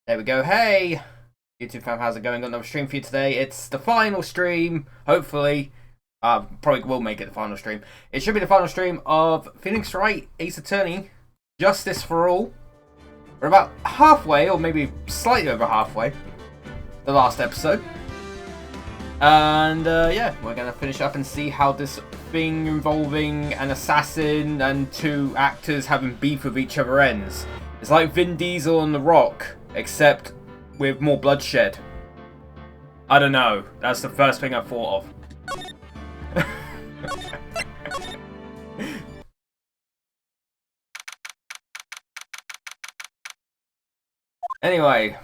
There we go. Hey, YouTube fam, how's it going? Got another stream for you today. It's the final stream, hopefully. Probably will make it the final stream. It should be the final stream of Phoenix Wright, Ace Attorney, Justice for All. We're about halfway, or maybe slightly over halfway, the last episode. And yeah, we're going to finish up and see how this thing involving an assassin and two actors having beef with each other ends. It's like Vin Diesel and The Rock, except with more bloodshed. I don't know. That's the first thing I thought of. Anyway.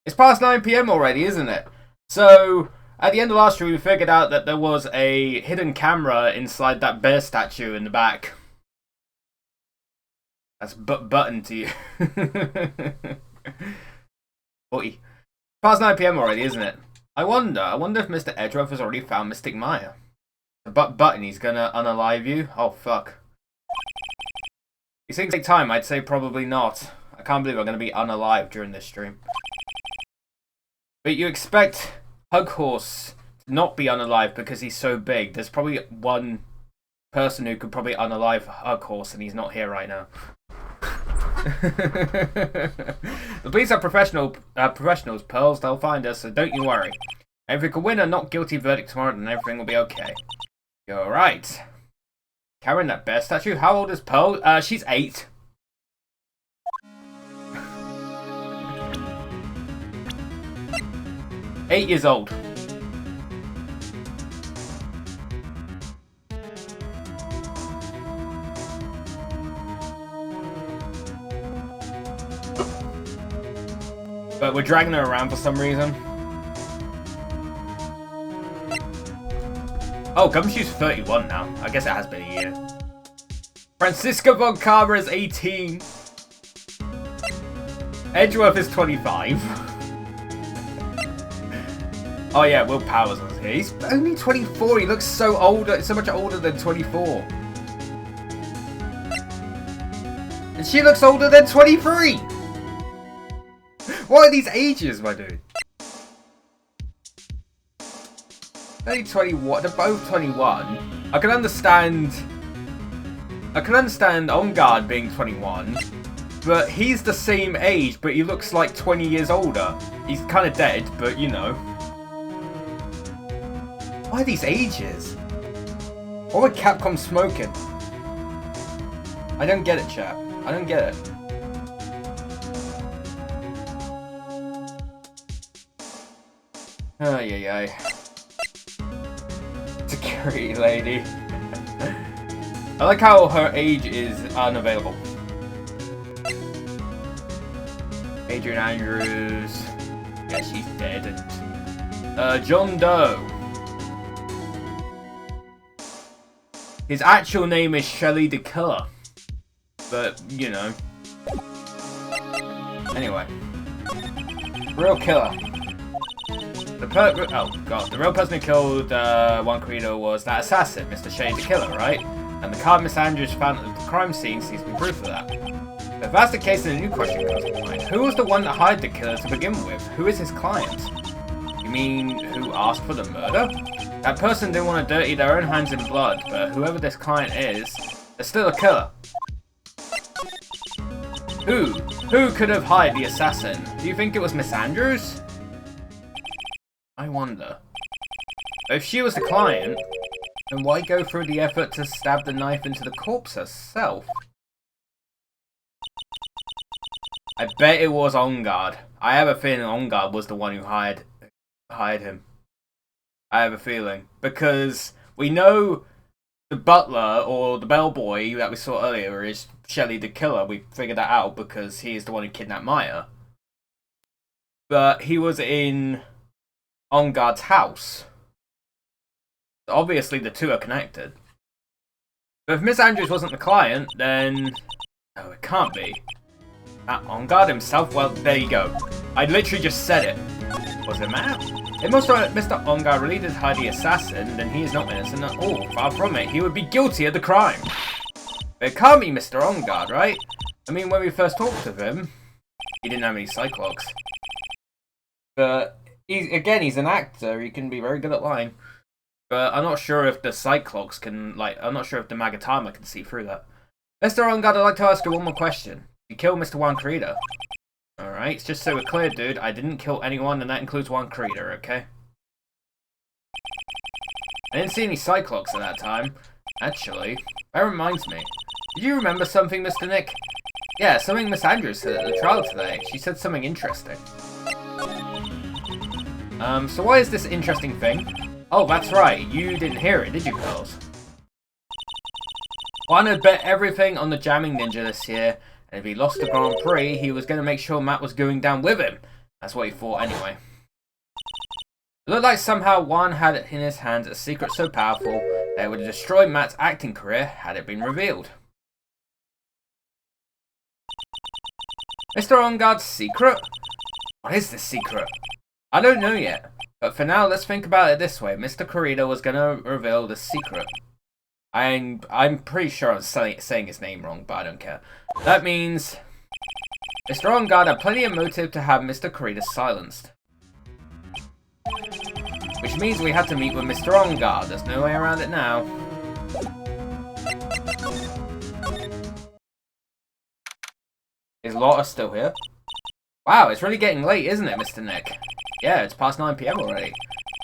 It's past 9 PM already, isn't it? So, at the end of last stream, we figured out that there was a hidden camera inside that bear statue in the back. That's button to you. Boy. Past 9 PM already, isn't it? I wonder if Mr. Edgeworth has already found Mystic Maya. The button, he's gonna unalive you? Oh, fuck. These things take time, I'd say probably not. I can't believe I'm gonna be unalive during this stream. But you expect Hug Horse to not be unalive because he's so big. There's probably one person who could probably unalive Hug Horse and he's not here right now. The police are professionals, Pearls. They'll find us, so don't you worry. And if we can win a not guilty verdict tomorrow, then everything will be okay. You're right. Carrying that bear statue? How old is Pearl? She's 8. Eight years old. But we're dragging her around for some reason. Oh, Gumshoe's 31 now. I guess it has been a year. Francisco Von Carver is 18. Edgeworth is 25. Oh yeah, Will Powers was here. He's only 24. He looks so older, so much older than 24. And she looks older than 23. What are these ages, my dude? Only 21. They're both 21. I can understand On Guard being 21, but he's the same age, but he looks like 20 years older. He's kind of dead, but you know. Why are these ages? What would Capcom smoking? I don't get it, chap. I don't get it. Ay, ay, ay. Security lady. I like how her age is unavailable. Adrian Andrews. Yeah, she's dead. And John Doe. His actual name is Shelley the Killer. But, you know. Anyway. Real killer. The real person who killed Juan Corrido was that assassin, Mr. Shelley the Killer, right? And the card Miss Andrews found at the crime scene seems to be proof of that. But if that's the case, then a new question comes to mind. Who was the one that hired the killer to begin with? Who is his client? You mean, who asked for the murder? That person didn't want to dirty their own hands in blood, but whoever this client is, they're still a killer. Who could have hired the assassin? Do you think it was Miss Andrews? I wonder. If she was the client, then why go through the effort to stab the knife into the corpse herself? I bet it was On Guard. I have a feeling On Guard was the one who hired him. I have a feeling. Because we know the butler or the bellboy that we saw earlier is Shelley the Killer. We figured that out because he is the one who kidnapped Maya. But he was in On Guard's house. Obviously the two are connected. But if Miss Andrews wasn't the client, then... No, it can't be. On Guard himself? Well, there you go. I literally just said it. Was it Matt? If Mr. On Guard really did hide the assassin, then he is not innocent at all. Far from it. He would be guilty of the crime. But it can't be Mr. On Guard, right? I mean, when we first talked to him, he didn't have any Cyclops. But he's an actor. He can be very good at lying. But I'm not sure if the Cyclops can, I'm not sure if the Magatama can see through that. Mr. Ongard, I'd like to ask you one more question. You killed Mr. Juan Creeder. Alright, just so we're clear, dude, I didn't kill anyone, and that includes Juan Creeder, okay? I didn't see any Cyclops at that time. Actually, that reminds me. Did you remember something, Mr. Nick? Yeah, something Miss Andrews said at the trial today. She said something interesting. So what is this interesting thing? Oh, that's right. You didn't hear it, did you, girls? Juan had bet everything on the jamming ninja this year, and if he lost the Grand Prix, he was going to make sure Matt was going down with him. That's what he thought anyway. It looked like somehow Juan had in his hands a secret so powerful that it would destroy Matt's acting career had it been revealed. Mr. Ongard's secret? What is this secret? I don't know yet, but for now let's think about it this way. Mr. Corrido was going to reveal the secret. I'm pretty sure I'm saying his name wrong, but I don't care. That means Mr. Ongard had plenty of motive to have Mr. Corrido silenced. Which means we had to meet with Mr. Ongard. There's no way around it now. Is Lotta still here? Wow, it's really getting late, isn't it, Mr. Nick? Yeah, it's past 9 PM already.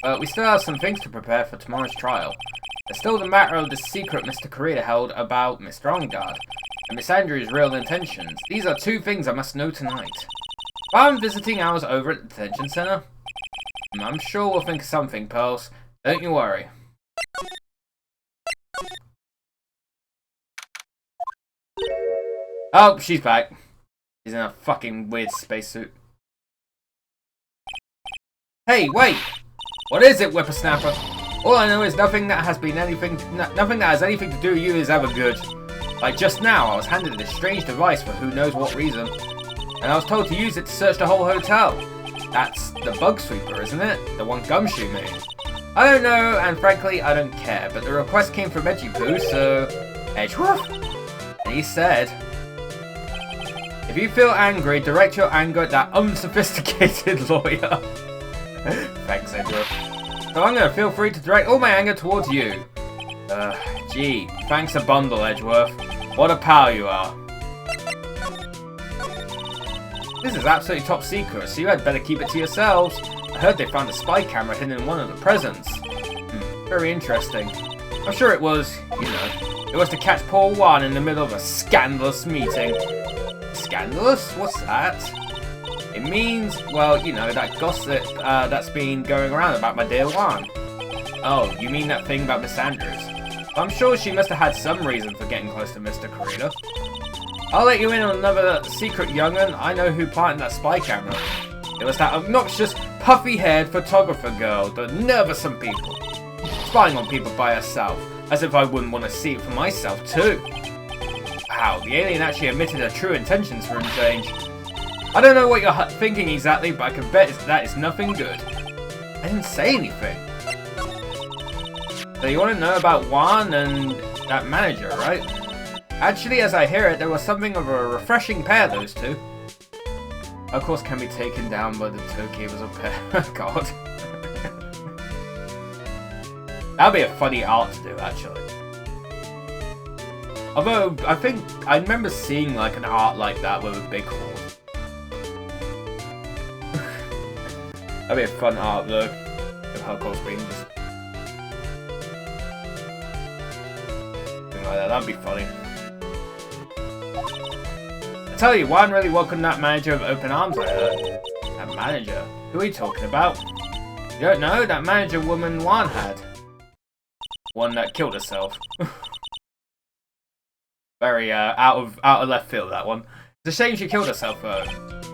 But we still have some things to prepare for tomorrow's trial. There's still the matter of the secret Mr. Corrido held about Mr. Ongard, and Miss Andrews' real intentions. These are two things I must know tonight. While I'm visiting hours over at the detention center, I'm sure we'll think of something, Pearls. Don't you worry. Oh, she's back. She's in a fucking weird spacesuit. Hey, wait! What is it, whippersnapper? All I know is nothing that has anything to do with you is ever good. Like just now, I was handed this strange device for who knows what reason, and I was told to use it to search the whole hotel. That's the bug sweeper, isn't it? The one Gumshoe made. I don't know, and frankly, I don't care, but the request came from Edgywoo, so... Edgeworth? And he said... If you feel angry, direct your anger at that unsophisticated lawyer. Thanks, Edgeworth. So I'm gonna feel free to direct all my anger towards you. Gee, thanks a bundle, Edgeworth. What a pal you are. This is absolutely top secret, so you had better keep it to yourselves. I heard they found a spy camera hidden in one of the presents. Very interesting. I'm sure it was, it was to catch poor Juan in the middle of a scandalous meeting. Scandalous? What's that? It means, well, that gossip that's been going around about my dear Juan. Oh, you mean that thing about Miss Andrews? I'm sure she must have had some reason for getting close to Mr. Corrido. I'll let you in on another secret, young'un. I know who planted that spy camera. It was that obnoxious, puffy-haired photographer girl, the nervous people. Spying on people by herself, as if I wouldn't want to see it for myself, too. Wow, the alien actually admitted her true intentions for a change. I don't know what you're thinking exactly, but I can bet that is nothing good. I didn't say anything. So you want to know about Juan and that manager, right? Actually, as I hear it, there was something of a refreshing pair, those two. Of course, can be taken down by the Tokyo's of pair. God. That'd be a funny art to do, actually. Although, I think, I remember seeing like an art like that with a big horn. That'd be a fun art, though. If Hulk being just... something like that, that'd be funny. I tell you, Juan really welcomed that manager of Open Arms, I heard. That manager? Who are you talking about? You don't know? That manager woman Juan had. One that killed herself. Very out of left field, that one. It's a shame she killed herself, though.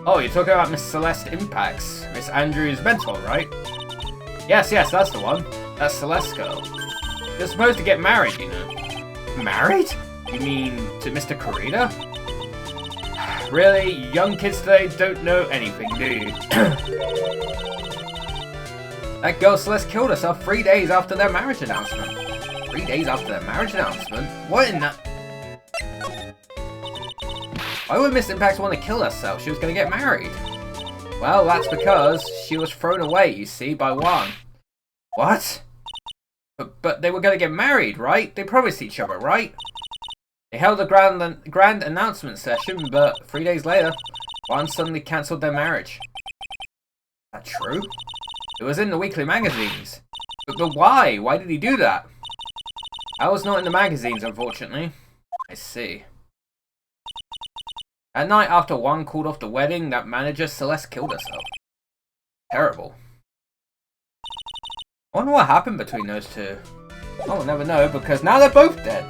Oh, you're talking about Miss Celeste Impacts. Miss Andrews' mentor, right? Yes, that's the one. That's Celeste girl. They're supposed to get married, Married? You mean to Mr. Corrido? Really? Young kids today don't know anything, do you? That girl Celeste killed herself 3 days after their marriage announcement. 3 days after their marriage announcement? What in that... Why would Miss Impact want to kill herself? She was going to get married. Well, that's because she was thrown away, you see, by Juan. What? But they were going to get married, right? They promised each other, right? They held a grand announcement session, but 3 days later, Juan suddenly cancelled their marriage. Is that true? It was in the weekly magazines. But why? Why did he do that? I was not in the magazines, unfortunately. I see. At night after Juan called off the wedding, that manager Celeste killed herself. Terrible. I wonder what happened between those two. I will never know because now they're both dead.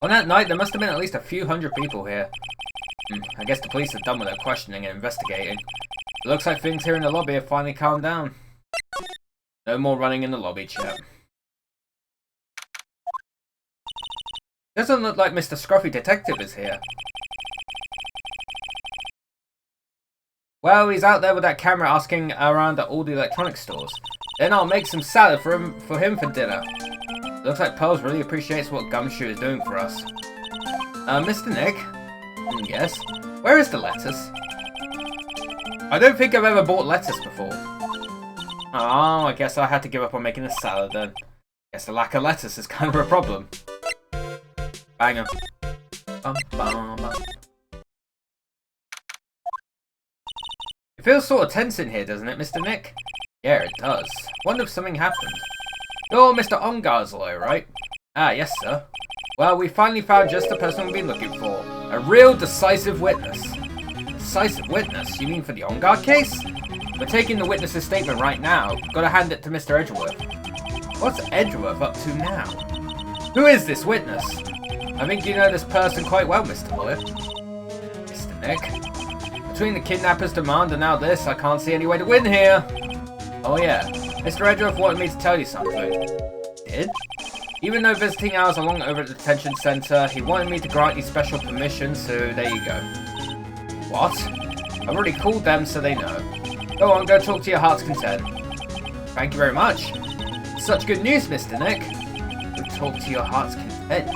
On that night, there must have been at least a few hundred people here. I guess the police have done with their questioning and investigating. It looks like things here in the lobby have finally calmed down. No more running in the lobby, chap. Doesn't look like Mr. Scruffy Detective is here. Well, he's out there with that camera asking around at all the electronics stores. Then I'll make some salad for him for dinner. Looks like Pearls really appreciates what Gumshoe is doing for us. Mr. Nick? Yes? Where is the lettuce? I don't think I've ever bought lettuce before. Oh, I guess I had to give up on making a salad then. Guess the lack of lettuce is kind of a problem. Banger. Bum, bum, bum. It feels sort of tense in here, doesn't it, Mr. Nick? Yeah, it does. Wonder if something happened. You're Mr. Ongar's lawyer, right? Ah, yes, sir. Well, we finally found just the person we've been looking for. A real decisive witness. Decisive witness? You mean for the Ongar case? We're taking the witness's statement right now. Gotta hand it to Mr. Edgeworth. What's Edgeworth up to now? Who is this witness? I think you know this person quite well, Mr. Lawyer. Mr. Nick? Between the kidnapper's demand and now this, I can't see any way to win here. Oh yeah, Mr. Edgeworth wanted me to tell you something. Did? Even though visiting hours are long over at the detention centre, he wanted me to grant you special permission, so there you go. What? I've already called them so they know. Go on, go talk to your heart's content. Thank you very much. Such good news, Mr. Nick. Go talk to your heart's content.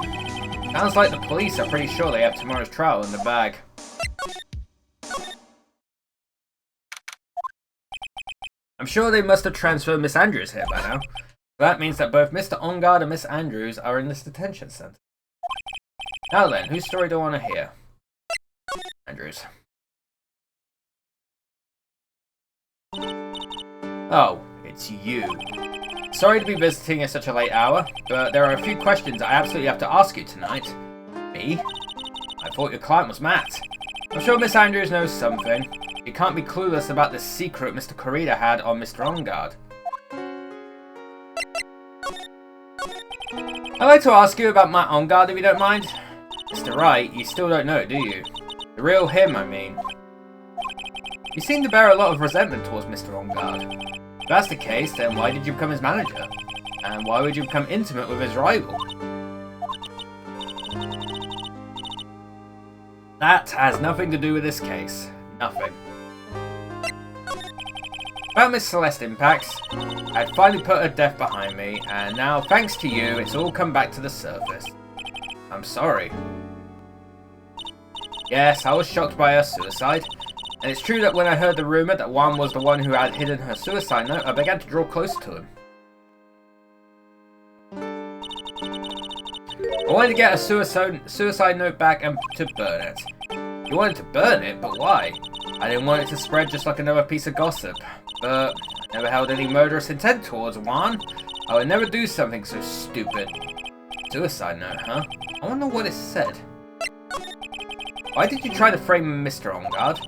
Sounds like the police are pretty sure they have tomorrow's trial in the bag. I'm sure they must have transferred Miss Andrews here by now. That means that both Mr. Ongard and Miss Andrews are in this detention centre. Now then, whose story do I want to hear? Andrews. Oh, it's you. Sorry to be visiting at such a late hour, but there are a few questions I absolutely have to ask you tonight. Me? I thought your client was Matt. I'm sure Miss Andrews knows something. You can't be clueless about the secret Mr. Corrida had on Mr. Ongard. I'd like to ask you about Matt Ongard if you don't mind. Mr. Wright, you still don't know, do you? The real him, I mean. You seem to bear a lot of resentment towards Mr. Ongard. If that's the case, then why did you become his manager? And why would you become intimate with his rival? That has nothing to do with this case. Nothing. About Miss Celeste Impacts, I'd finally put her death behind me, and now, thanks to you, it's all come back to the surface. I'm sorry. Yes, I was shocked by her suicide, and it's true that when I heard the rumour that Juan was the one who had hidden her suicide note, I began to draw closer to him. I wanted to get a suicide note back and to burn it. You wanted to burn it, but why? I didn't want it to spread just like another piece of gossip. But I never held any murderous intent towards Juan. I would never do something so stupid. Suicide note, huh? I wonder what it said. Why did you try to frame Mr. Ongard?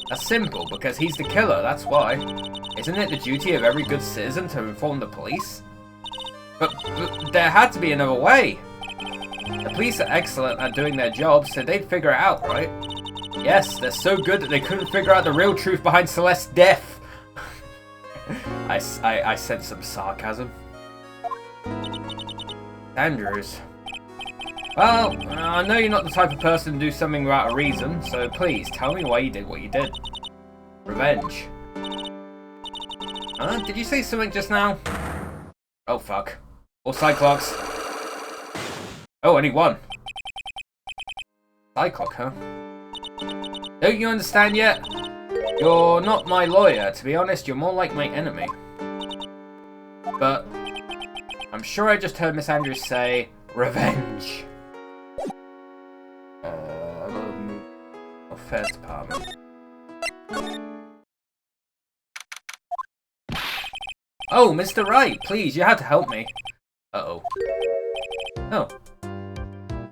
That's simple, because he's the killer, that's why. Isn't it the duty of every good citizen to inform the police? But there had to be another way. The police are excellent at doing their job, so they'd figure it out, right? Yes, they're so good that they couldn't figure out the real truth behind Celeste's death. I sense some sarcasm. Andrews. Well, I know you're not the type of person to do something without a reason, so please tell me why you did what you did. Revenge. Did you say something just now? Oh fuck. Or Cyclops. Oh, only one. Cyclops, huh? Don't you understand yet? You're not my lawyer. To be honest, you're more like my enemy. But I'm sure I just heard Miss Andrews say, revenge. Affairs Department. Oh, Mr. Wright, please, you had to help me. Uh-oh. Oh.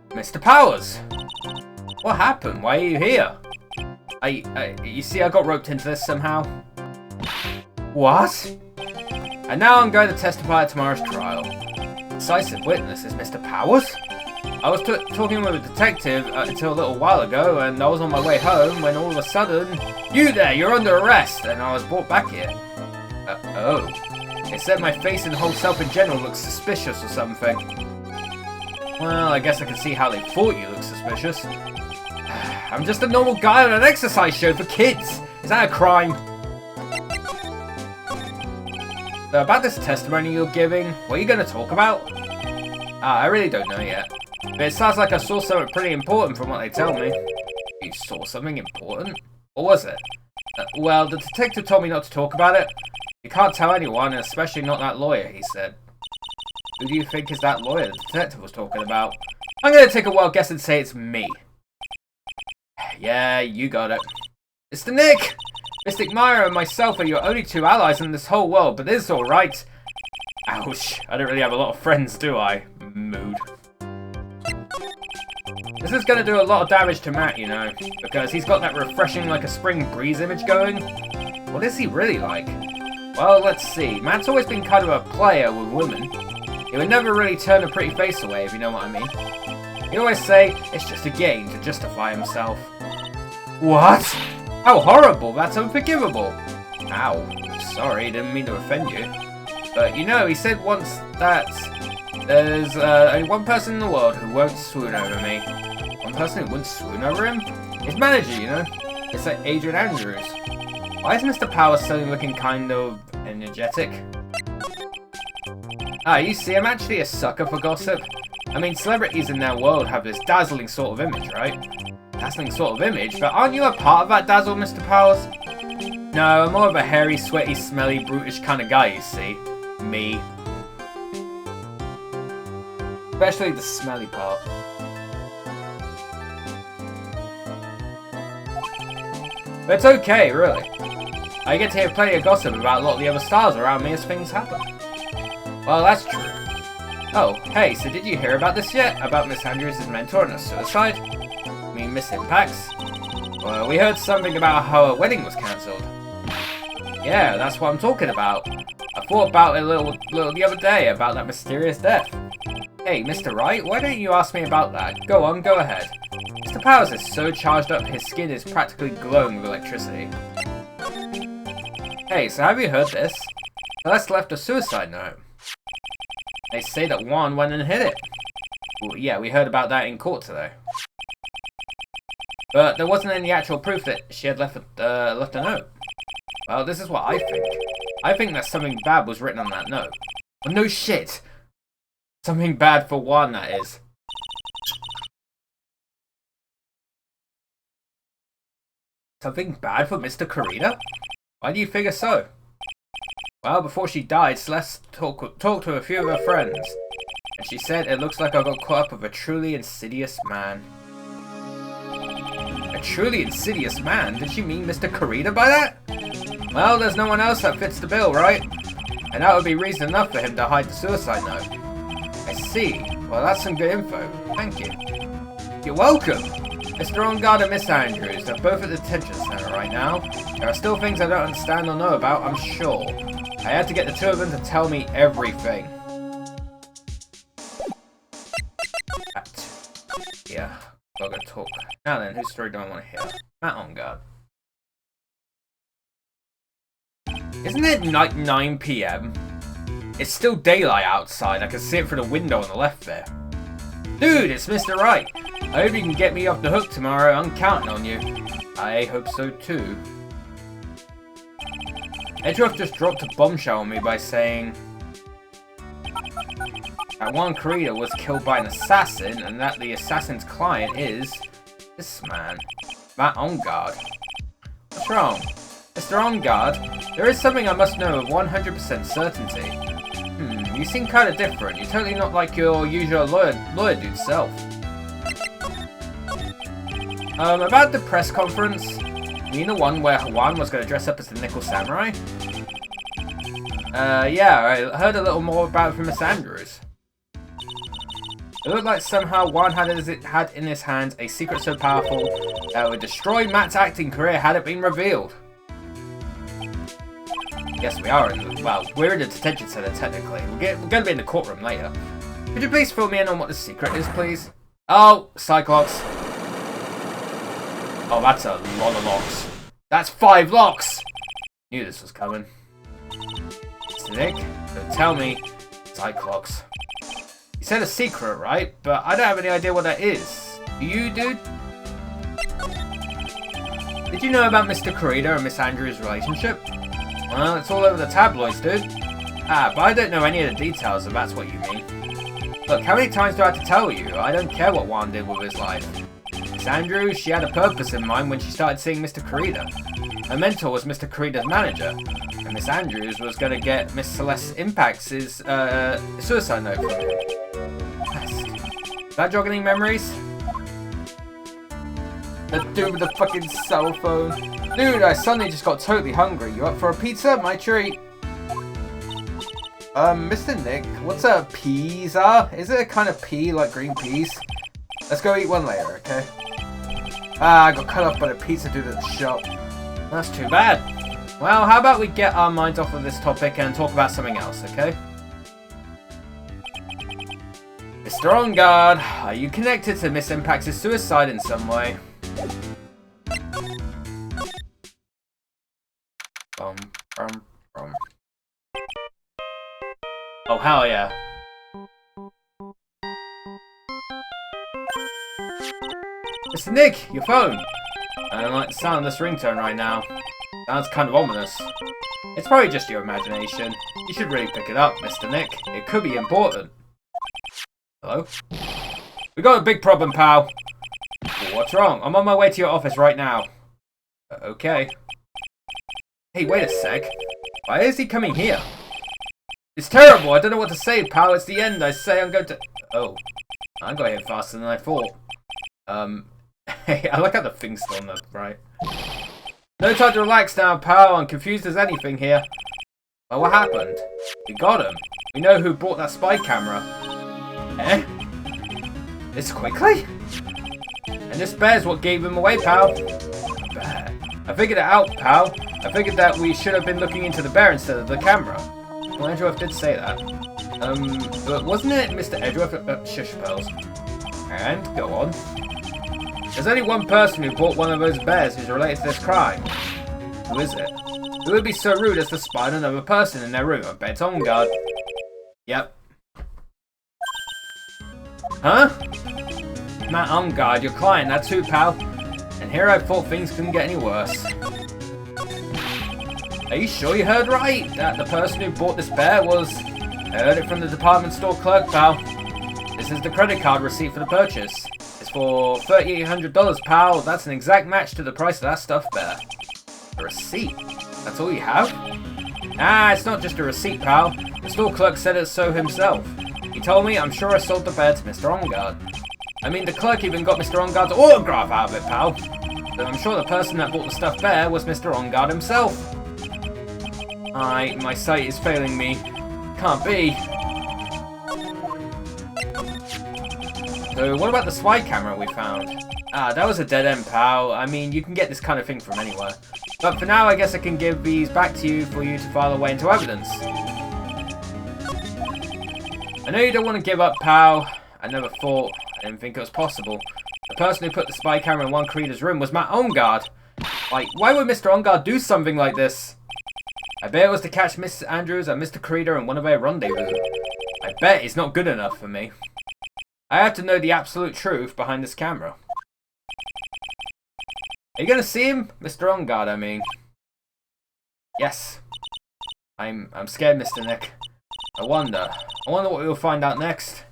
Mr. Powers! What happened? Why are you here? You see, I got roped into this somehow. What? And now I'm going to testify at tomorrow's trial. Decisive witness is Mr. Powers? I was talking with a detective until a little while ago, and I was on my way home when all of a sudden, you there, you're under arrest, and I was brought back here. Oh. They said my face and whole self in general looks suspicious or something. Well, I guess I can see how they thought you looked suspicious. I'm just a normal guy on an exercise show for kids. Is that a crime? So about this testimony you're giving, what are you going to talk about? I really don't know yet. But it sounds like I saw something pretty important from what they tell me. You saw something important? What was it? Well, the detective told me not to talk about it. You can't tell anyone, and especially not that lawyer, he said. Who do you think is that lawyer the detective was talking about? I'm going to take a wild guess and say it's me. Yeah, you got it. Mr. Nick! Mystic Maya and myself are your only two allies in this whole world, but this is alright. Ouch. I don't really have a lot of friends, do I? Mood. This is going to do a lot of damage to Matt, you know, because he's got that refreshing like a spring breeze image going. What is he really like? Well, let's see. Matt's always been kind of a player with women. He would never really turn a pretty face away, if you know what I mean. He'd always say, it's just a game to justify himself. What? How horrible, that's unforgivable. Ow, sorry, didn't mean to offend you. But you know, he said once that there's only one person in the world who won't swoon over me. One person who wouldn't swoon over him? His manager, you know? It's like Adrian Andrews. Why is Mr. Powers suddenly looking kind of energetic? You see, I'm actually a sucker for gossip. I mean, celebrities in their world have this dazzling sort of image, right? Dazzling sort of image, but aren't you a part of that dazzle, Mr. Powers? No, I'm more of a hairy, sweaty, smelly, brutish kind of guy, you see. Me. Especially the smelly part. But it's okay, really. I get to hear plenty of gossip about a lot of the other stars around me as things happen. Well, that's true. Oh, hey, so did you hear about this yet? About Miss Andrews' mentor and her suicide? I mean, Miss Impacts? Well, we heard something about how her wedding was cancelled. Yeah, that's what I'm talking about. I thought about it a little the other day, about that mysterious death. Hey, Mr. Wright, why don't you ask me about that? Go on, go ahead. Mr. Powers is so charged up, his skin is practically glowing with electricity. Hey, so have you heard this? Celeste left a suicide note. They say that Juan went and hid it. Well, yeah, we heard about that in court today. But there wasn't any actual proof that she had left a note. Well, this is what I think. I think that something bad was written on that note. Well, no shit! Something bad for Juan, that is. Something bad for Mr. Karina? Why do you figure so? Well, before she died, Celeste talked to a few of her friends, and she said it looks like I got caught up with a truly insidious man. A truly insidious man? Did she mean Mr. Karina by that? Well, there's no one else that fits the bill, right? And that would be reason enough for him to hide the suicide note. I see. Well, that's some good info. Thank you. You're welcome! Mr. On Guard and Miss Andrews, they're both at the detention center right now. There are still things I don't understand or know about, I'm sure. I had to get the two of them to tell me everything. Yeah, gotta go talk. Now then, whose story do I want to hear? Matt On Guard. Isn't it like 9 PM? It's still daylight outside. I can see it through the window on the left there. Dude, it's Mr. Wright. I hope you can get me off the hook tomorrow. I'm counting on you. I hope so too. Edgeworth just dropped a bombshell on me by saying... that Juan Corrida was killed by an assassin, and that the assassin's client is this man, Matt Ongard. What's wrong? Mr. Ongard, there is something I must know with 100% certainty. You seem kind of different. You're totally not like your usual lawyer dude self. About the press conference, you mean the one where Juan was going to dress up as the Nickel Samurai? Yeah, I heard a little more about it from Miss Andrews. It looked like somehow Juan had in his hands a secret so powerful that would destroy Matt's acting career had it been revealed. Yes, we are we're in the detention center technically. We're going to be in the courtroom later. Could you please fill me in on what the secret is, please? Oh, Cyclops. Oh, that's a lot of locks. That's 5 locks! Knew this was coming. Mr. Nick, don't tell me. Cyclops. You said a secret, right? But I don't have any idea what that is. Do you, dude? Did you know about Mr. Corrida and Miss Andrews' relationship? Well, it's all over the tabloids, dude. But I don't know any of the details, if that's what you mean. Look, how many times do I have to tell you? I don't care what Juan did with his life. Miss Andrews, she had a purpose in mind when she started seeing Mr. Corrida. Her mentor was Mr. Corrida's manager, and Miss Andrews was going to get Miss Celeste Impact's suicide note from him. Is that jog any memories? The dude with the fucking cell phone. Dude, I suddenly just got totally hungry. You up for a pizza? My treat. Mr. Nick, what's a pizza? Is it a kind of pea like green peas? Let's go eat one later, okay? I got cut off by the pizza dude at the shop. That's too bad. Well, how about we get our minds off of this topic and talk about something else, okay? Mr. Ongard, are you connected to Miss Impact's suicide in some way? Oh, hell yeah. Mr. Nick, your phone! I don't like the sound of this ringtone right now. Sounds kind of ominous. It's probably just your imagination. You should really pick it up, Mr. Nick. It could be important. Hello? We got a big problem, pal. What's wrong? I'm on my way to your office right now. Okay. Hey, wait a sec. Why is he coming here? It's terrible. I don't know what to say, pal. It's the end. I say I'm going to... Oh. I got here faster than I thought. Hey, I like how the thing's still on the right. No time to relax now, pal. I'm confused as anything here. Well, what happened? We got him. We know who bought that spy camera. Eh? This quickly? And this bear's what gave him away, pal. Bear. I figured it out, pal. I figured that we should have been looking into the bear instead of the camera. Well, Edgeworth did say that. But wasn't it Mr. Edgeworth? Shush, pals. And, go on. There's only one person who bought one of those bears who's related to this crime. Who is it? Who would be so rude as to spy on another person in their room? I bet it's on guard. Yep. Huh? Matt Ongard, your client, that's who, pal. And here I thought things couldn't get any worse. Are you sure you heard right? That the person who bought this bear was... I heard it from the department store clerk, pal. This is the credit card receipt for the purchase. It's for $3,800, pal. That's an exact match to the price of that stuffed bear. A receipt? That's all you have? Ah, it's not just a receipt, pal. The store clerk said it so himself. He told me I'm sure I sold the bear to Mr. Ongard. I mean, the clerk even got Mr. Ongard's autograph out of it, pal. So I'm sure the person that bought the stuffed bear was Mr. Ongard himself. My sight is failing me. Can't be. So, what about the spy camera we found? Ah, that was a dead end, pal. I mean, you can get this kind of thing from anywhere. But for now, I guess I can give these back to you for you to file away into evidence. I know you don't want to give up, pal. I never thought. I didn't think it was possible. The person who put the spy camera in Juan Corrida's room was Matt Ongard. Like, why would Mr. Ongard do something like this? I bet it was to catch Miss Andrews and Mr. Corrida in one of their rendezvous. I bet it's not good enough for me. I have to know the absolute truth behind this camera. Are you gonna see him? Mr. Ongard, I mean. Yes. I'm scared, Mr. Nick. I wonder what we'll find out next.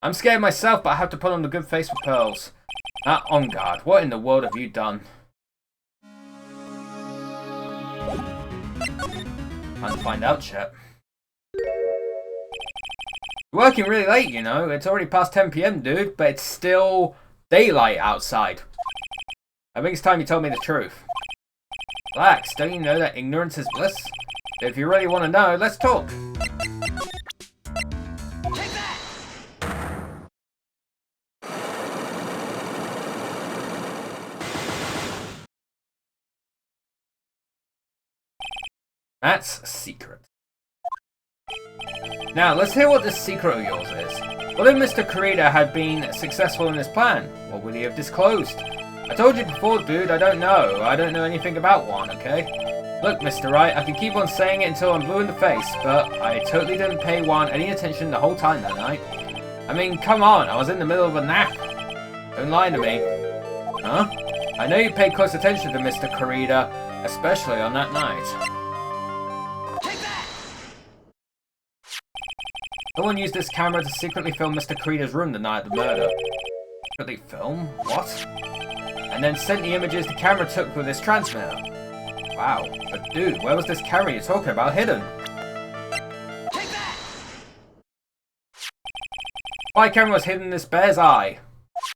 I'm scared myself, but I have to put on the good face for pearls. Not on guard. What in the world have you done? Time to find out, Chet. You're working really late, you know. It's already past 10 PM, dude, but it's still daylight outside. I think it's time you told me the truth. Relax, don't you know that ignorance is bliss? If you really want to know, let's talk. Take that! That's a secret. Now, let's hear what this secret of yours is. What if Mr. Kurita had been successful in his plan? What would he have disclosed? I told you before, dude, I don't know. I don't know anything about one, okay? Look, Mr. Wright, I can keep on saying it until I'm blue in the face, but I totally didn't pay Juan any attention the whole time that night. I mean, come on, I was in the middle of a nap. Don't lie to me. Huh? I know you paid close attention to Mr. Kurita, especially on that night. Take that! Someone used this camera to secretly film Mr. Kurita's room the night of the murder. Secretly film? What? And then sent the images the camera took with this transmitter. Wow, but dude, where was this camera you're talking about hidden? Take that! My camera was hidden in this bear's eye.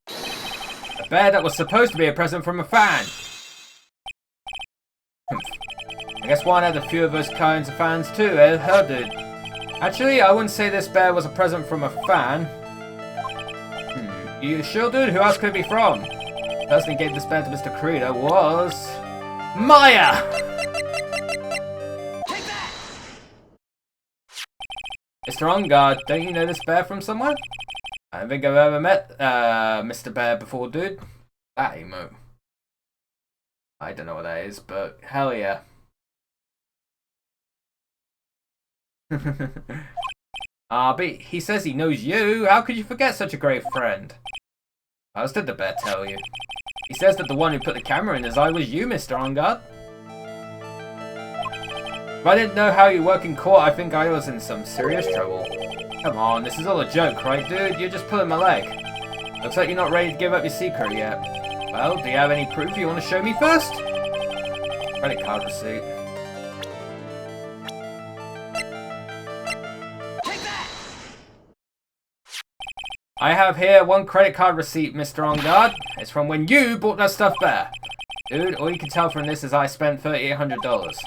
A bear that was supposed to be a present from a fan. I guess Juan had a few of those kinds of fans too, eh? Her dude. Actually, I wouldn't say this bear was a present from a fan. You sure, dude? Who else could it be from? The person who gave this bear to Mr. Kurita was... Maya! Take that! Mr. On Guard, don't you know this bear from somewhere? I don't think I've ever met Mr. Bear before, dude. That emote. I don't know what that is, but hell yeah. But he says he knows you. How could you forget such a great friend? How else did the bear tell you? He says that the one who put the camera in his eye was you, Mr. On Guard. If I didn't know how you work in court, I think I was in some serious trouble. Come on, this is all a joke, right, dude? You're just pulling my leg. Looks like you're not ready to give up your secret yet. Well, do you have any proof you want to show me first? Credit card receipt. Take that! I have here one credit card receipt, Mr. On Guard. It's from when you bought that stuff there. Dude, all you can tell from this is I spent $3,800.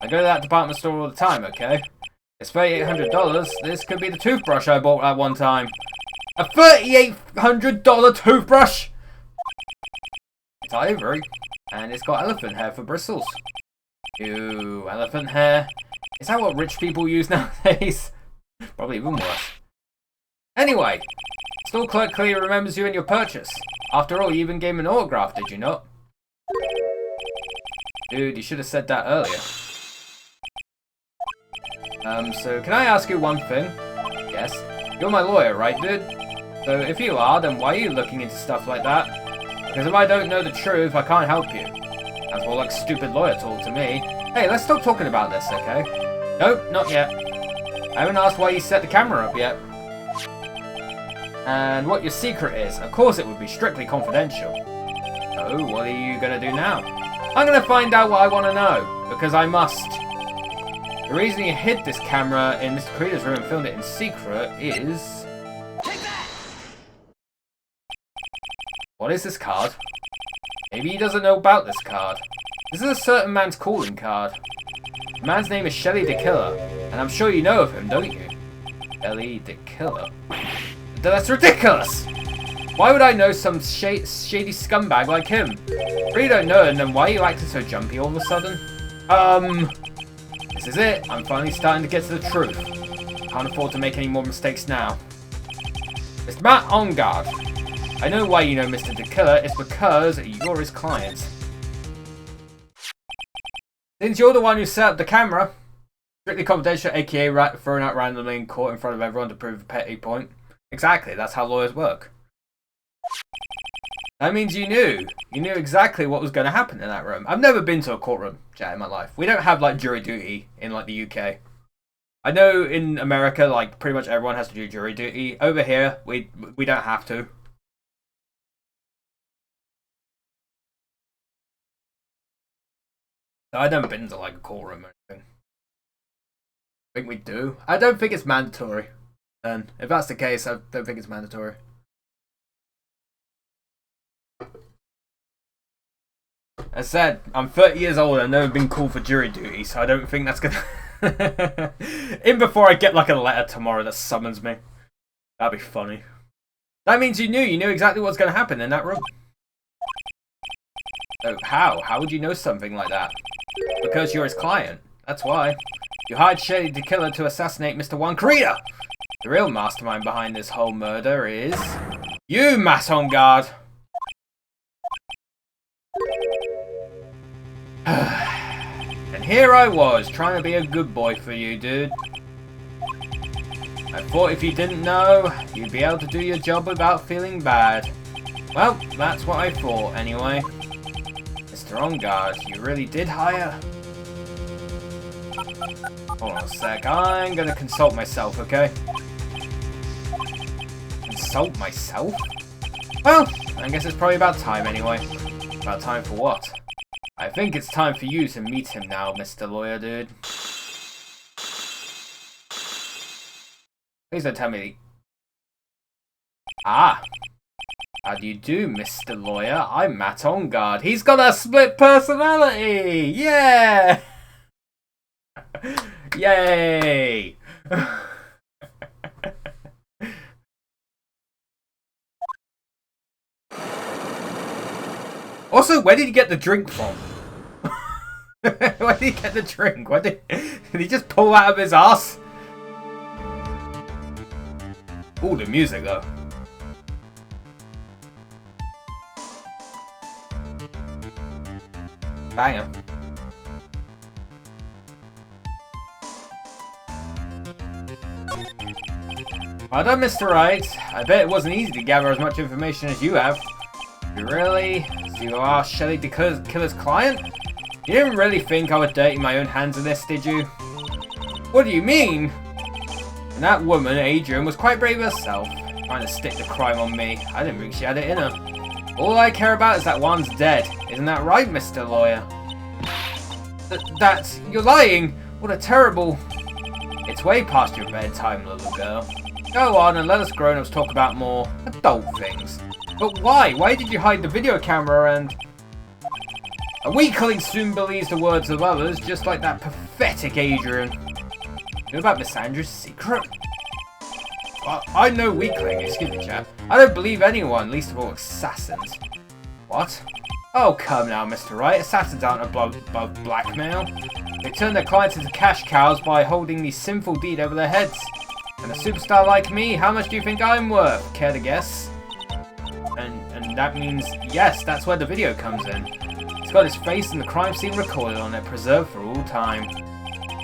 I go to that department store all the time, okay? It's $3,800. This could be the toothbrush I bought at one time. A $3,800 toothbrush! It's ivory, and it's got elephant hair for bristles. Ew, elephant hair. Is that what rich people use nowadays? Probably even worse. Anyway, store clerk clearly remembers you and your purchase. After all, you even gave him an autograph, did you not? Dude, you should have said that earlier. So can I ask you one thing? Yes. You're my lawyer, right, dude? So if you are, then why are you looking into stuff like that? Because if I don't know the truth, I can't help you. That's more like stupid lawyer talk to me. Hey, let's stop talking about this, okay? Nope, not yet. I haven't asked why you set the camera up yet. And what your secret is. Of course it would be strictly confidential. So, what are you going to do now? I'm going to find out what I want to know. Because I must. The reason you hid this camera in Mr. Kurita's room and filmed it in secret is... Take that! What is this card? Maybe he doesn't know about this card. This is a certain man's calling card. The man's name is Shelly the Killer, and I'm sure you know of him, don't you? Shelly the Killer. That's ridiculous! Why would I know some shady scumbag like him? Really don't know him, then why are you acting so jumpy all of a sudden? This is it. I'm finally starting to get to the truth. Can't afford to make any more mistakes now. Mr. Matt On Guard. I know why you know Mr. the Killer. It's because you're his client. Since you're the one who set up the camera, strictly confidential, aka thrown out randomly in court in front of everyone to prove a petty point. Exactly, that's how lawyers work. That means you knew. You knew exactly what was going to happen in that room. I've never been to a courtroom, chat, in my life. We don't have, like, jury duty in, like, the UK. I know in America, like, pretty much everyone has to do jury duty. Over here, we don't have to. I never been to, like, a courtroom or anything. I think we do. I don't think it's mandatory. And if that's the case, I don't think it's mandatory. As I said, I'm 30 years old and I've never been called for jury duty, so I don't think that's gonna... In before I get like a letter tomorrow that summons me. That'd be funny. That means you knew exactly what's gonna happen in that room. So how? How would you know something like that? Because you're his client. That's why. You hired Shelley the killer to assassinate Mr. Juan Corrida. The real mastermind behind this whole murder is... you, Maton Guard! And here I was, trying to be a good boy for you, dude. I thought if you didn't know, you'd be able to do your job without feeling bad. Well, that's what I thought, anyway. Mr. On Guard, you really did hire... Hold on a sec, I'm gonna consult myself, okay? Consult myself? Well, I guess it's probably about time anyway. About time for what? I think it's time for you to meet him now, Mr. Lawyer, dude. Please don't tell me... Ah! How do you do, Mr. Lawyer? I'm Matt On Guard. He's got a split personality! Yeah! Yay! Also, where did he get the drink from? Where did he get the drink? Did he just pull out of his ass? Ooh, the music though. Banger. Well done, Mr. Wright. I bet it wasn't easy to gather as much information as you have. You really? So you are Shelley the killer's client? You didn't really think I would dirty my own hands in this, did you? What do you mean? And that woman, Adrian, was quite brave herself, trying to stick the crime on me. I didn't think she had it in her. All I care about is that Juan's dead. Isn't that right, Mr. Lawyer? That's... You're lying! What a terrible... It's way past your bedtime, little girl. Go on and let us grown-ups talk about more adult things. But why? Why did you hide the video camera and... A weakling soon believes the words of others, just like that pathetic Adrian. You know about Miss Sandra's secret? Well, I'm no weakling, excuse me, chap. I don't believe anyone, least of all assassins. What? Oh, come now, Mr. Wright. Assassins aren't above blackmail. They turn their clients into cash cows by holding the sinful deed over their heads. And a superstar like me, how much do you think I'm worth? Care to guess? And that means, yes, that's where the video comes in. It's got his face and the crime scene recorded on it, preserved for all time.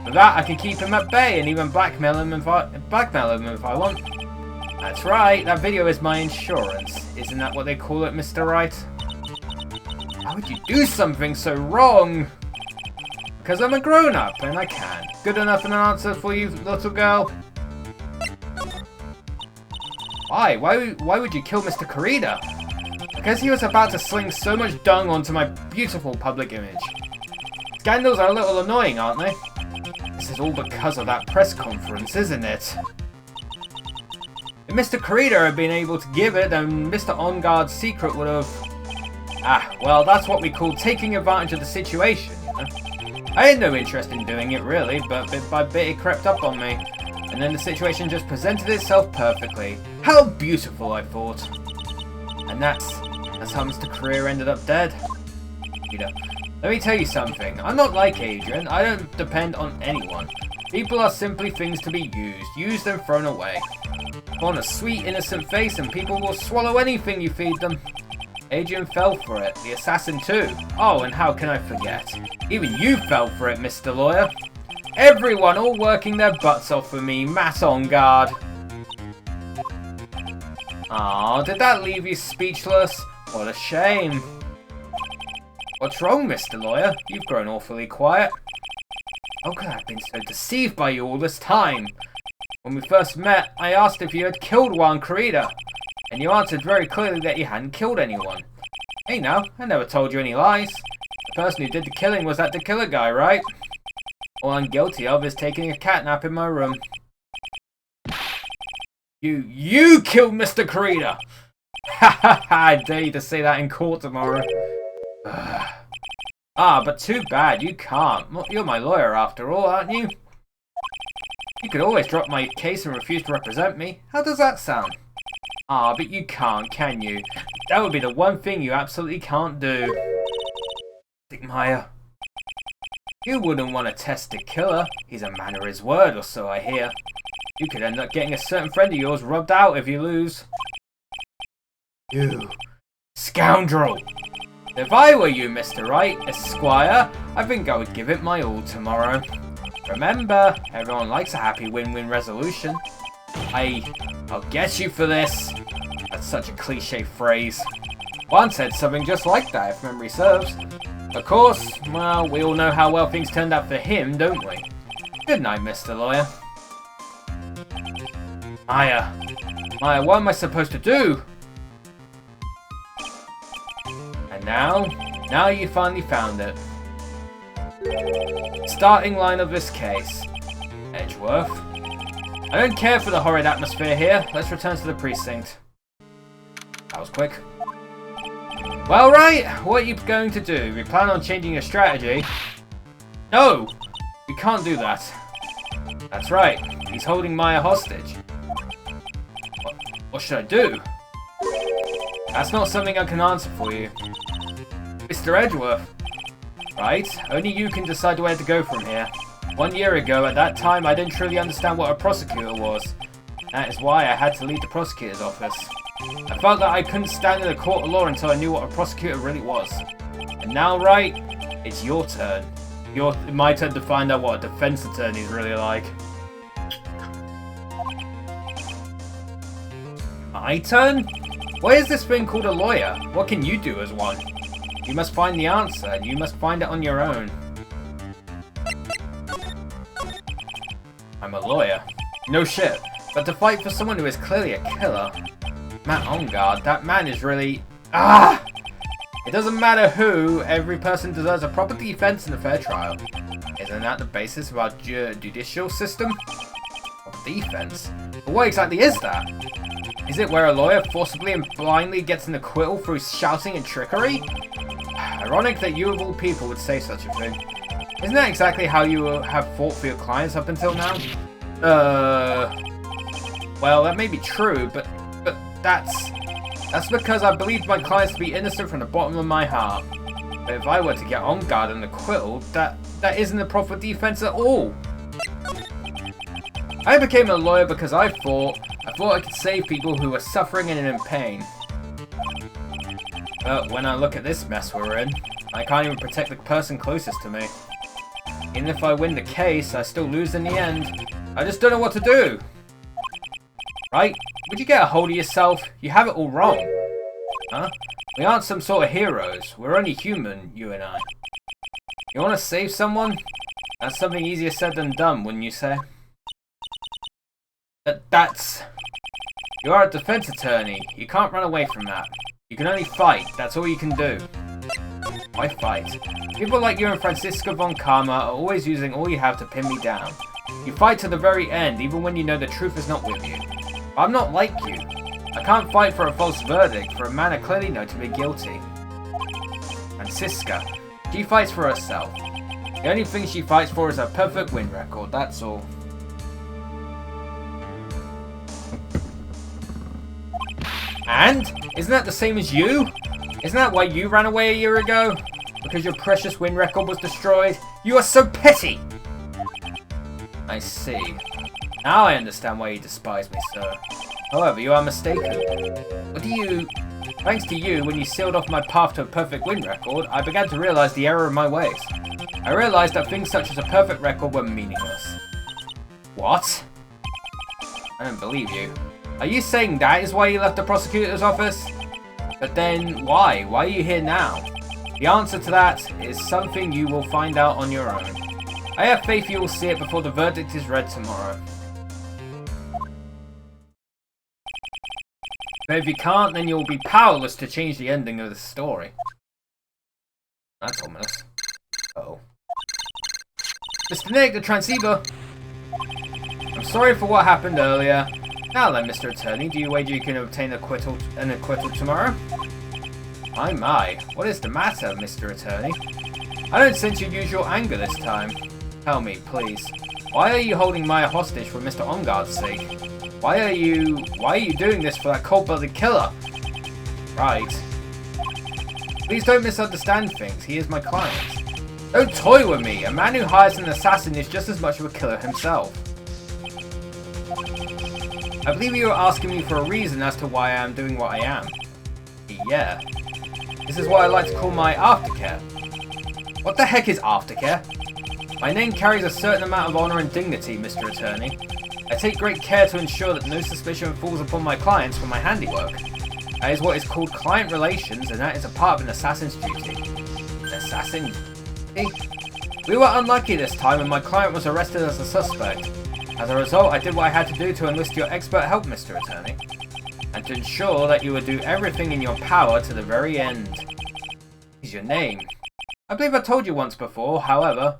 With that, I can keep him at bay and even blackmail him if I want. That's right, that video is my insurance. Isn't that what they call it, Mr. Wright? How would you do something so wrong? Because I'm a grown-up and I can. Good enough an answer for you, little girl? Why? Why would you kill Mr. Corrida? Because he was about to sling so much dung onto my beautiful public image. Scandals are a little annoying, aren't they? This is all because of that press conference, isn't it? If Mr. Corrida had been able to give it, then Mr. On Guard's secret would have... Ah, well, that's what we call taking advantage of the situation, you know? I had no interest in doing it, really, but bit by bit it crept up on me. And then the situation just presented itself perfectly. How beautiful, I thought. And that's how Mr. Corrida ended up dead. You know, let me tell you something. I'm not like Adrian. I don't depend on anyone. People are simply things to be used and thrown away. On a sweet, innocent face and people will swallow anything you feed them. Adrian fell for it. The assassin too. Oh, and how can I forget? Even you fell for it, Mr. Lawyer. Everyone all working their butts off for me, Matt On Guard. Aw, did that leave you speechless? What a shame. What's wrong, Mr. Lawyer? You've grown awfully quiet. How could I have been so deceived by you all this time? When we first met, I asked if you had killed Juan Corrida, and you answered very clearly that you hadn't killed anyone. Hey now, I never told you any lies. The person who did the killing was that the killer guy, right? All I'm guilty of is taking a catnap in my room. You killed Mr. Corrida! Ha ha ha, I dare you to say that in court tomorrow. But too bad, you can't. You're my lawyer after all, aren't you? You could always drop my case and refuse to represent me. How does that sound? But you can't, can you? That would be the one thing you absolutely can't do. Maya. You wouldn't want to test the killer. He's a man of his word, or so I hear. You could end up getting a certain friend of yours rubbed out if you lose. You scoundrel! If I were you, Mr. Wright, Esquire, I think I would give it my all tomorrow. Remember, everyone likes a happy win-win resolution. I'll get you for this. That's such a cliche phrase. Juan said something just like that, if memory serves. Of course, well, we all know how well things turned out for him, don't we? Good night, Mr. Lawyer. Maya, what am I supposed to do? And now you finally found it. Starting line of this case. Edgeworth. I don't care for the horrid atmosphere here. Let's return to the precinct. That was quick. Well, Wright, what are you going to do? We plan on changing your strategy? No! We can't do that. That's right. He's holding Maya hostage. What should I do? That's not something I can answer for you. Mr. Edgeworth. Right, only you can decide where to go from here. 1 year ago, at that time, I didn't truly understand what a prosecutor was. That is why I had to leave the prosecutor's office. I felt that I couldn't stand in a court of law until I knew what a prosecutor really was. And now, Wright, it's your turn. My turn to find out what a defense attorney is really like. My turn? Why is this thing called a lawyer? What can you do as one? You must find the answer, and you must find it on your own. I'm a lawyer. No shit. But to fight for someone who is clearly a killer... Matt on guard, that man is really... It doesn't matter who, every person deserves a proper defense and a fair trial. Isn't that the basis of our judicial system? Defense? But what exactly is that? Is it where a lawyer forcibly and blindly gets an acquittal through shouting and trickery? Ironic that you of all people would say such a thing. Isn't that exactly how you have fought for your clients up until now? Well, that may be true, but that's because I believe my clients to be innocent from the bottom of my heart. But if I were to get on guard and acquittal, that isn't a proper defense at all. I became a lawyer because I thought I could save people who were suffering and in pain. But when I look at this mess we're in, I can't even protect the person closest to me. Even if I win the case, I still lose in the end. I just don't know what to do. Right? Would you get a hold of yourself? You have it all wrong. Huh? We aren't some sort of heroes. We're only human, you and I. You want to save someone? That's something easier said than done, wouldn't you say? You are a defense attorney. You can't run away from that. You can only fight. That's all you can do. Why fight? People like you and Francisco von Karma are always using all you have to pin me down. You fight to the very end, even when you know the truth is not with you. I'm not like you. I can't fight for a false verdict for a man I clearly know to be guilty. Francisca. She fights for herself. The only thing she fights for is her perfect win record, that's all. And? Isn't that the same as you? Isn't that why you ran away a year ago? Because your precious win record was destroyed? You are so petty! I see. Now I understand why you despise me, sir. However, you are mistaken. Thanks to you, when you sealed off my path to a perfect win record, I began to realize the error of my ways. I realized that things such as a perfect record were meaningless. What? I don't believe you. Are you saying that is why you left the prosecutor's office? But then, why? Why are you here now? The answer to that is something you will find out on your own. I have faith you will see it before the verdict is read tomorrow. But if you can't, then you'll be powerless to change the ending of the story. That's ominous. Uh-oh. Mr. Nick, the transceiver! I'm sorry for what happened earlier. Now then, Mr. Attorney, do you wager you can obtain an acquittal tomorrow? My, what is the matter, Mr. Attorney? I don't sense your usual anger this time. Tell me, please. Why are you holding Maya hostage for Mr. Onguard's sake? Why are you doing this for that cold-blooded killer? Right. Please don't misunderstand things. He is my client. Don't toy with me. A man who hires an assassin is just as much of a killer himself. I believe you are asking me for a reason as to why I am doing what I am. Yeah. This is what I like to call my aftercare. What the heck is aftercare? My name carries a certain amount of honor and dignity, Mr. Attorney. I take great care to ensure that no suspicion falls upon my clients for my handiwork. That is what is called client relations, and that is a part of an assassin's duty. An assassin? We were unlucky this time, and my client was arrested as a suspect. As a result, I did what I had to do to enlist your expert help, Mr. Attorney, and to ensure that you would do everything in your power to the very end. Is your name? I believe I told you once before, however.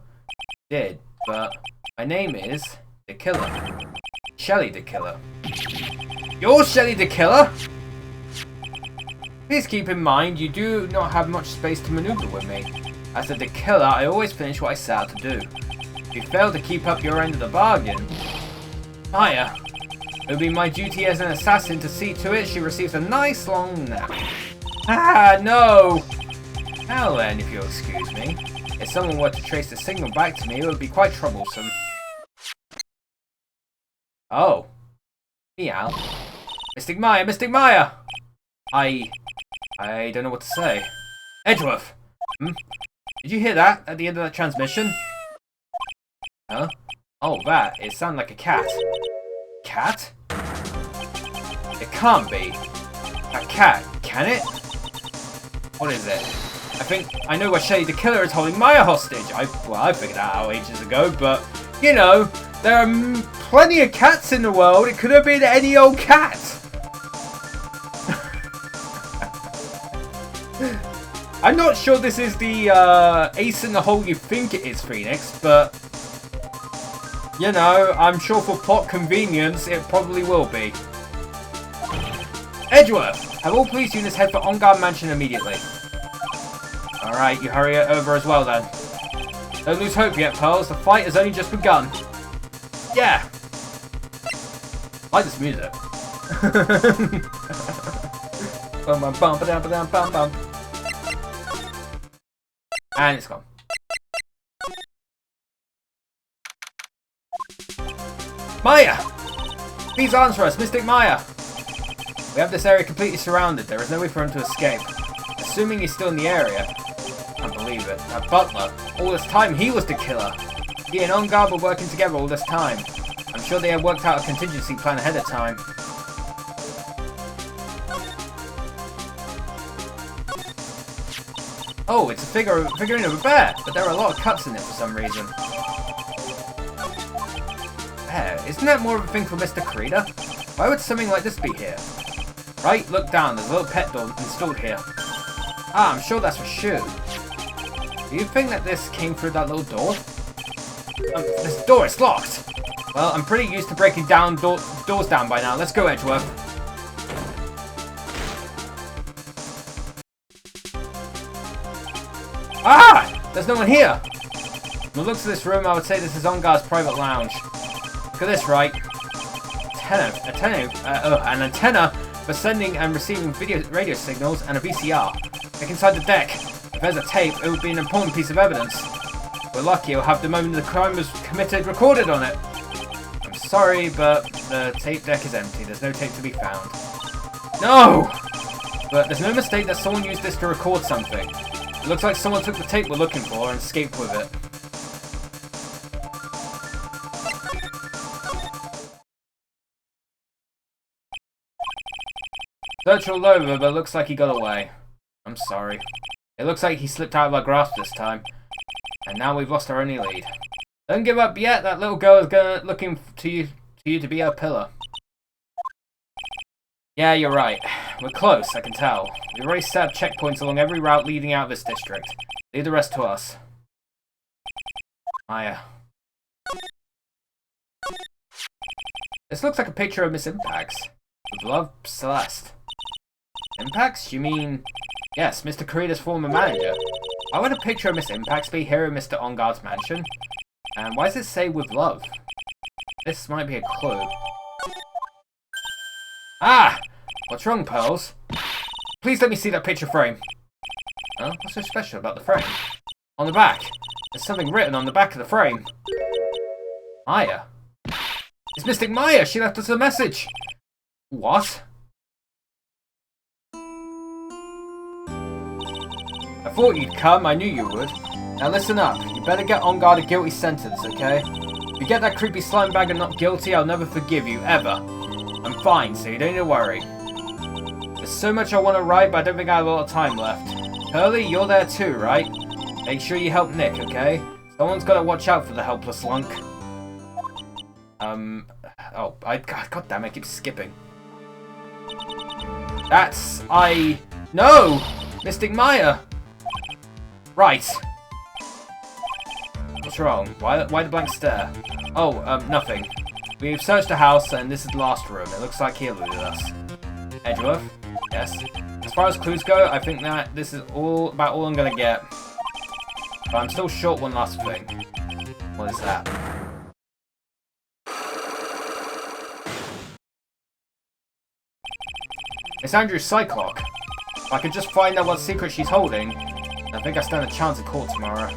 Did, but my name is the Killer. Shelly the Killer. You're Shelly the Killer? Please keep in mind, you do not have much space to maneuver with me. As the Killer, I always finish what I set out to do. If you fail to keep up your end of the bargain... Maya, it would be my duty as an assassin to see to it she receives a nice long nap. Ah, no! Now then, if you'll excuse me, if someone were to trace the signal back to me, it would be quite troublesome. Oh. Meow. Mystic Maya! Mystic Maya! I don't know what to say. Edgeworth! Did you hear that at the end of that transmission? Huh? Oh, that. It sounded like a cat. Cat? It can't be. A cat, can it? What is it? I think I know where Shelly the Killer is holding Maya hostage. I figured that out ages ago, but, you know, there are plenty of cats in the world. It could have been any old cat. I'm not sure this is the ace in the hole you think it is, Phoenix, but, you know, I'm sure for plot convenience, it probably will be. Edgeworth! Have all police units head for On-Guard Mansion immediately. Alright, you hurry it over as well then. Don't lose hope yet, Pearls. The fight has only just begun. Yeah! I like this music. Bum, bum, bum, ba-dum, ba-dum, bum, bum. And it's gone. Maya! Please answer us, Mystic Maya! We have this area completely surrounded. There is no way for him to escape. Assuming he's still in the area. I can't believe it. That butler. All this time, he was the killer. He and On-Guard were working together all this time. I'm sure they had worked out a contingency plan ahead of time. Oh, it's a figurine of a bear, but there are a lot of cuts in it for some reason. Bear? Isn't that more of a thing for Mr. Creeder? Why would something like this be here? Right, look down, there's a little pet door installed here. Ah, I'm sure that's for Shu. Do you think that this came through that little door? This door is locked! Well, I'm pretty used to breaking down doors down by now. Let's go, Edgeworth. Ah! There's no one here! From the looks of this room, I would say this is On-Guard's private lounge. Look at this, right? An antenna for sending and receiving radio signals, and a VCR. Look inside the deck. If there's a tape, it would be an important piece of evidence. If we're lucky, it'll have the moment the crime was committed recorded on it. I'm sorry, but the tape deck is empty. There's no tape to be found. No! But there's no mistake that someone used this to record something. It looks like someone took the tape we're looking for and escaped with it. Search all over, but it looks like he got away. I'm sorry. It looks like he slipped out of our grasp this time. And now we've lost our only lead. Don't give up yet. That little girl is looking to you to be her pillar. Yeah, you're right. We're close, I can tell. We've already set up checkpoints along every route leading out of this district. Leave the rest to us. Maya. This looks like a picture of Miss Impacts. With love, Celeste. Impacts? You mean... Yes, Mr. Karida's former manager. Why would a picture of Miss Impacts be here in Mr. Onguard's mansion? And why does it say with love? This might be a clue. Ah! What's wrong, Pearls? Please let me see that picture frame. Huh? What's so special about the frame? On the back. There's something written on the back of the frame. Maya. It's Mystic Maya! She left us a message! What? I thought you'd come. I knew you would. Now listen up. You better get on guard a guilty sentence, okay? If you get that creepy slime bag and not guilty, I'll never forgive you, ever. I'm fine, so you don't need to worry. There's so much I want to write, but I don't think I have a lot of time left. Hurley, you're there too, right? Make sure you help Nick, okay? Someone's got to watch out for the helpless lunk. Oh, God damn it, I keep skipping. No! Mystic Maya! Right. What's wrong? Why the blank stare? Oh, nothing. We've searched the house, and this is the last room. It looks like he eluded us. Edgeworth? Yes. As far as clues go, I think that this is about all I'm gonna get. But I'm still short one last thing. What is that? It's Andrew's Cyclock. If I could just find out what secret she's holding, I think I stand a chance in court tomorrow.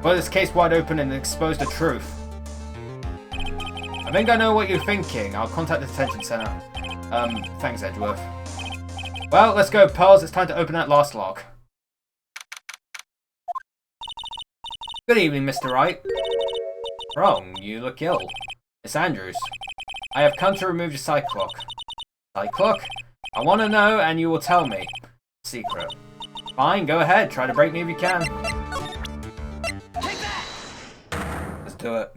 Blow this case wide open and expose the truth. I think I know what you're thinking. I'll contact the detention center. Thanks, Edgeworth. Well, let's go, Pearls. It's time to open that last lock. Good evening, Mr. Wright. Wrong. You look ill. It's Andrews. I have come to remove your Cyclock. Cyclock? I want to know, and you will tell me. Secret. Fine, go ahead. Try to break me if you can. Take that! Let's do it.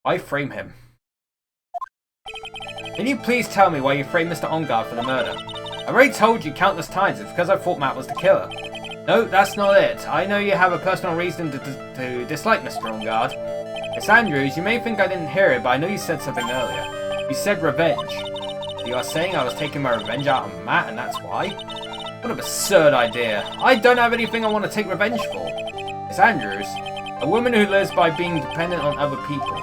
Why frame him? Can you please tell me why you framed Mr. Onguard for the murder? I've already told you countless times it's because I thought Matt was the killer. No, that's not it. I know you have a personal reason to dislike Mr. Onguard. Miss Andrews, you may think I didn't hear it, but I know you said something earlier. You said revenge. You are saying I was taking my revenge out on Matt, and that's why? What an absurd idea. I don't have anything I want to take revenge for. Miss Andrews, a woman who lives by being dependent on other people.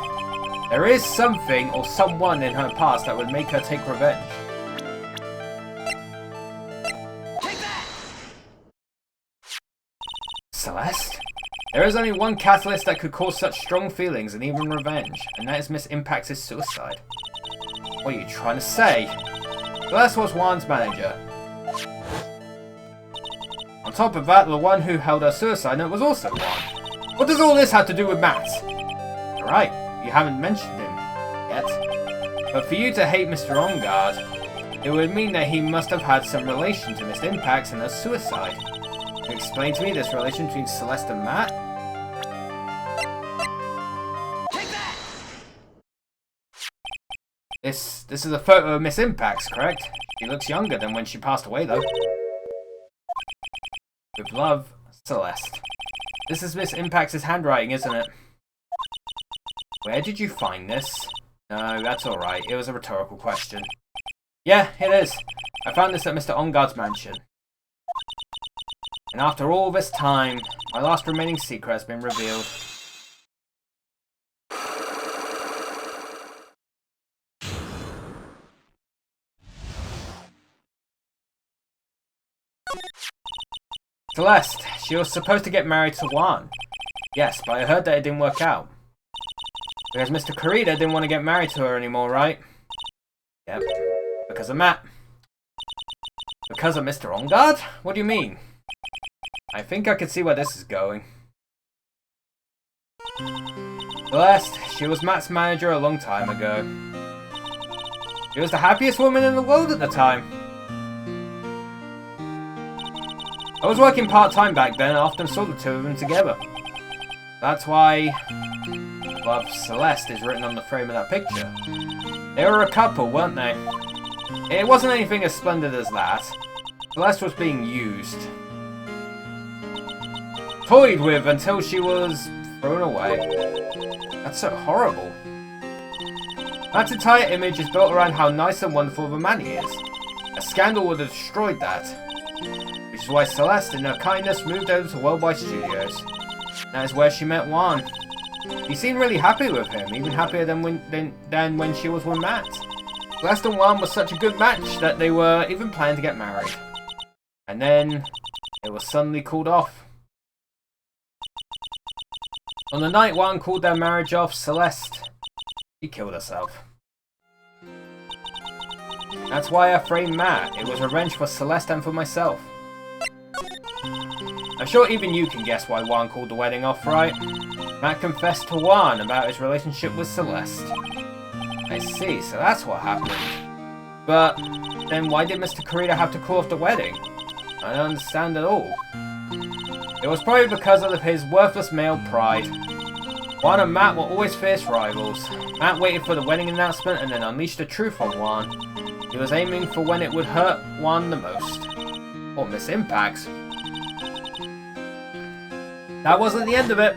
There is something or someone in her past that would make her take revenge. Take that! Celeste? There is only one catalyst that could cause such strong feelings and even revenge, and that is Miss Impacts' suicide. What are you trying to say? Celeste was Juan's manager. On top of that, the one who held her suicide note was also Juan. What does all this have to do with Matt? Alright, you haven't mentioned him yet. But for you to hate Mr. Onguard, it would mean that he must have had some relation to Miss Impacts and her suicide. Can you explain to me this relation between Celeste and Matt? Take that! This is a photo of Miss Impacts, correct? She looks younger than when she passed away, though. With love, Celeste. This is Miss Impacts' handwriting, isn't it? Where did you find this? No, that's alright. It was a rhetorical question. Yeah, it is. I found this at Mr. Onguard's mansion. And after all this time, my last remaining secret has been revealed. Celeste, she was supposed to get married to Juan. Yes, but I heard that it didn't work out. Because Mr. Karida didn't want to get married to her anymore, right? Yep. Because of Matt. Because of Mr. Onguard? What do you mean? I think I can see where this is going. Celeste, she was Matt's manager a long time ago. She was the happiest woman in the world at the time. I was working part-time back then and I often saw the two of them together. That's why love Celeste is written on the frame of that picture. They were a couple, weren't they? It wasn't anything as splendid as that. Celeste was being used. Toyed with until she was thrown away. That's so horrible. Matt's entire image is built around how nice and wonderful of a man he is. A scandal would have destroyed that. Which is why Celeste, in her kindness, moved over to Worldwide Studios. That is where she met Juan. She seemed really happy with him, even happier than when she was with Matt. Celeste and Juan was such a good match that they were even planning to get married. And then it was suddenly called off. On the night Juan called their marriage off, Celeste, she killed herself. That's why I framed Matt. It was revenge for Celeste and for myself. I'm sure even you can guess why Juan called the wedding off, right? Matt confessed to Juan about his relationship with Celeste. I see, so that's what happened. But then why did Mr. Corrida have to call off the wedding? I don't understand at all. It was probably because of his worthless male pride. Juan and Matt were always fierce rivals. Matt waited for the wedding announcement and then unleashed the truth on Juan. He was aiming for when it would hurt Juan the most. Or miss impacts. That wasn't the end of it.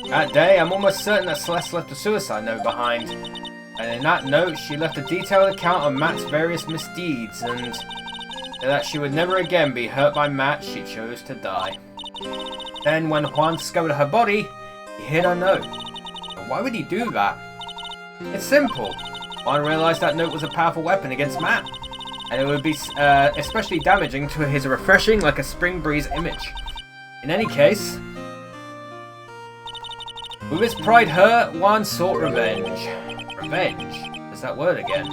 That day, I'm almost certain that Celeste left a suicide note behind. And in that note, she left a detailed account of Matt's various misdeeds and that she would never again be hurt by Matt, she chose to die. Then, when Juan discovered her body, he hid her note. But why would he do that? It's simple. Juan realized that note was a powerful weapon against Matt, and it would be especially damaging to his refreshing like a spring breeze image. In any case, with his pride hurt, Juan sought revenge. Revenge? There's that word again.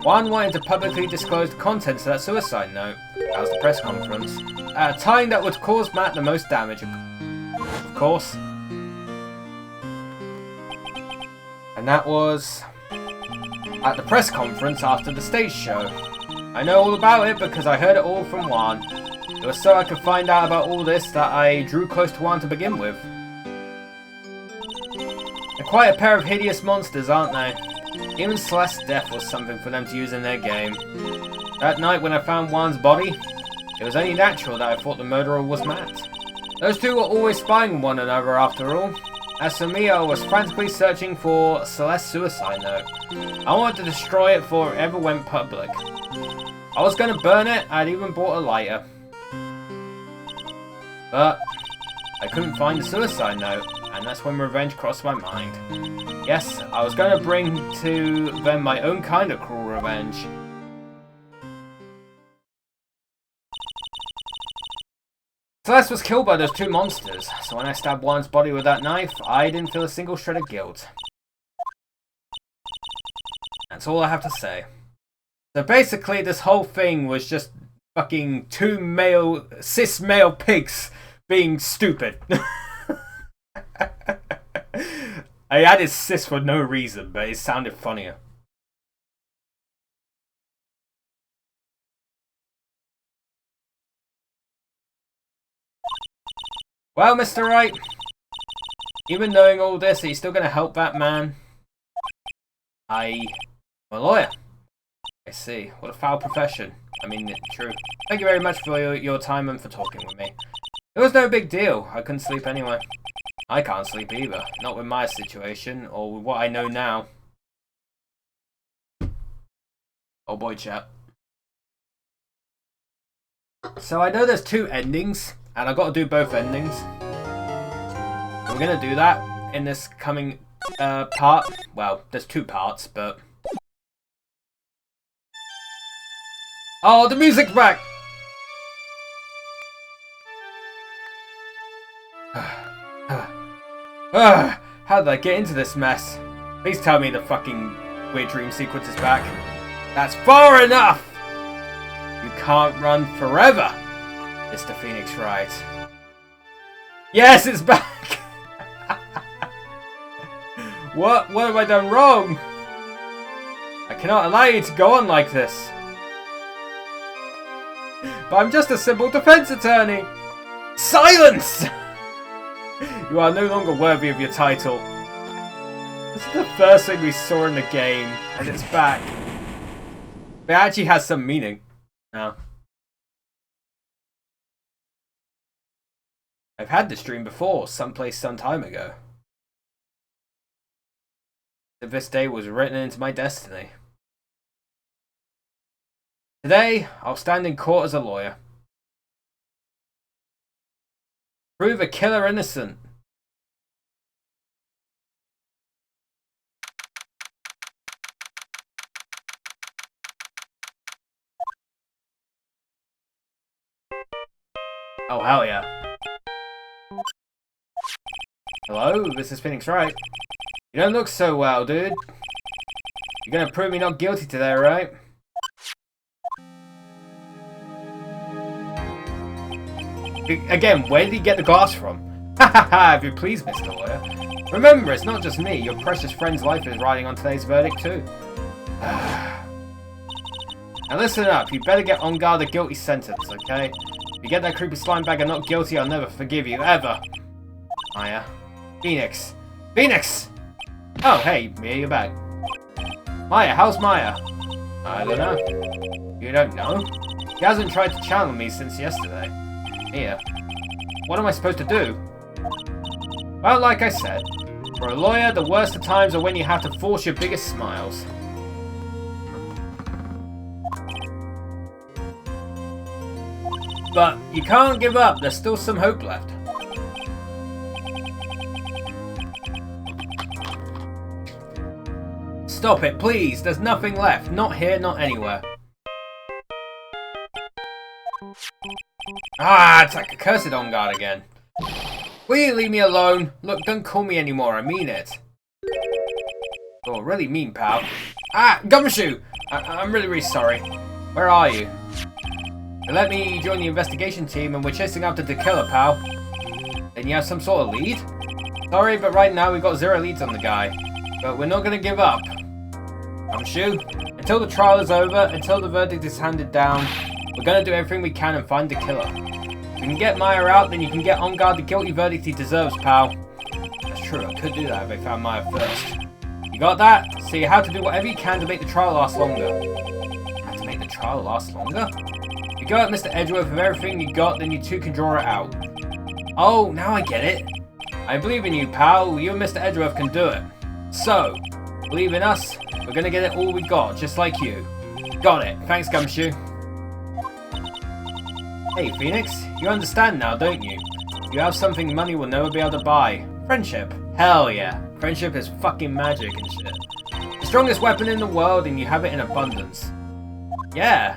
Juan wanted to publicly disclose the contents of that suicide note. That was the press conference. At a time that would cause Matt the most damage, of course. And that was at the press conference after the stage show. I know all about it because I heard it all from Juan. It was so I could find out about all this that I drew close to Juan to begin with. They're quite a pair of hideous monsters, aren't they? Even Celeste's death was something for them to use in their game. That night when I found Juan's body, it was only natural that I thought the murderer was Matt. Those two were always spying on one another after all. As for me, I was frantically searching for Celeste's suicide note. I wanted to destroy it before it ever went public. I was going to burn it, I'd even bought a lighter. But I couldn't find the suicide note, and that's when revenge crossed my mind. Yes, I was going to bring to them my own kind of cruel revenge. Celeste was killed by those two monsters, so when I stabbed Juan's body with that knife, I didn't feel a single shred of guilt. That's all I have to say. So basically, this whole thing was just fucking two cis male pigs being stupid. I added cis for no reason, but it sounded funnier. Well, Mr. Wright, even knowing all this, are you still going to help that man? I'm a lawyer. I see. What a foul profession. I mean, true. Thank you very much for your time and for talking with me. It was no big deal. I couldn't sleep anyway. I can't sleep either. Not with my situation, or with what I know now. Oh boy, chap. So I know there's two endings, and I've got to do both endings. We're going to do that in this coming part. Well, there's two parts, but... Oh, the music's back! How did I get into this mess? Please tell me the fucking weird dream sequence is back. That's far enough! You can't run forever, Mr. Phoenix Wright. Yes, it's back! What have I done wrong? I cannot allow you to go on like this. but I'm just a simple defense attorney. Silence! You are no longer worthy of your title. This is the first thing we saw in the game, and it's back. It actually has some meaning now. I've had this dream before, someplace some time ago. This day was written into my destiny. Today, I'll stand in court as a lawyer. Prove a killer innocent. Oh, hell yeah. Hello, this is Phoenix Wright. You don't look so well, dude. You're gonna prove me not guilty today, right? Again, where did he get the glass from? Ha ha ha, if you please, Mr. Lawyer. Remember, it's not just me. Your precious friend's life is riding on today's verdict, too. Now listen up. You better get on guard a guilty sentence, okay? If you get that creepy slime bagger not guilty, I'll never forgive you, ever. Maya. Phoenix. Phoenix! Oh, hey, Mia, you're back. Maya, how's Maya? I don't know. You don't know? He hasn't tried to channel me since yesterday. Mia. What am I supposed to do? Well, like I said, for a lawyer, the worst of times are when you have to force your biggest smiles. But you can't give up, there's still some hope left. Stop it, please, there's nothing left. Not here, not anywhere. Ah, it's like a cursed on guard again. Will you leave me alone? Look, don't call me anymore, I mean it. Oh, really mean, pal. Ah, Gumshoe! I'm really sorry. Where are you? They let me join the investigation team and we're chasing after the killer, pal. Then you have some sort of lead? Sorry, but right now we've got 0 leads on the guy. But we're not gonna give up. Gumshoe, until the trial is over, until the verdict is handed down, we're gonna do everything we can and find the killer. If we can get Maya out, then you can get on guard the guilty verdict he deserves, pal. That's true, I could do that if I found Maya first. You got that? So you have to do whatever you can to make the trial last longer. Have to make the trial last longer? If you go at Mr. Edgeworth with everything you got, then you two can draw it out. Oh, now I get it. I believe in you, pal. You and Mr. Edgeworth can do it. So, believe in us, we're gonna get it all we got, just like you. Got it. Thanks, Gumshoe. Hey, Phoenix, you understand now, don't you? You have something money will never be able to buy. Friendship. Hell yeah. Friendship is fucking magic and shit. The strongest weapon in the world and you have it in abundance. Yeah.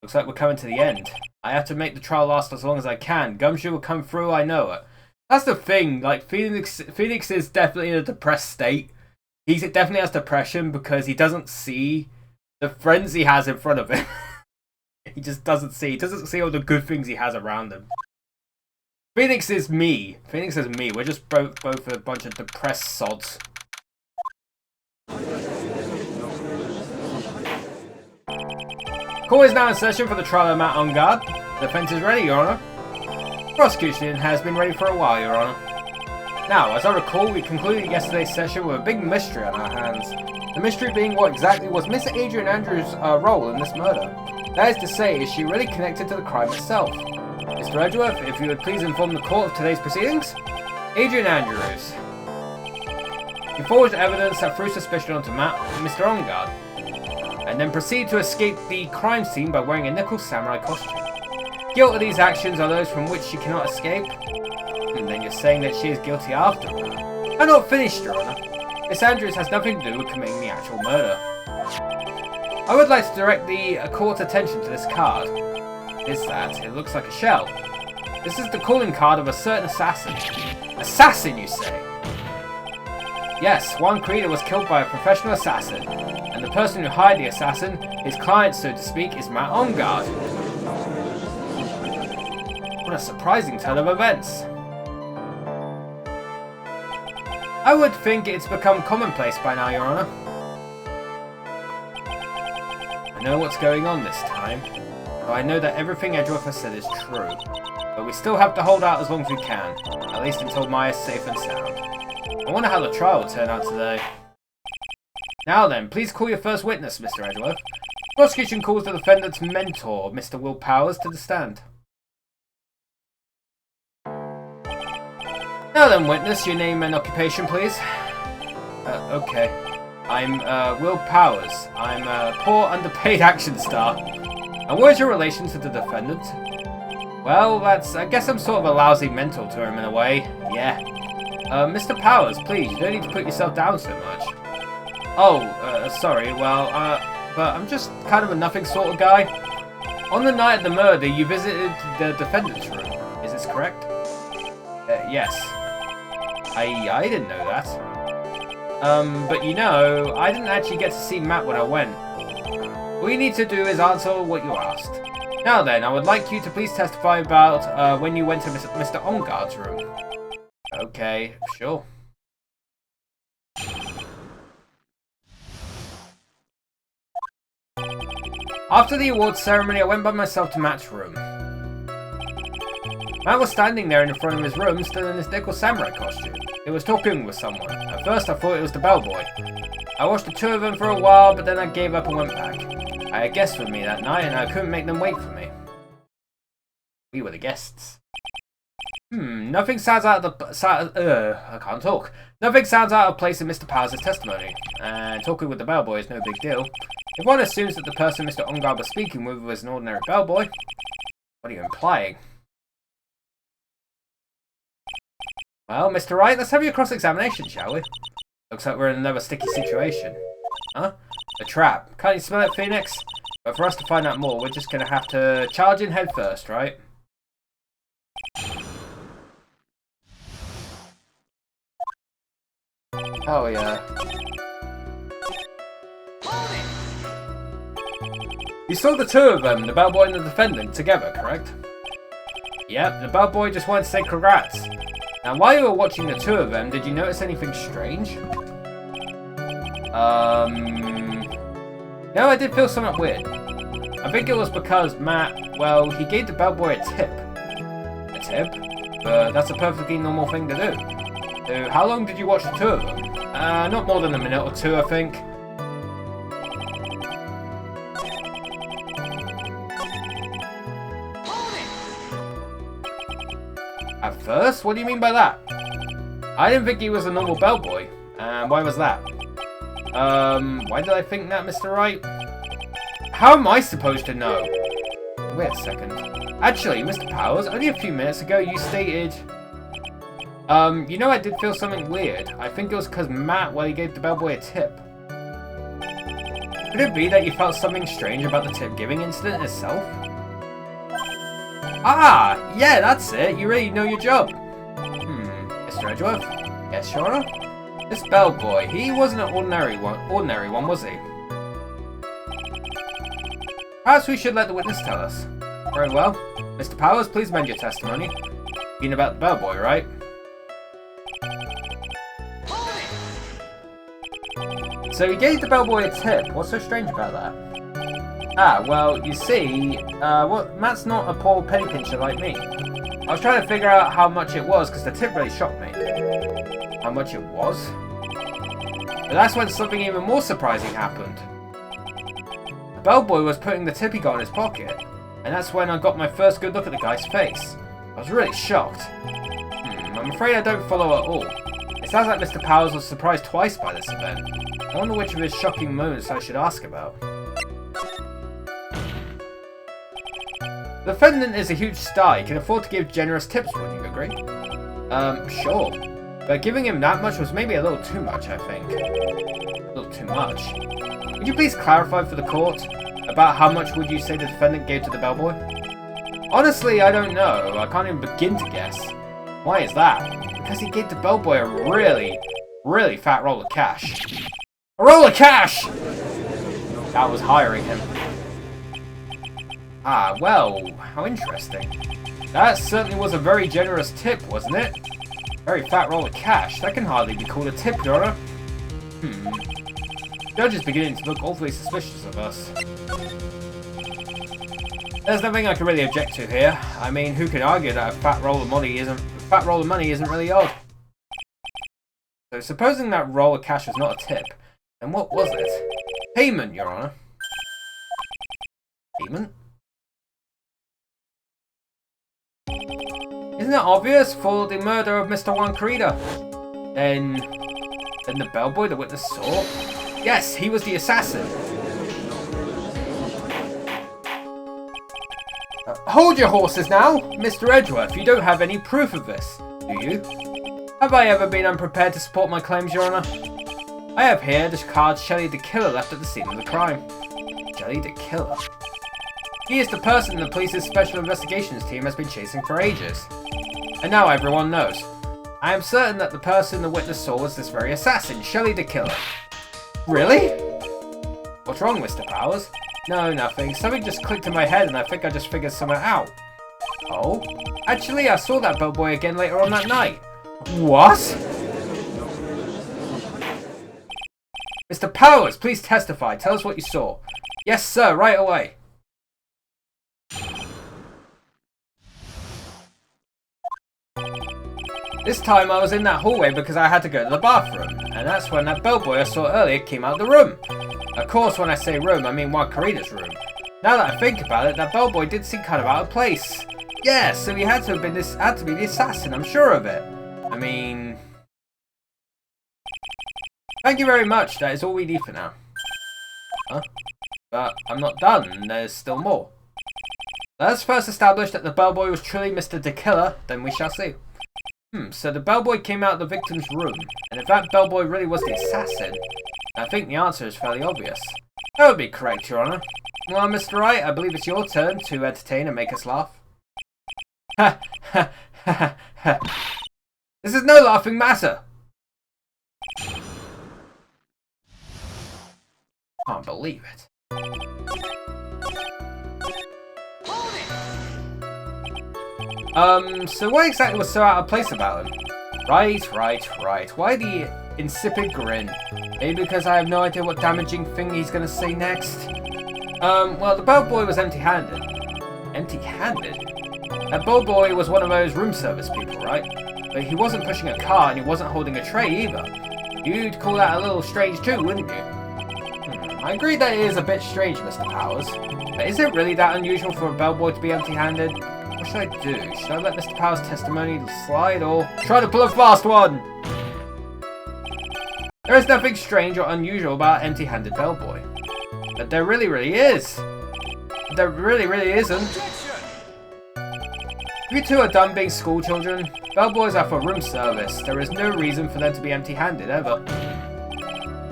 Looks like we're coming to the end. I have to make the trial last as long as I can. Gumshoe will come through, I know it. That's the thing, like, Phoenix is definitely in a depressed state. He definitely has depression because he doesn't see the friends he has in front of him. He just doesn't see. He doesn't see all the good things he has around him. Phoenix is me. Phoenix is me. We're just both a bunch of depressed sods. Court is now in session for the trial of Matt on guard. The defense is ready, Your Honor. Prosecution has been ready for a while, Your Honor. Now, as I recall, we concluded yesterday's session with a big mystery on our hands. The mystery being what exactly was Miss Adrian Andrews' role in this murder. That is to say, is she really connected to the crime itself? Mr. Edgeworth, if you would please inform the court of today's proceedings. Adrian Andrews. He forged evidence that threw suspicion onto Matt and Mr. Ongard, and then proceeded to escape the crime scene by wearing a nickel samurai costume. Guilt of these actions are those from which she cannot escape. And then you're saying that she is guilty after all. I'm not finished, Your Honor. Miss Andrews has nothing to do with committing the actual murder. I would like to direct the court's attention to this card. Is that? It looks like a shell. This is the calling card of a certain assassin. Assassin, you say? Yes, Juan Creeder was killed by a professional assassin, and the person who hired the assassin, his client so to speak, is Matt Ongard. What a surprising turn of events. I would think it's become commonplace by now, Your Honor. I know what's going on this time. so I know that everything Edgeworth has said is true. But we still have to hold out as long as we can, at least until Maya's safe and sound. I wonder how the trial will turn out today. Now then, please call your first witness, Mr. Edgeworth. The prosecution calls the defendant's mentor, Mr. Will Powers, to the stand. Now then, witness, your name and occupation, please. Okay. I'm, Will Powers. I'm a poor, underpaid action star. And what is your relation to the defendant? Well, I guess I'm sort of a lousy mentor to him in a way. Yeah. Mr. Powers, please, you don't need to put yourself down so much. Oh, sorry, well, but I'm just kind of a nothing sort of guy. On the night of the murder, you visited the defendant's room. Is this correct? Yes. I didn't know that. But you know, I didn't actually get to see Matt when I went. All you need to do is answer what you asked. Now then, I would like you to please testify about when you went to Mr. Onguard's room. Okay, sure. After the awards ceremony, I went by myself to Matt's room. Matt was standing there in front of his room, still in his nickel samurai costume. He was talking with someone. At first I thought it was the bellboy. I watched the two of them for a while, but then I gave up and went back. I had guests with me that night, and I couldn't make them wait for me. We were the guests. Nothing sounds out of I can't talk. Nothing sounds out of place in Mr. Powers' testimony, and talking with the bellboy is no big deal. If one assumes that the person Mr. Onguard was speaking with was an ordinary bellboy, what are you implying? Well, Mr. Wright, let's have your cross-examination, shall we? Looks like we're in another sticky situation. Huh? A trap. Can't you smell it, Phoenix? But for us to find out more, we're just gonna have to charge in head first, right? Oh, yeah. You saw the two of them, the bellboy and the defendant, together, correct? Yep, the bellboy just wanted to say congrats. Now, while you were watching the two of them, did you notice anything strange? No, I did feel something weird. I think it was because Matt, well, he gave the bellboy a tip. A tip? But that's a perfectly normal thing to do. So, how long did you watch the two of them? Not more than a minute or two, I think. At first? What do you mean by that? I didn't think he was a normal bellboy. Why was that? Why did I think that, Mr. Wright? How am I supposed to know? Wait a second. Actually, Mr. Powers, only a few minutes ago you stated... you know I did feel something weird. I think it was because Matt, well, he gave the bellboy a tip. Could it be that you felt something strange about the tip-giving incident itself? Ah! Yeah, that's it. You really know your job. Mr. Edgeworth? Yes, Your Honor? This bellboy, he wasn't an ordinary one, was he? Perhaps we should let the witness tell us. Very well. Mr. Powers, please amend your testimony. Being about the bellboy, right? So he gave the bellboy a tip. What's so strange about that? Ah, well, you see, Matt's not a poor penny pincher like me. I was trying to figure out how much it was because the tip really shocked me. How much it was? But that's when something even more surprising happened. The bellboy was putting the tip he got in his pocket, and that's when I got my first good look at the guy's face. I was really shocked. I'm afraid I don't follow at all. It sounds like Mr. Powers was surprised twice by this event. I wonder which of his shocking moments I should ask about. The defendant is a huge star. He can afford to give generous tips, wouldn't you agree? Sure. But giving him that much was maybe a little too much, I think. A little too much. Would you please clarify for the court about how much would you say the defendant gave to the bellboy? Honestly, I don't know. I can't even begin to guess. Why is that? Because he gave the bellboy a really, really fat roll of cash. A roll of cash! That was hiring him. Ah, well, how interesting. That certainly was a very generous tip, wasn't it? Very fat roll of cash. That can hardly be called a tip, Your Honor. The judge is beginning to look awfully suspicious of us. There's nothing I can really object to here. I mean, who could argue that a fat roll of money isn't really odd? So supposing that roll of cash was not a tip, then what was it? Payment, Your Honor. Payment? Isn't it obvious? For the murder of Mr. Juan Carida. Then the bellboy the witness saw? Yes, he was the assassin. Hold your horses now, Mr. Edgeworth. You don't have any proof of this, do you? Have I ever been unprepared to support my claims, Your Honor? I have here the card Shelley the Killer left at the scene of the crime. Shelley the Killer? He is the person the police's special investigations team has been chasing for ages. And now everyone knows. I am certain that the person the witness saw was this very assassin, Shelley the Killer. Really? What's wrong, Mr. Powers? No, nothing. Something just clicked in my head and I think I just figured something out. Oh? Actually, I saw that bellboy again later on that night. What? Mr. Powers, please testify. Tell us what you saw. Yes, sir, right away. This time I was in that hallway because I had to go to the bathroom, and that's when that bellboy I saw earlier came out of the room. Of course, when I say room, I mean Juan Carida's room. Now that I think about it, that bellboy did seem kind of out of place. Yeah, so he had to be the assassin, I'm sure of it. I mean... Thank you very much, that is all we need for now. Huh? But I'm not done, there's still more. Let us first establish that the bellboy was truly Mr. the Killer, then we shall see. So the bellboy came out of the victim's room, and if that bellboy really was the assassin, I think the answer is fairly obvious. That would be correct, Your Honor. Well, Mr. Wright, I believe it's your turn to entertain and make us laugh. Ha ha ha ha. This is no laughing matter. Can't believe it. So what exactly was so out of place about him? Right. Why the insipid grin? Maybe because I have no idea what damaging thing he's gonna say next? Well, the bellboy was empty-handed. Empty-handed? That bellboy was one of those room service people, right? But he wasn't pushing a car and he wasn't holding a tray either. You'd call that a little strange too, wouldn't you? I agree that it is a bit strange, Mr. Powers. But is it really that unusual for a bellboy to be empty-handed? What should I do? Should I let Mr. Powers' testimony slide or try to pull a fast one? There is nothing strange or unusual about an empty-handed bellboy. But there really is. There really isn't. If you two are done being school children, bellboys are for room service. There is no reason for them to be empty-handed ever.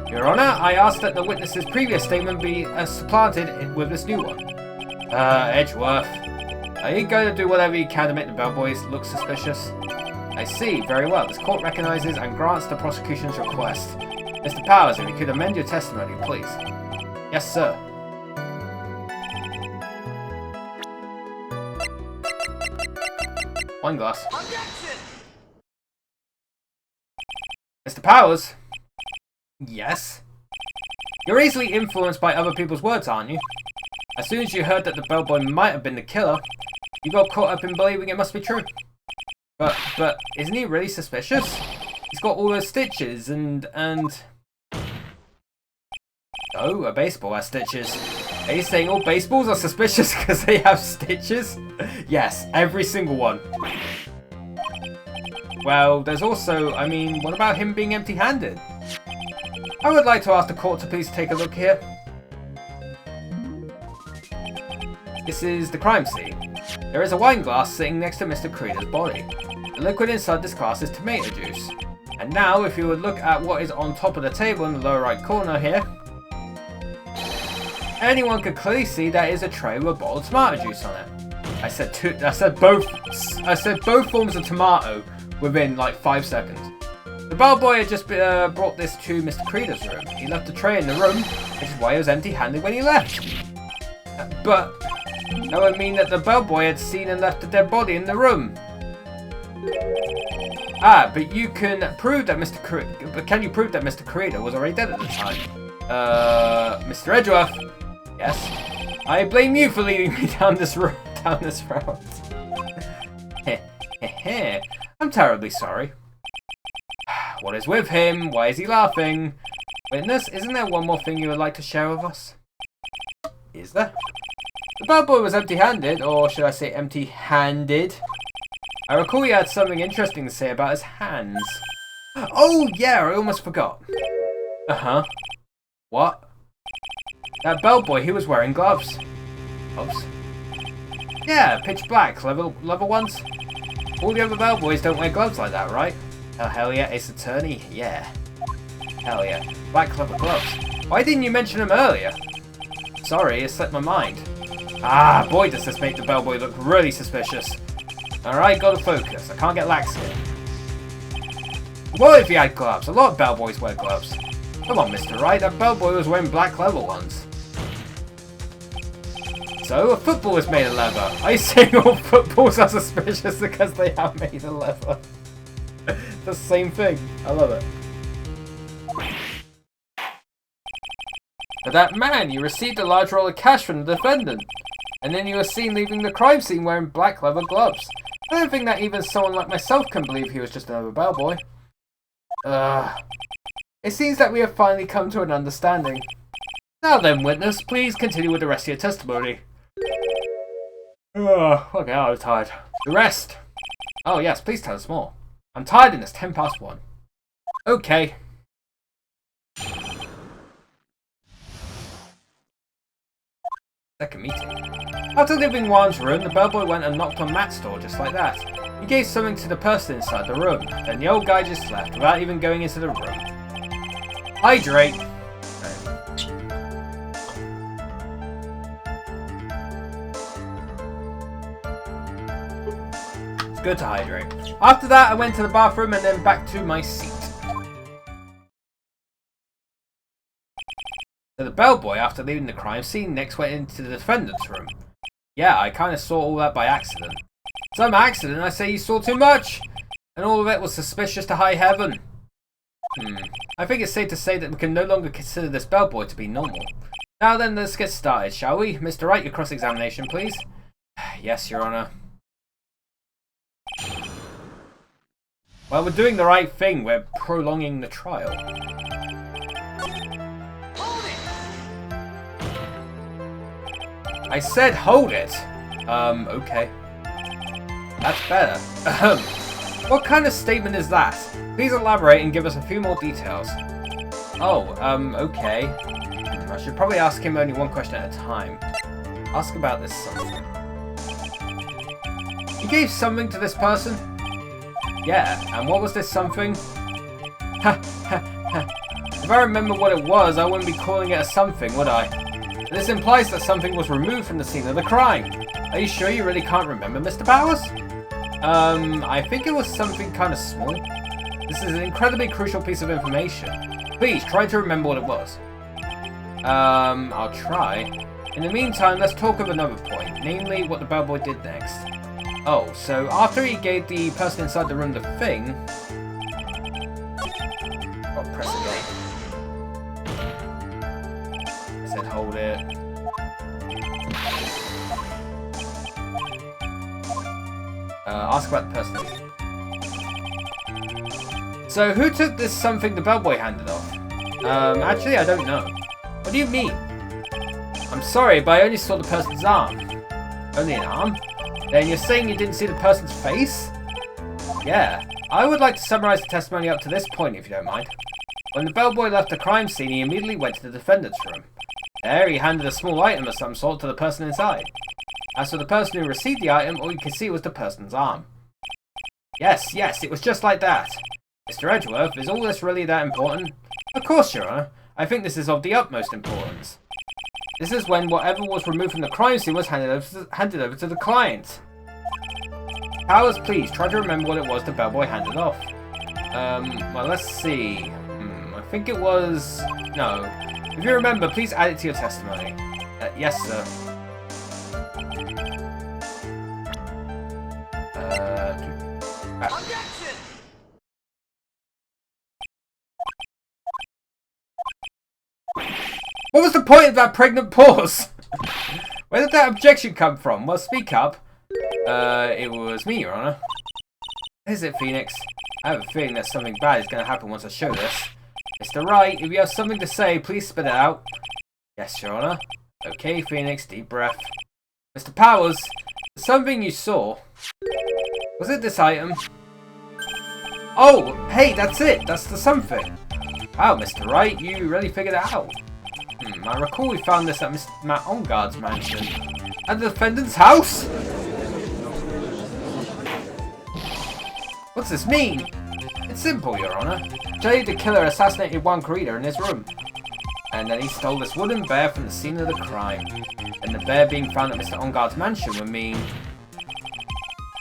Your Honor, I ask that the witness's previous statement be supplanted with this new one. Edgeworth. Are you going to do whatever you can to make the bellboys look suspicious? I see. Very well. This court recognizes and grants the prosecution's request. Mr. Powers, if you could amend your testimony, please. Yes, sir. Wine glass. Objection! Mr. Powers? Yes? You're easily influenced by other people's words, aren't you? As soon as you heard that the bellboy might have been the killer, you got caught up in believing it must be true. But isn't he really suspicious? He's got all those stitches and... Oh, a baseball has stitches. Are you saying all baseballs are suspicious because they have stitches? Yes, every single one. Well, there's also, I mean, what about him being empty-handed? I would like to ask the court to please take a look here. This is the crime scene. There is a wine glass sitting next to Mr. Carida's body. The liquid inside this glass is tomato juice. And now, if you would look at what is on top of the table in the lower right corner here, anyone could clearly see that is a tray with a bottle of tomato juice on it. I said both forms of tomato within like 5 seconds. The bellboy had just brought this to Mr. Carida's room. He left the tray in the room, which is why he was empty-handed when he left. But that would mean that the bellboy had seen and left the dead body in the room. Ah, but you can prove that Mr. Carida. But can you prove that Mr. Carida was already dead at the time? Mr. Edgeworth. Yes. I blame you for leading me down this road. I'm terribly sorry. What is with him? Why is he laughing? Witness, isn't there one more thing you would like to share with us? Is there? The bellboy was empty-handed, or should I say empty-handed? I recall he had something interesting to say about his hands. Oh yeah, I almost forgot. Uh-huh. What? That bellboy, he was wearing gloves. Gloves? Yeah, pitch black, leather ones. All the other bellboys don't wear gloves like that, right? Oh, hell yeah, Ace Attorney? Yeah. Hell yeah. Black leather gloves. Why didn't you mention them earlier? Sorry, it slipped my mind. Ah, boy, does this make the bellboy look really suspicious. Alright, gotta focus. I can't get lax here. What if he had gloves? A lot of bellboys wear gloves. Come on, Mr. Wright, that bellboy was wearing black leather ones. So, a football is made of leather. Are you saying all footballs are suspicious because they are made of leather? The same thing. I love it. But that man, you received a large roll of cash from the defendant. And then you were seen leaving the crime scene wearing black leather gloves. I don't think that even someone like myself can believe he was just another bellboy. It seems that we have finally come to an understanding. Now then, witness, please continue with the rest of your testimony. Okay, I'm tired. The rest! Oh yes, please tell us more. I'm tired and it's 1:10. Okay. Second meeting. After leaving Juan's room, the bellboy went and knocked on Matt's door just like that. He gave something to the person inside the room. Then the old guy just left without even going into the room. Hydrate! It's good to hydrate. After that, I went to the bathroom and then back to my seat. So the bellboy, after leaving the crime scene, next went into the defendant's room. Yeah, I kind of saw all that by accident. Some accident, I say you saw too much! And all of it was suspicious to high heaven. I think it's safe to say that we can no longer consider this bellboy to be normal. Now then, let's get started, shall we? Mr. Wright, your cross-examination, please. Yes, Your Honour. Well, we're doing the right thing. We're prolonging the trial. I said hold it! Okay. That's better. What kind of statement is that? Please elaborate and give us a few more details. Oh, okay. I should probably ask him only one question at a time. Ask about this something. You gave something to this person? Yeah, and what was this something? Ha ha ha. If I remember what it was, I wouldn't be calling it a something, would I? This implies that something was removed from the scene of the crime. Are you sure you really can't remember, Mr. Powers? I think it was something kind of small. This is an incredibly crucial piece of information. Please, try to remember what it was. I'll try. In the meantime, let's talk of another point, namely what the bellboy did next. Oh, so after he gave the person inside the room the thing... Oh, press again. I said hold it. Ask about the person. So, who took this something the bellboy handed off? Actually, I don't know. What do you mean? I'm sorry, but I only saw the person's arm. Only an arm? Then you're saying you didn't see the person's face? Yeah. I would like to summarize the testimony up to this point, if you don't mind. When the bellboy left the crime scene, he immediately went to the defendant's room. There, he handed a small item of some sort to the person inside. As for the person who received the item, all you could see was the person's arm. Yes, it was just like that. Mr. Edgeworth, is all this really that important? Of course, Your Honour. I think this is of the utmost importance. This is when whatever was removed from the crime scene was handed over to the client. Powers, please, try to remember what it was the bellboy handed off. Well, let's see. I think it was... No. If you remember, please add it to your testimony. Yes, sir. Objection! What was the point of that pregnant pause? Where did that objection come from? Well, speak up. It was me, Your Honor. Is it, Phoenix? I have a feeling that something bad is going to happen once I show this. Mr. Wright, if you have something to say, please spit it out. Yes, Your Honor. Okay, Phoenix, deep breath. Mr. Powers, something you saw. Was it this item? Oh, hey, that's it. That's the something. Wow, Mr. Wright, you really figured it out. I recall we found this at Mr. Matt Onguard's mansion. At the defendant's house? What's this mean? It's simple, Your Honor. Jay the killer assassinated Juan Corrida in his room. And then he stole this wooden bear from the scene of the crime. And the bear being found at Mr. Onguard's mansion would mean...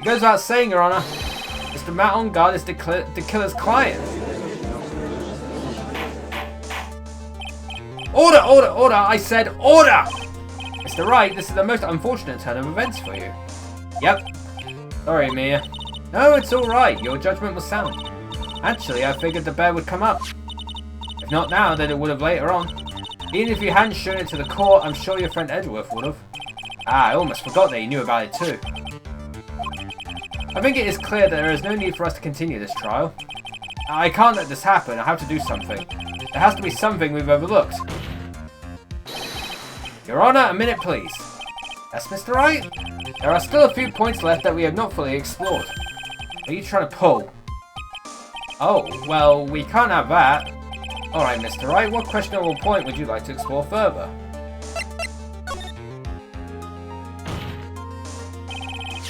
It goes without saying, Your Honor. Mr. Matt Onguard is the killer's client. Order, order, order! I said order! Mr. Wright, this is the most unfortunate turn of events for you. Yep. Sorry, Mia. No, it's alright. Your judgment was sound. Actually, I figured the bear would come up. If not now, then it would have later on. Even if you hadn't shown it to the court, I'm sure your friend Edgeworth would have. Ah, I almost forgot that he knew about it too. I think it is clear that there is no need for us to continue this trial. I can't let this happen. I have to do something. There has to be something we've overlooked. Your Honor, a minute please. Yes, Mr. Wright? There are still a few points left that we have not fully explored. What are you trying to pull? Oh, well, we can't have that. Alright, Mr. Wright, what questionable point would you like to explore further?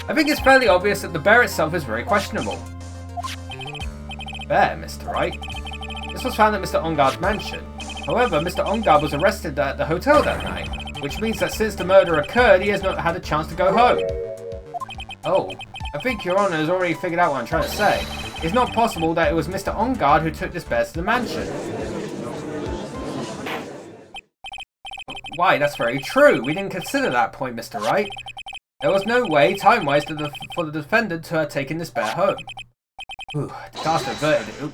I think it's fairly obvious that the bear itself is very questionable. Bear, Mr. Wright? This was found at Mr. Onguard's mansion. However, Mr. Onguard was arrested at the hotel that night, which means that since the murder occurred, he has not had a chance to go home. Oh, I think Your Honor has already figured out what I'm trying to say. It's not possible that it was Mr. Onguard who took this bear to the mansion. Why, that's very true. We didn't consider that point, Mr. Wright. There was no way, time-wise, for the defendant to have taken this bear home. Ooh, the cast averted it. Ooh.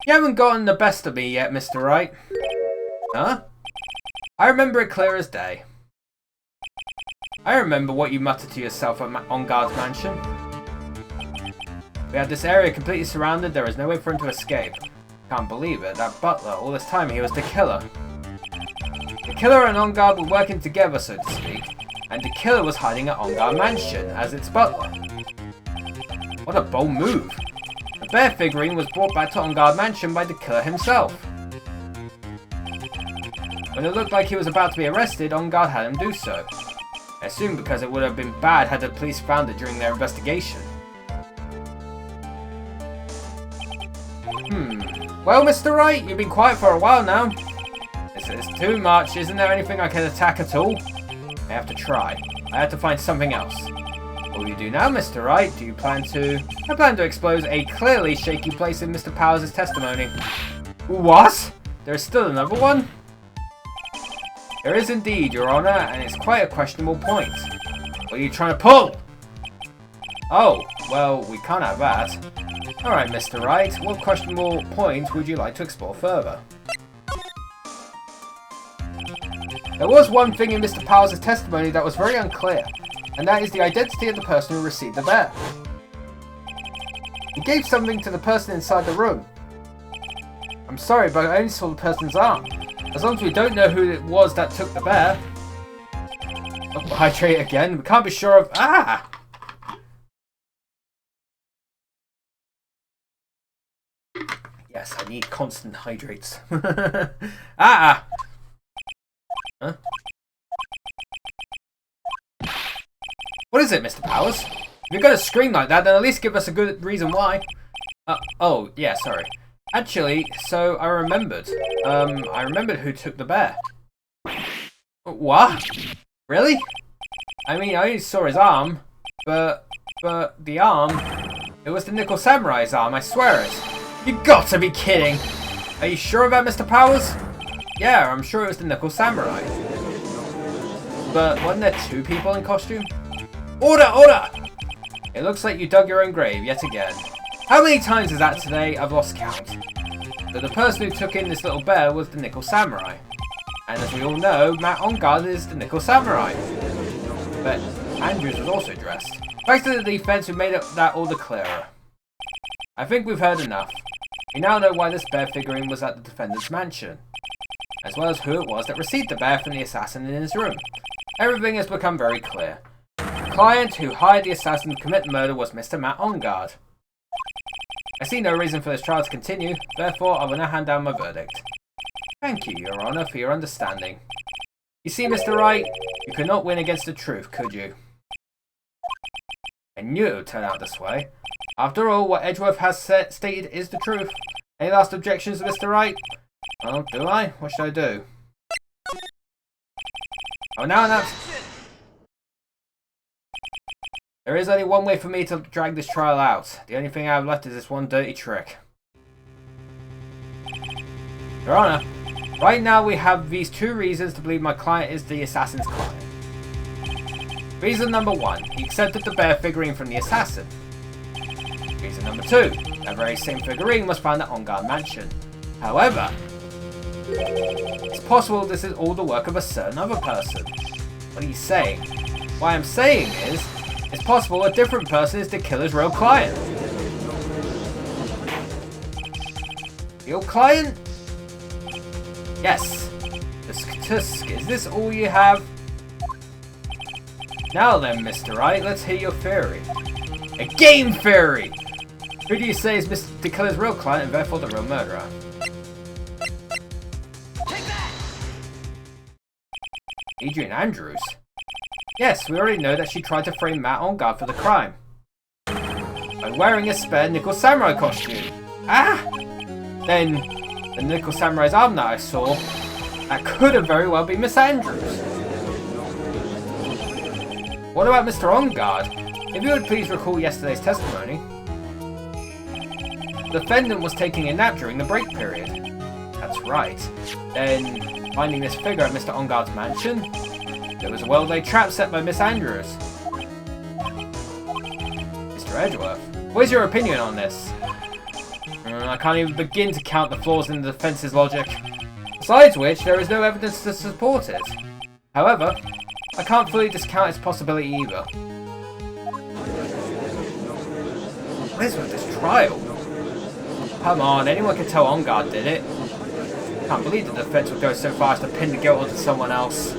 You haven't gotten the best of me yet, Mr. Wright. Huh? I remember it clear as day. I remember what you muttered to yourself at Onguard's mansion. We had this area completely surrounded, there is no way for him to escape. Can't believe it, that butler, all this time he was the killer. The killer and Onguard were working together, so to speak, and the killer was hiding at Onguard mansion as its butler. What a bold move. The bear figurine was brought back to Onguard mansion by the killer himself. When it looked like he was about to be arrested, Onguard had him do so. I assume because it would have been bad had the police found it during their investigation. Well, Mr. Wright, you've been quiet for a while now. This is too much. Isn't there anything I can attack at all? I have to try. I have to find something else. What will you do now, Mr. Wright? Do you plan to... I plan to expose a clearly shaky place in Mr. Powers' testimony. What? There is still another one? There is indeed, Your Honor, and it's quite a questionable point. What are you trying to pull? Oh, well, we can't have that. Alright, Mr. Wright, what questionable point would you like to explore further? There was one thing in Mr. Powers' testimony that was very unclear, and that is the identity of the person who received the bear. He gave something to the person inside the room. I'm sorry, but I only saw the person's arm. As long as we don't know who it was that took the bear. Oh, hydrate again. We can't be sure of... Ah! Yes, I need constant hydrates. Ah! Huh? What is it, Mr. Powers? If you're going to scream like that, then at least give us a good reason why. Oh, yeah, sorry. Actually, so I remembered. I remembered who took the bear. What? Really? I mean, I only saw his arm, but the arm, it was the Nickel Samurai's arm, I swear it. You got to be kidding! Are you sure of that, Mr. Powers? Yeah, I'm sure it was the Nickel Samurai. But weren't there two people in costume? Order! Order! It looks like you dug your own grave yet again. How many times is that today? I've lost count. But the person who took in this little bear was the Nickel Samurai. And as we all know, Matt on guard is the Nickel Samurai. But Andrews was also dressed. Thanks to the defense, we made that all the clearer. I think we've heard enough. We now know why this bear figurine was at the defendant's mansion, as well as who it was that received the bear from the assassin in his room. Everything has become very clear. The client who hired the assassin to commit murder was Mr. Matt Onguard. I see no reason for this trial to continue, therefore I will now hand down my verdict. Thank you, Your Honor, for your understanding. You see, Mr. Wright, you could not win against the truth, could you? I knew it would turn out this way. After all, what Edgeworth has stated is the truth. Any last objections, Mr. Wright? Oh, do I? What should I do? Oh, now announce... There is only one way for me to drag this trial out. The only thing I have left is this one dirty trick. Your Honor, right now we have these two reasons to believe my client is the assassin's client. Reason number one, he accepted the bear figurine from the assassin. Reason number two, that very same figurine was found at On-Guard Mansion. However, it's possible this is all the work of a certain other person. What are you saying? What I'm saying is, it's possible a different person is the killer's real client. Real client? Yes. Tusk, is this all you have? Now then, Mr. Wright, let's hear your theory. A game theory! Who do you say is the killer's real client and therefore the real murderer? Take that! Adrian Andrews? Yes, we already know that she tried to frame Matt on guard for the crime. By wearing a spare Nickel Samurai costume. Ah! Then, the Nickel Samurai's arm that I saw, that could have very well been Miss Andrews. What about Mr. On Guard? If you would please recall yesterday's testimony. The defendant was taking a nap during the break period. That's right. Then, finding this figure at Mr. On Guard's mansion, there was a well-laid trap set by Miss Andrews. Mr. Edgeworth, what is your opinion on this? I can't even begin to count the flaws in the defense's logic. Besides which, there is no evidence to support it. However, I can't fully discount its possibility either. What is with this trial? Come on, anyone can tell On Guard did it. I can't believe the defense would go so far as to pin the guilt onto someone else.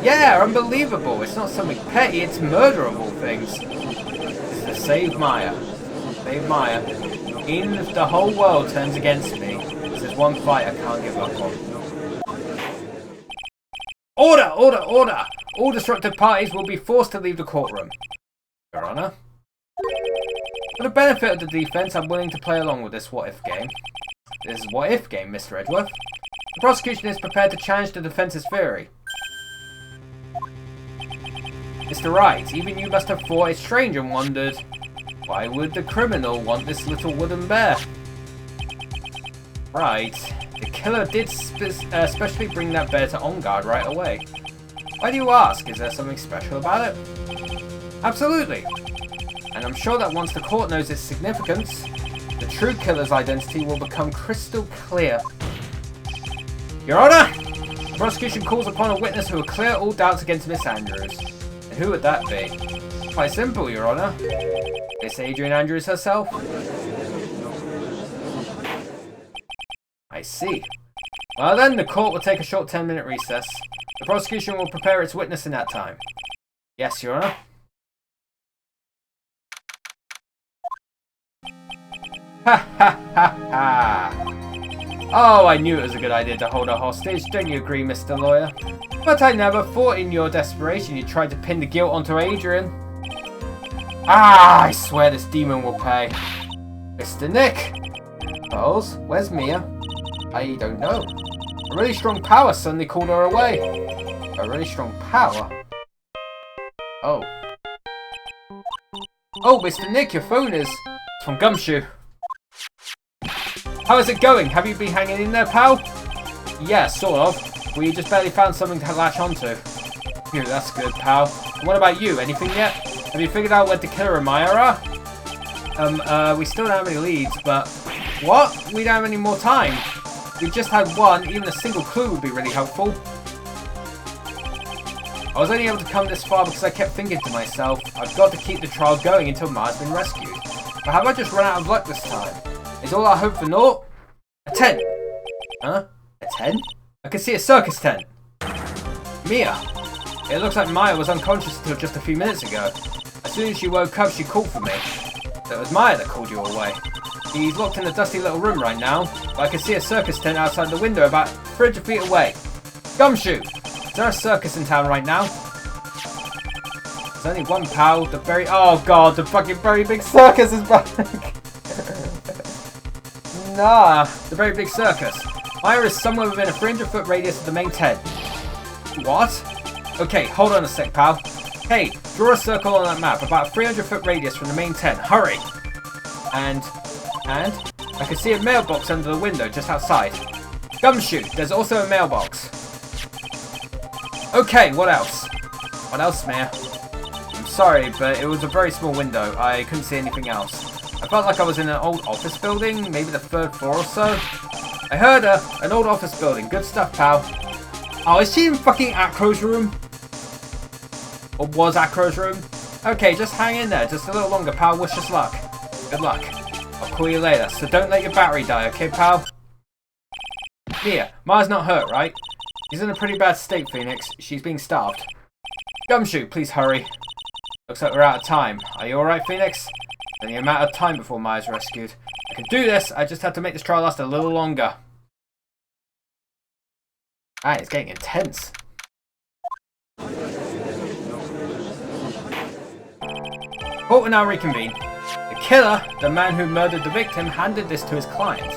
Yeah, unbelievable. It's not something petty, it's murder of all things. This is to save Maya. Save Maya. Even if the whole world turns against me, this is one fight I can't give up on. Order! Order! Order! All disruptive parties will be forced to leave the courtroom. Your Honor. For the benefit of the defense, I'm willing to play along with this what-if game. This is what-if game, Mr. Edgeworth. The prosecution is prepared to challenge the defense's theory. Mr. Wright, even you must have thought it strange and wondered, why would the criminal want this little wooden bear? Right. The killer did especially bring that bear to On Guard right away. Why do you ask? Is there something special about it? Absolutely. And I'm sure that once the court knows its significance, the true killer's identity will become crystal clear. Your Honor! The prosecution calls upon a witness who will clear all doubts against Miss Andrews. And who would that be? Quite simple, Your Honor. Miss Adrian Andrews herself. I see. Well then, the court will take a short 10-minute recess. The prosecution will prepare its witness in that time. Yes, Your Honor. Ha ha ha ha! Oh, I knew it was a good idea to hold her hostage, don't you agree, Mr. Lawyer? But I never thought in your desperation you tried to pin the guilt onto Adrian. Ah, I swear this demon will pay. Mr. Nick! Pearls, where's Mia? I don't know. A really strong power suddenly called her away. A really strong power? Oh. Oh, Mr. Nick, your phone is... It's from Gumshoe. How is it going? Have you been hanging in there, pal? Yeah, sort of. We just barely found something to latch onto. Phew, that's good, pal. And what about you? Anything yet? Have you figured out where the killer and Maya are? We still don't have any leads, but... What? We don't have any more time. If we just had one, even a single clue would be really helpful. I was only able to come this far because I kept thinking to myself, I've got to keep the trial going until Maya's been rescued. But have I just run out of luck this time? Is all our hope for naught? A tent! Huh? A tent? I can see a circus tent. Mia! It looks like Maya was unconscious until just a few minutes ago. As soon as she woke up, she called for me. So it was Maya that called you away. He's locked in a dusty little room right now, but I can see a circus tent outside the window about 300 feet away. Gumshoe! Is there a circus in town right now? There's only one, pal. The very... Oh, God. The fucking very big circus is back. Nah. The very big circus. Maya is somewhere within a 300-foot radius of the main tent. What? Okay, hold on a sec, pal. Hey, draw a circle on that map about a 300-foot radius from the main tent. Hurry! And I can see a mailbox under the window just outside. Gumshoe, there's also a mailbox. Okay, what else? What else, Mia? I'm sorry, but it was a very small window. I couldn't see anything else. I felt like I was in an old office building, maybe the 3rd floor or so. I heard her. An old office building. Good stuff, pal. Oh, is she in fucking Acro's room? Or was Acro's room? Okay, just hang in there. Just a little longer, pal. Wish us luck. Good luck. I'll call you later, so don't let your battery die, okay, pal? Mia, Maya's not hurt, right? She's in a pretty bad state, Phoenix. She's being starved. Gumshoe, please hurry. Looks like we're out of time. Are you alright, Phoenix? Only a matter of time before Maya's rescued. I can do this. I just have to make this trial last a little longer. Ah, it's getting intense. Court will now reconvene. The killer, the man who murdered the victim, handed this to his client.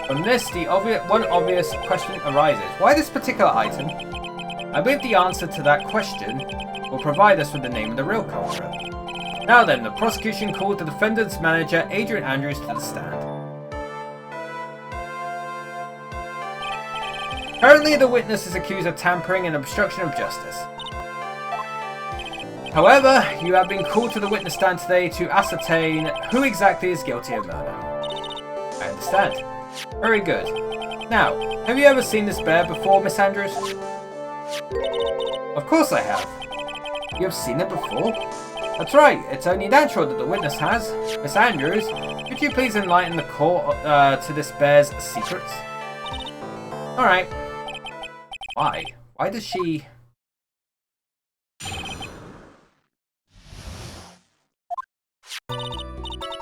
From this, one obvious question arises. Why this particular item? I believe the answer to that question will provide us with the name of the real culprit. Now then, the prosecution called the defendant's manager, Adrian Andrews, to the stand. Currently, the witness is accused of tampering and obstruction of justice. However, you have been called to the witness stand today to ascertain who exactly is guilty of murder. I understand. Very good. Now, have you ever seen this bear before, Miss Andrews? Of course I have. You have seen it before? That's right. It's only natural that the witness has. Miss Andrews, could you please enlighten the court to this bear's secrets? Alright. Why? Why does she...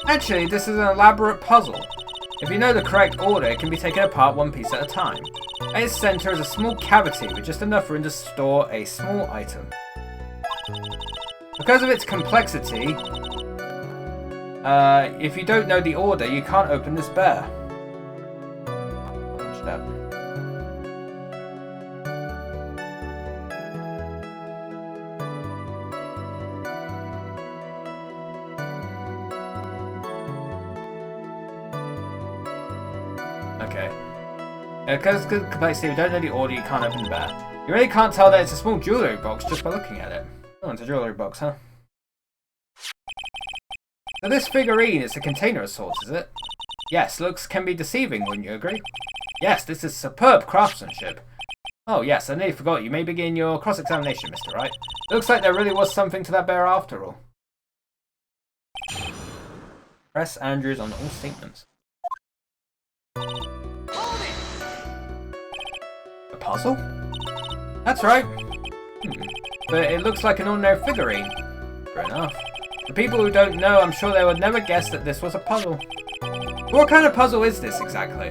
Actually, this is an elaborate puzzle. If you know the correct order, it can be taken apart one piece at a time. At its center is a small cavity with just enough room to store a small item. Because of its complexity, if you don't know the order, you can't open this bear. Okay. Because of complexity, if you don't know the order, you can't open the bear. You really can't tell that it's a small jewellery box just by looking at it. Oh, it's a jewellery box, huh? So this figurine is a container of sorts, is it? Yes, looks can be deceiving, wouldn't you agree? Yes, this is superb craftsmanship. Oh yes, I nearly forgot. You may begin your cross-examination, Mr. Wright. Looks like there really was something to that bear after all. Press Andrews on all statements. A puzzle? That's right. But it looks like an ordinary figurine. Fair enough. The people who don't know, I'm sure they would never guess that this was a puzzle. What kind of puzzle is this exactly?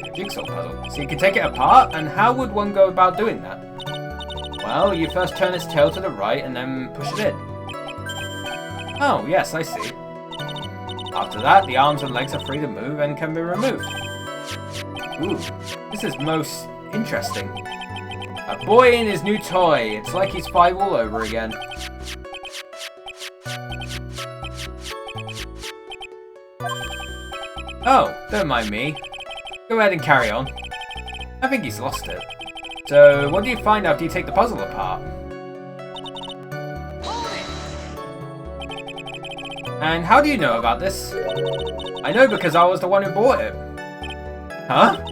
A jigsaw puzzle. So you can take it apart, and how would one go about doing that? Well, you first turn its tail to the right and then push it in. Oh, yes, I see. After that, the arms and legs are free to move and can be removed. Ooh, this is most interesting. A boy in his new toy. It's like he's 5 all over again. Oh, don't mind me. Go ahead and carry on. I think he's lost it. So, what do you find after you take the puzzle apart? And how do you know about this? I know because I was the one who bought it. Huh?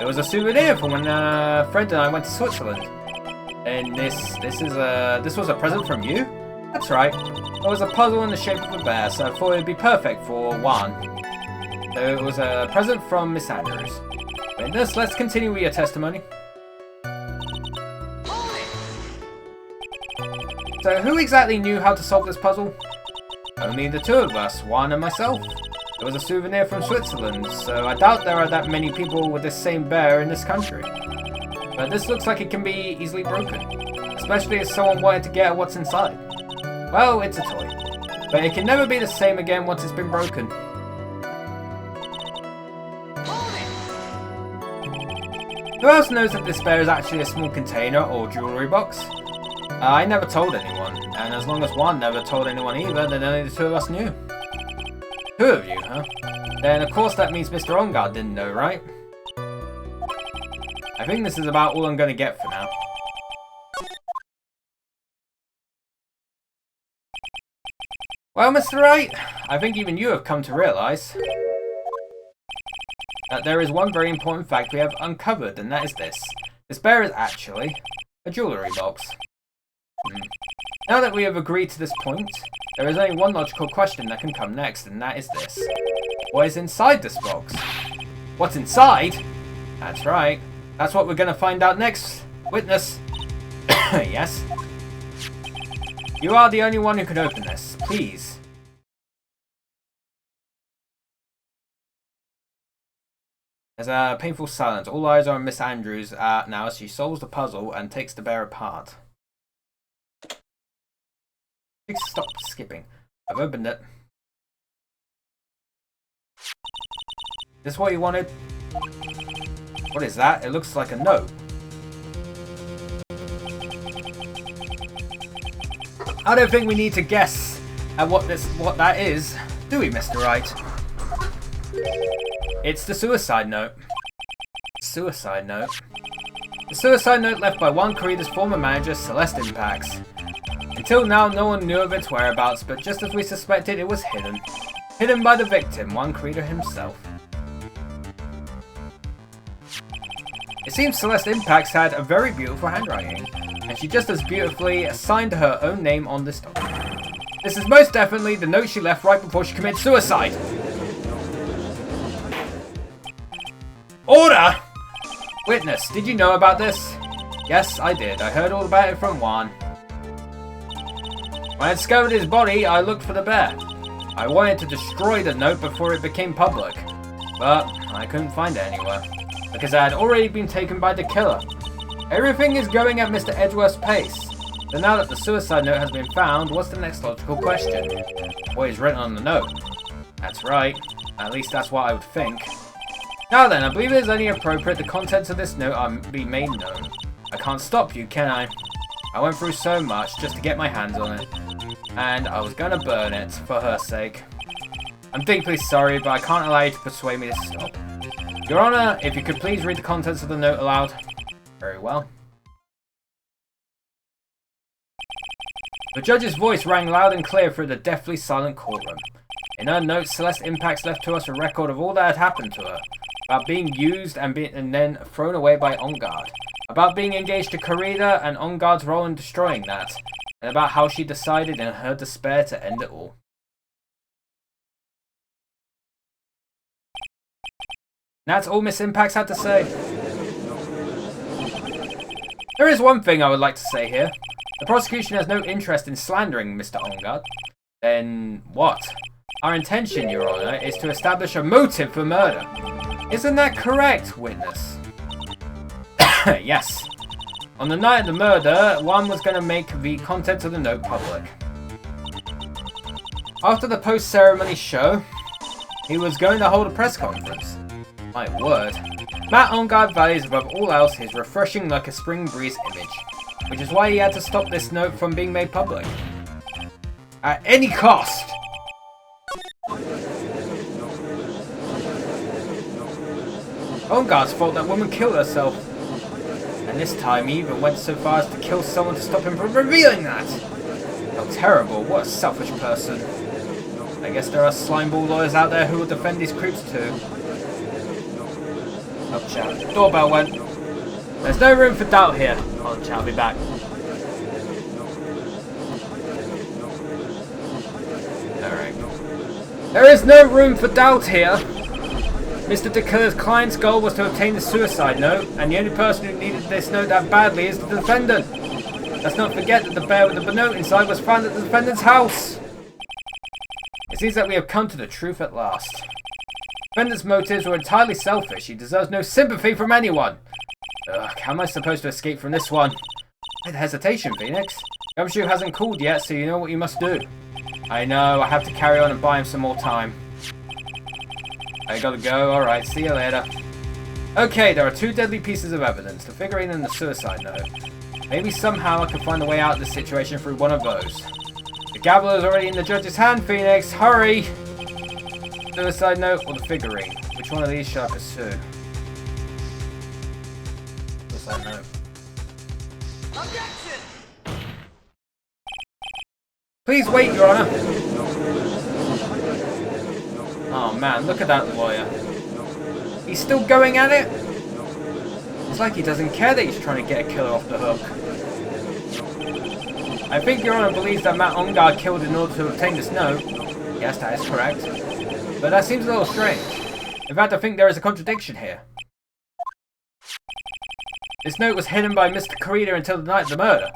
It was a souvenir from when Fred and I went to Switzerland. And this was a present from you? That's right. It was a puzzle in the shape of a bear, so I thought it'd be perfect for one. So it was a present from Miss Andrews. Witness, let's continue with your testimony. So who exactly knew how to solve this puzzle? Only the two of us, Juan and myself. It was a souvenir from Switzerland, so I doubt there are that many people with this same bear in this country. But this looks like it can be easily broken, especially if someone wanted to get at what's inside. Well, it's a toy, but it can never be the same again once it's been broken. Who else knows that this bear is actually a small container or jewellery box? I never told anyone, and as long as Juan never told anyone either, then only the two of us knew. Two of you, huh? Then of course that means Mr. Ongard didn't know, right? I think this is about all I'm going to get for now. Well, Mr. Wright, I think even you have come to realise that there is one very important fact we have uncovered, and that is this. This bear is actually a jewellery box. Now that we have agreed to this point, there is only one logical question that can come next, and that is this. What is inside this box? What's inside? That's right. That's what we're going to find out next. Witness. Yes? You are the only one who can open this. Please. There's a painful silence. All eyes are on Miss Andrews now as she solves the puzzle and takes the bear apart. Stop skipping. I've opened it. This what you wanted? What is that? It looks like a note. I don't think we need to guess at what that is, do we, Mr. Wright? It's the suicide note. Suicide note. The suicide note left by Juan Corrida's former manager, Celeste Impax. Until now, no one knew of its whereabouts, but just as we suspected, it was hidden. Hidden by the victim, Juan Corrida himself. It seems Celeste Impax had a very beautiful handwriting, and she just as beautifully signed her own name on this document. This is most definitely the note she left right before she committed suicide. Order! Witness, did you know about this? Yes, I did. I heard all about it from Juan. When I discovered his body, I looked for the bear. I wanted to destroy the note before it became public, but I couldn't find it anywhere, because it had already been taken by the killer. Everything is going at Mr. Edgeworth's pace. But now that the suicide note has been found, what's the next logical question? What is written on the note? That's right. At least that's what I would think. Now then, I believe it is only appropriate the contents of this note are be made known. I can't stop you, can I? I went through so much just to get my hands on it. And I was gonna burn it, for her sake. I'm deeply sorry, but I can't allow you to persuade me to stop. Your Honor, if you could please read the contents of the note aloud. Very well. The judge's voice rang loud and clear through the deathly silent courtroom. In her note, Celeste Impax left to us a record of all that had happened to her. About being used and then thrown away by Ongard. About being engaged to Corrida and Ongard's role in destroying that. And about how she decided in her despair to end it all. That's all Miss Impax had to say. There is one thing I would like to say here. The prosecution has no interest in slandering Mr. Ongard. Then what? Our intention, Your Honor, is to establish a motive for murder. Isn't that correct, witness? Yes. On the night of the murder, Juan was going to make the contents of the note public. After the post-ceremony show, he was going to hold a press conference. My word. Matt Ongard values above all else his refreshing like a spring breeze image, which is why he had to stop this note from being made public. At any cost! Ongard's fault that woman killed herself. And this time he even went so far as to kill someone to stop him from revealing that! How terrible, what a selfish person. I guess there are slimeball lawyers out there who will defend these creeps too. Oh, chat. Doorbell went. There's no room for doubt here. Oh, chat, I'll be back. Alright. There is no room for doubt here. Mr. DeKiller's client's goal was to obtain the suicide note, and the only person who needed this note that badly is the defendant. Let's not forget that the bear with the note inside was found at the defendant's house. It seems that we have come to the truth at last. The defendant's motives were entirely selfish. He deserves no sympathy from anyone. Ugh, how am I supposed to escape from this one? With hesitation, Phoenix. Gumshoe hasn't called yet, so you know what you must do. I know, I have to carry on and buy him some more time. I gotta go, alright, see you later. Okay, there are 2 deadly pieces of evidence, the figurine and the suicide note. Maybe somehow I can find a way out of this situation through one of those. The gavel is already in the judge's hand, Phoenix, hurry! Suicide note or the figurine? Which one of these shall I pursue? Suicide note. Objection! Please wait, Your Honor. Oh man, look at that lawyer. He's still going at it? It's like he doesn't care that he's trying to get a killer off the hook. I think Your Honor believes that Matt Ongar killed in order to obtain this note. Yes, that is correct. But that seems a little strange. In fact, I think there is a contradiction here. This note was hidden by Mr. Corrida until the night of the murder.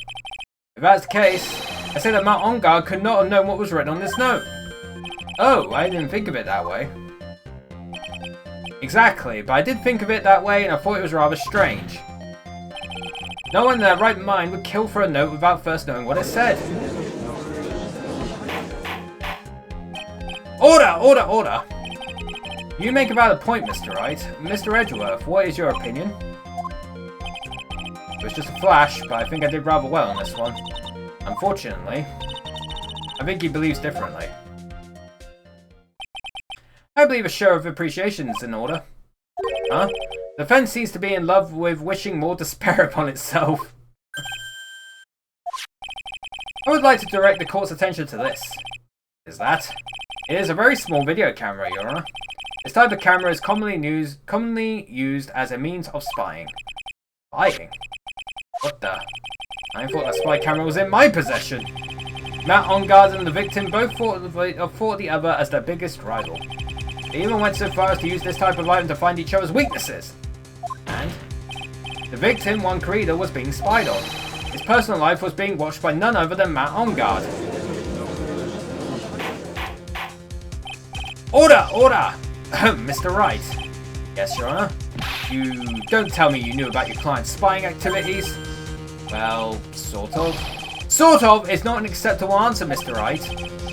If that's the case, I say that Matt Ongar could not have known what was written on this note. Oh, I didn't think of it that way. Exactly, but I did think of it that way and I thought it was rather strange. No one in their right mind would kill for a note without first knowing what it said. Order! Order! Order! You make a valid point, Mr. Wright. Mr. Edgeworth, what is your opinion? It was just a flash, but I think I did rather well on this one. Unfortunately, I think he believes differently. I believe a show of appreciation is in order. Huh? The defense seems to be in love with wishing more despair upon itself. I would like to direct the court's attention to this. Is that? It is a very small video camera, Your Honor. This type of camera is commonly used as a means of spying. Spying? What the? I thought that spy camera was in my possession. Matt Ongar and the victim both fought the other as their biggest rival. They even went so far as to use this type of item to find each other's weaknesses. And the victim, Juan Corrida, was being spied on. His personal life was being watched by none other than Matt Ongar. Order! Order! Mr. Wright. Yes, Your Honor? You don't tell me you knew about your client's spying activities? Well, sort of. Sort of is not an acceptable answer, Mr. Wright.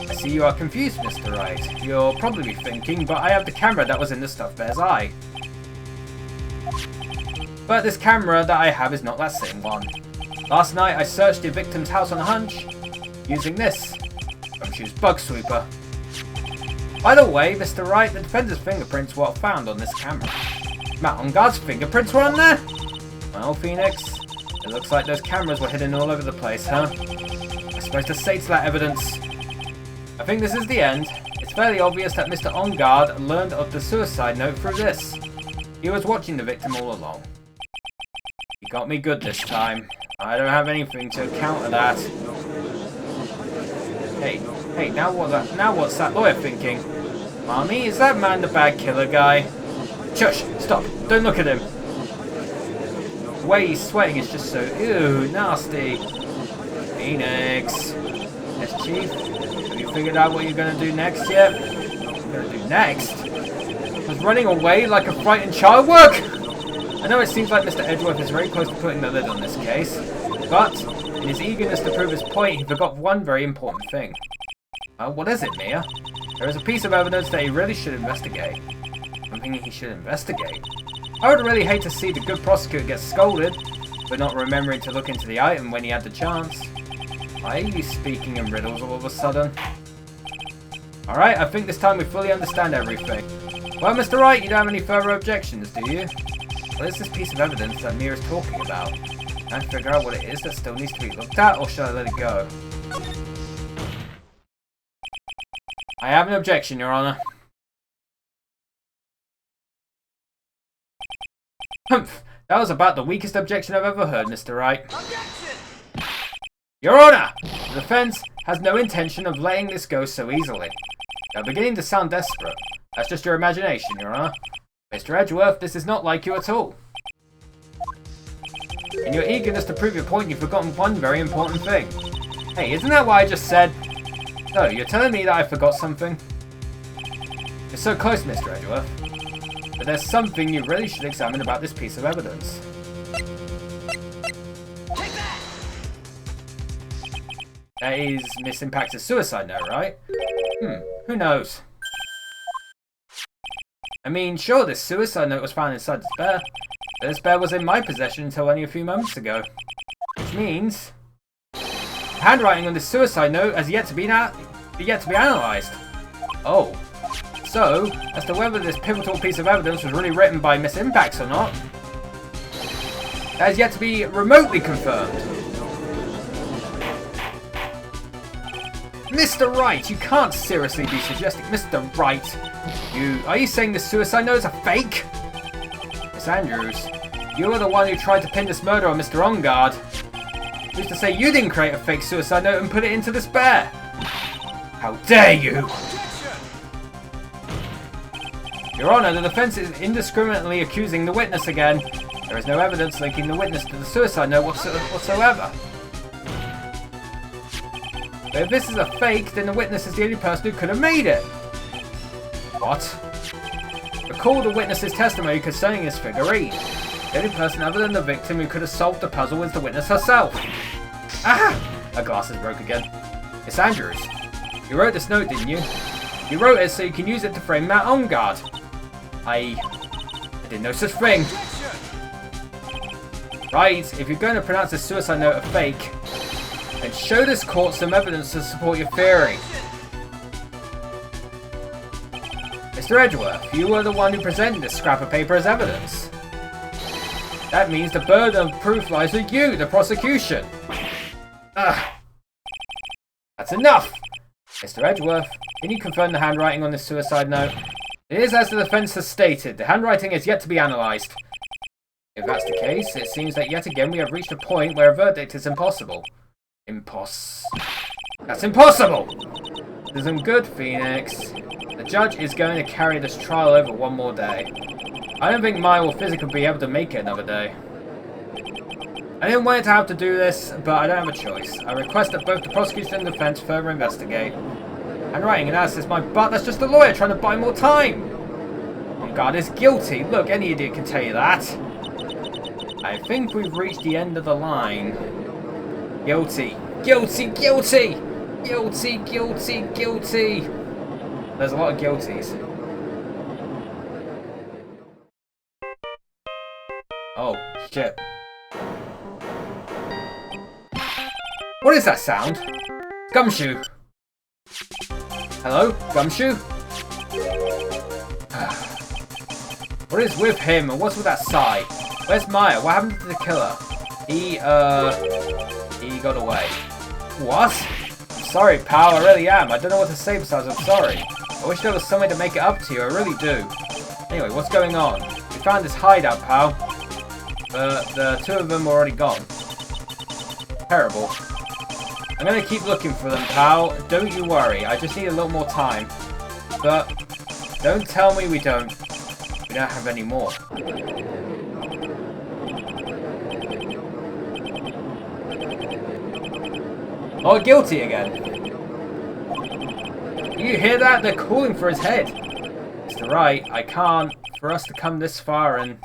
I see you are confused, Mr. Wright. You're probably thinking, but I have the camera that was in the stuffed bear's eye. But this camera that I have is not that same one. Last night I searched the victim's house on a hunch, using this. Gumshoe's bug sweeper. By the way, Mr. Wright, the defender's fingerprints were found on this camera. Matt Ongar's fingerprints were on there? Well, Phoenix, it looks like those cameras were hidden all over the place, huh? I'm supposed to say to that evidence. I think this is the end. It's fairly obvious that Mr. Ongar learned of the suicide note through this. He was watching the victim all along. He got me good this time. I don't have anything to counter that. Hey, now what's that lawyer thinking? Mommy, is that man the bad killer guy? Shush! Stop! Don't look at him! The way he's sweating is just so, ew, nasty. Phoenix. Yes, Chief? Have you figured out what you're gonna do next yet? What you're gonna do next? Does running away like a frightened child work? I know it seems like Mr. Edgeworth is very close to putting the lid on this case, but in his eagerness to prove his point, he forgot one very important thing. What is it, Mia? There is a piece of evidence that he really should investigate. Something he should investigate? I would really hate to see the good prosecutor get scolded for not remembering to look into the item when he had the chance. Why are you speaking in riddles all of a sudden? Alright, I think this time we fully understand everything. Well, Mr. Wright, you don't have any further objections, do you? What is this piece of evidence that Mia is talking about? Can I figure out what it is that still needs to be looked at, or shall I let it go? I have an objection, Your Honor. Humph. That was about the weakest objection I've ever heard, Mr. Wright. Objection! Your Honor! The defense has no intention of letting this go so easily. You're beginning to sound desperate. That's just your imagination, Your Honor. Mr. Edgeworth, this is not like you at all. In your eagerness to prove your point, you've forgotten one very important thing. Hey, isn't that what I just said? No, you're telling me that I forgot something? You're so close, Mr. Edgeworth. But there's something you really should examine about this piece of evidence. Take that! That is Miss Impact's suicide note, right? Who knows? I mean, sure, this suicide note was found inside the spare, but the spare was in my possession until only a few moments ago. Which means... the handwriting on this suicide note has yet to be analysed. Oh. So, as to whether this pivotal piece of evidence was really written by Miss Impacts or not, that is yet to be remotely confirmed. Mr. Wright, you can't seriously be suggesting... Mr. Wright, are you saying the suicide note is a fake? Miss Andrews, you were the one who tried to pin this murder on Mr. Ongard. Who's to say you didn't create a fake suicide note and put it into the spare? How dare you! Your Honor, the defense is indiscriminately accusing the witness again. There is no evidence linking the witness to the suicide note whatsoever. But if this is a fake, then the witness is the only person who could have made it. What? Recall the witness's testimony concerning his figurine. The only person other than the victim who could have solved the puzzle was the witness herself. Ah! Her glasses broke again. Miss Andrews, you wrote this note, didn't you? You wrote it so you can use it to frame Matt Ongard. I didn't know such thing. Right, if you're going to pronounce this suicide note a fake, then show this court some evidence to support your theory. Mr. Edgeworth, you were the one who presented this scrap of paper as evidence. That means the burden of proof lies with you, the prosecution. Ugh. That's enough! Mr. Edgeworth, can you confirm the handwriting on this suicide note? It is as the defense has stated. The handwriting is yet to be analysed. If that's the case, it seems that yet again we have reached a point where a verdict is impossible. That's impossible! Isn't good, Phoenix. The judge is going to carry this trial over one more day. I don't think Maya will physically be able to make it another day. I didn't want it to have to do this, but I don't have a choice. I request that both the prosecution and defense further investigate. Handwriting analysis, my butt, that's just a lawyer trying to buy more time! Ongard is guilty. Look, any idiot can tell you that. I think we've reached the end of the line. Guilty. Guilty, guilty! Guilty, guilty, guilty! There's a lot of guilties. Oh, shit. What is that sound? Gumshoe! Hello? Gumshoe? What is with him and what's with that sigh? Where's Maya? What happened to the killer? He got away. What? I'm sorry, pal, I really am. I don't know what to say besides I'm sorry. I wish there was something to make it up to you, I really do. Anyway, what's going on? We found this hideout, pal. The two of them are already gone. Terrible. I'm gonna keep looking for them, pal. Don't you worry, I just need a little more time. But don't tell me we don't have any more. Oh, guilty again. You hear that? They're calling for his head. Mr. Wright, I can't. For us to come this far and...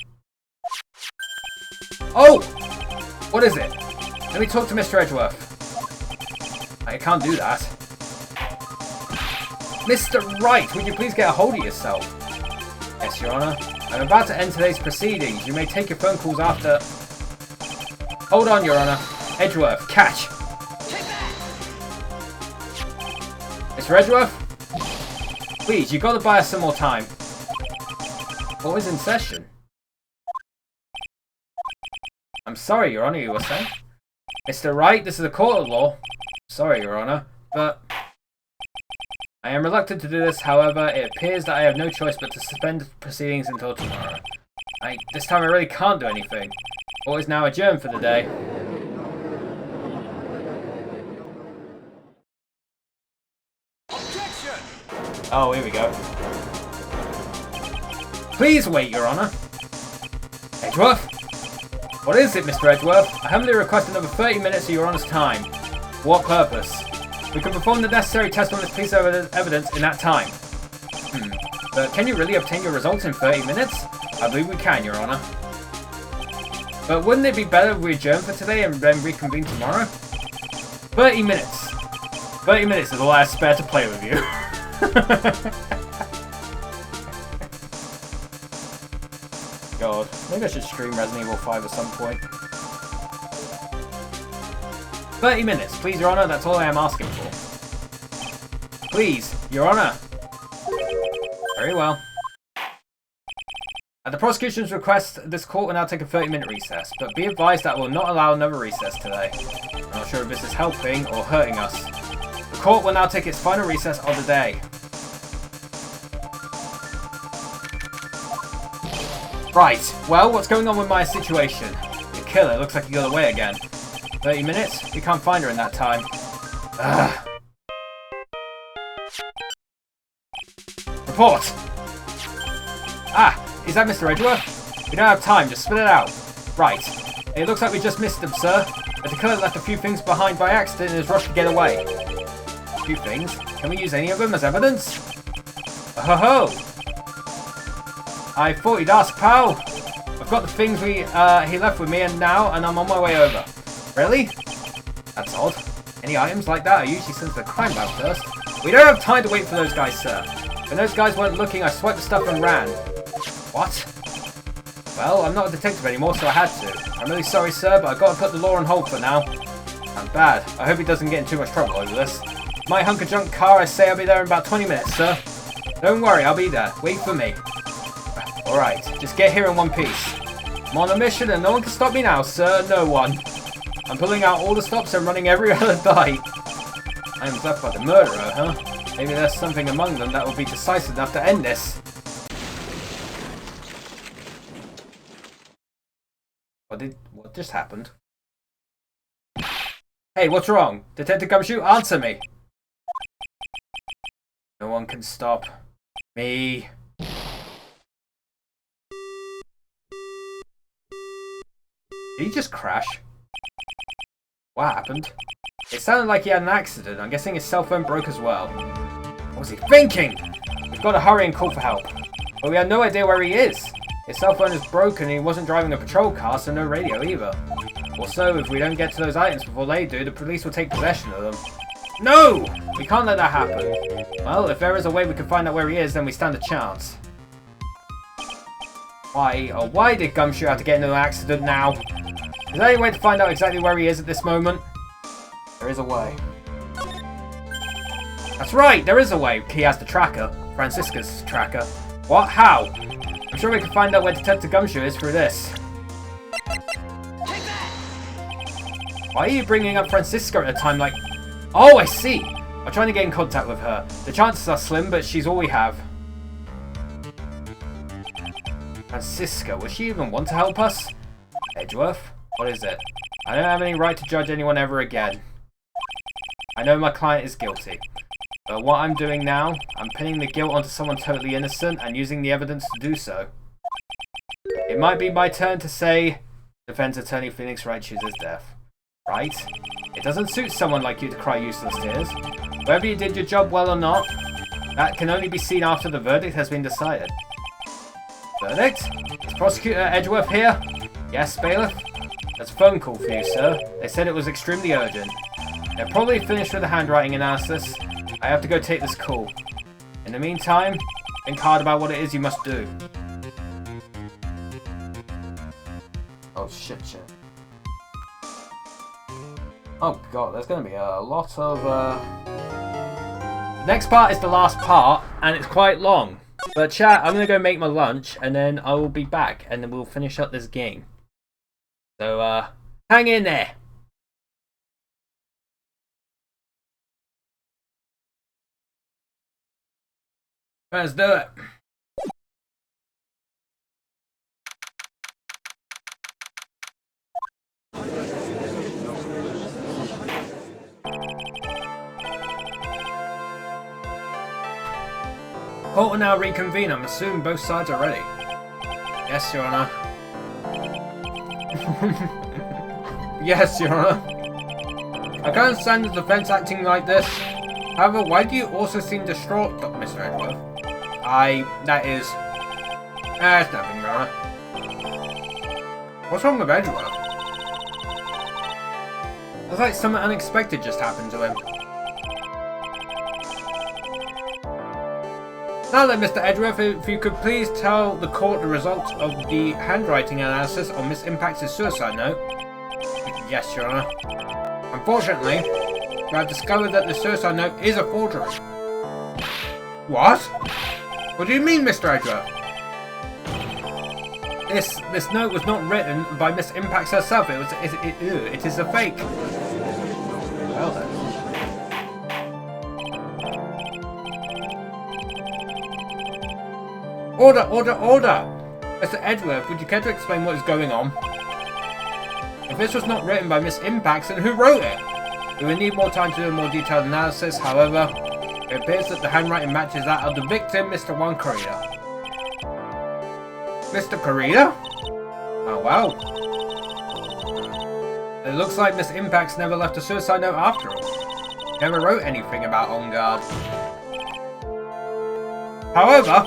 Oh! What is it? Let me talk to Mr. Edgeworth. I can't do that. Mr. Wright, would you please get a hold of yourself? Yes, Your Honor. I'm about to end today's proceedings. You may take your phone calls after... Hold on, Your Honor. Edgeworth, catch! Mr. Edgeworth? Please, you've got to buy us some more time. What was in session? I'm sorry, Your Honor, you were saying? Mr. Wright, this is a court of law. Sorry, Your Honor, but I am reluctant to do this, however, it appears that I have no choice but to suspend proceedings until tomorrow. This time I really can't do anything. Court is now adjourned for the day. Objection! Oh, here we go. Please wait, Your Honor. Edgeworth? What is it, Mr. Edgeworth? I humbly request another 30 minutes of Your Honor's time. For what purpose? We can perform the necessary test on this piece of evidence in that time. But can you really obtain your results in 30 minutes? I believe we can, Your Honor. But wouldn't it be better if we adjourn for today and then reconvene tomorrow? 30 minutes. 30 minutes is all I have spare to play with you. God, maybe I should stream Resident Evil 5 at some point. 30 minutes, please, Your Honor, that's all I am asking for. Please, Your Honor. Very well. At the prosecution's request, this court will now take a 30-minute recess, but be advised that will not allow another recess today. I'm not sure if this is helping or hurting us. The court will now take its final recess of the day. Right, well, what's going on with my situation? The killer looks like he got away again. 30 minutes? We can't find her in that time. Ugh. Report! Ah, is that Mr. Edgeworth? We don't have time, just spit it out. Right. It looks like we just missed him, sir. But the killer left a few things behind by accident and is rushed to get away. A few things? Can we use any of them as evidence? Ho-ho! I thought you'd ask, pal. I've got the things he left with me and I'm on my way over. Really? That's odd. Any items like that are usually sent to the crime lab first. We don't have time to wait for those guys, sir. When those guys weren't looking, I swiped the stuff and ran. What? Well, I'm not a detective anymore, so I had to. I'm really sorry, sir, but I've got to put the law on hold for now. I'm bad. I hope he doesn't get in too much trouble over this. My hunk of junk car, I say I'll be there in about 20 minutes, sir. Don't worry, I'll be there. Wait for me. Alright, just get here in one piece. I'm on a mission and no one can stop me now, sir. No one. I'm pulling out all the stops and running every other bite. I am left by the murderer, huh? Maybe there's something among them that will be decisive enough to end this. What just happened? Hey, what's wrong? Detective Gumshoe, answer me! No one can stop me. Did he just crash? What happened? It sounded like he had an accident. I'm guessing his cell phone broke as well. What was he thinking? We've got to hurry and call for help. But we have no idea where he is. His cell phone is broken and he wasn't driving a patrol car, so no radio either. Also, if we don't get to those items before they do, the police will take possession of them. No! We can't let that happen. Well, if there is a way we can find out where he is, then we stand a chance. Why did Gumshoe have to get into an accident now? Is there any way to find out exactly where he is at this moment? There is a way. That's right, there is a way. He has the tracker. Francisca's tracker. What? How? I'm sure we can find out where Detective Gumshoe is through this. Take that! Why are you bringing up Francisca at a time like... Oh, I see! I'm trying to get in contact with her. The chances are slim, but she's all we have. Francisca, will she even want to help us? Edgeworth? What is it? I don't have any right to judge anyone ever again. I know my client is guilty. But what I'm doing now, I'm pinning the guilt onto someone totally innocent and using the evidence to do so. It might be my turn to say, defense attorney Phoenix Wright chooses death. Right? It doesn't suit someone like you to cry useless tears. Whether you did your job well or not, that can only be seen after the verdict has been decided. Verdict? Is Prosecutor Edgeworth here? Yes, bailiff? There's a phone call for you, sir. They said it was extremely urgent. They're probably finished with the handwriting analysis. I have to go take this call. In the meantime, think hard about what it is you must do. Oh shit. Oh god, there's going to be a lot of... Next part is the last part, and it's quite long. But chat, I'm going to go make my lunch, and then I will be back, and then we'll finish up this game. So, hang in there. Let's do it. Court will now reconvene. I'm assuming both sides are ready. Yes, Your Honor. Yes, Your Honor. I can't understand the defense acting like this. However, why do you also seem distraught, Mr. Edgeworth? That is... it's nothing, Your Honor. What's wrong with Edgeworth? It's like something unexpected just happened to him. Now then, Mr. Edgeworth, if you could please tell the court the results of the handwriting analysis on Miss Impact's suicide note. Yes, Your Honor. Unfortunately, we have discovered that the suicide note is a forgery. What? What do you mean, Mr. Edgeworth? This note was not written by Miss Impact herself. It is a fake. Well then. Order! Order! Order! Mr. Edgeworth, would you care to explain what is going on? If this was not written by Miss Impact, then who wrote it? We will need more time to do a more detailed analysis. However, it appears that the handwriting matches that of the victim, Mr. Juan Corrida. Mr. Corrida? Oh well. It looks like Miss Impact's never left a suicide note after all. Never wrote anything about On Guard. However,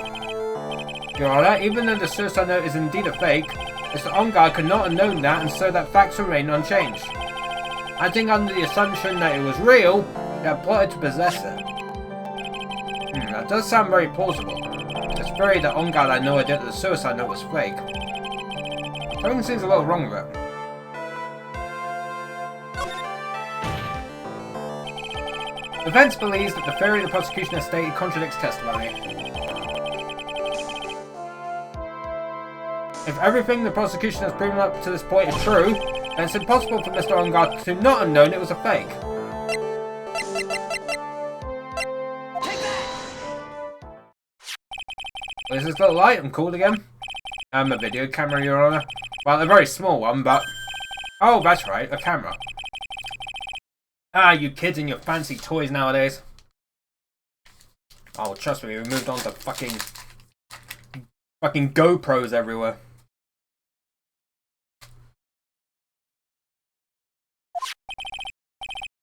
Your Honor, even though the suicide note is indeed a fake, Mr. On Guard could not have known that, and so that facts remain unchanged. Acting under the assumption that it was real, he had plotted to possess it. That does sound very plausible. It's very that On Guard had no idea that the suicide note was fake. Something seems a little wrong with it. The defense believes that the theory the prosecution has stated contradicts testimony. If everything the prosecution has proven up to this point is true, then it's impossible for Mr. On Guard to not have known it was a fake. What is this little item called again? A video camera, Your Honor. Well, a very small one, but... Oh, that's right, a camera. Ah, you kids and your fancy toys nowadays. Oh, trust me, we moved on to fucking GoPros everywhere.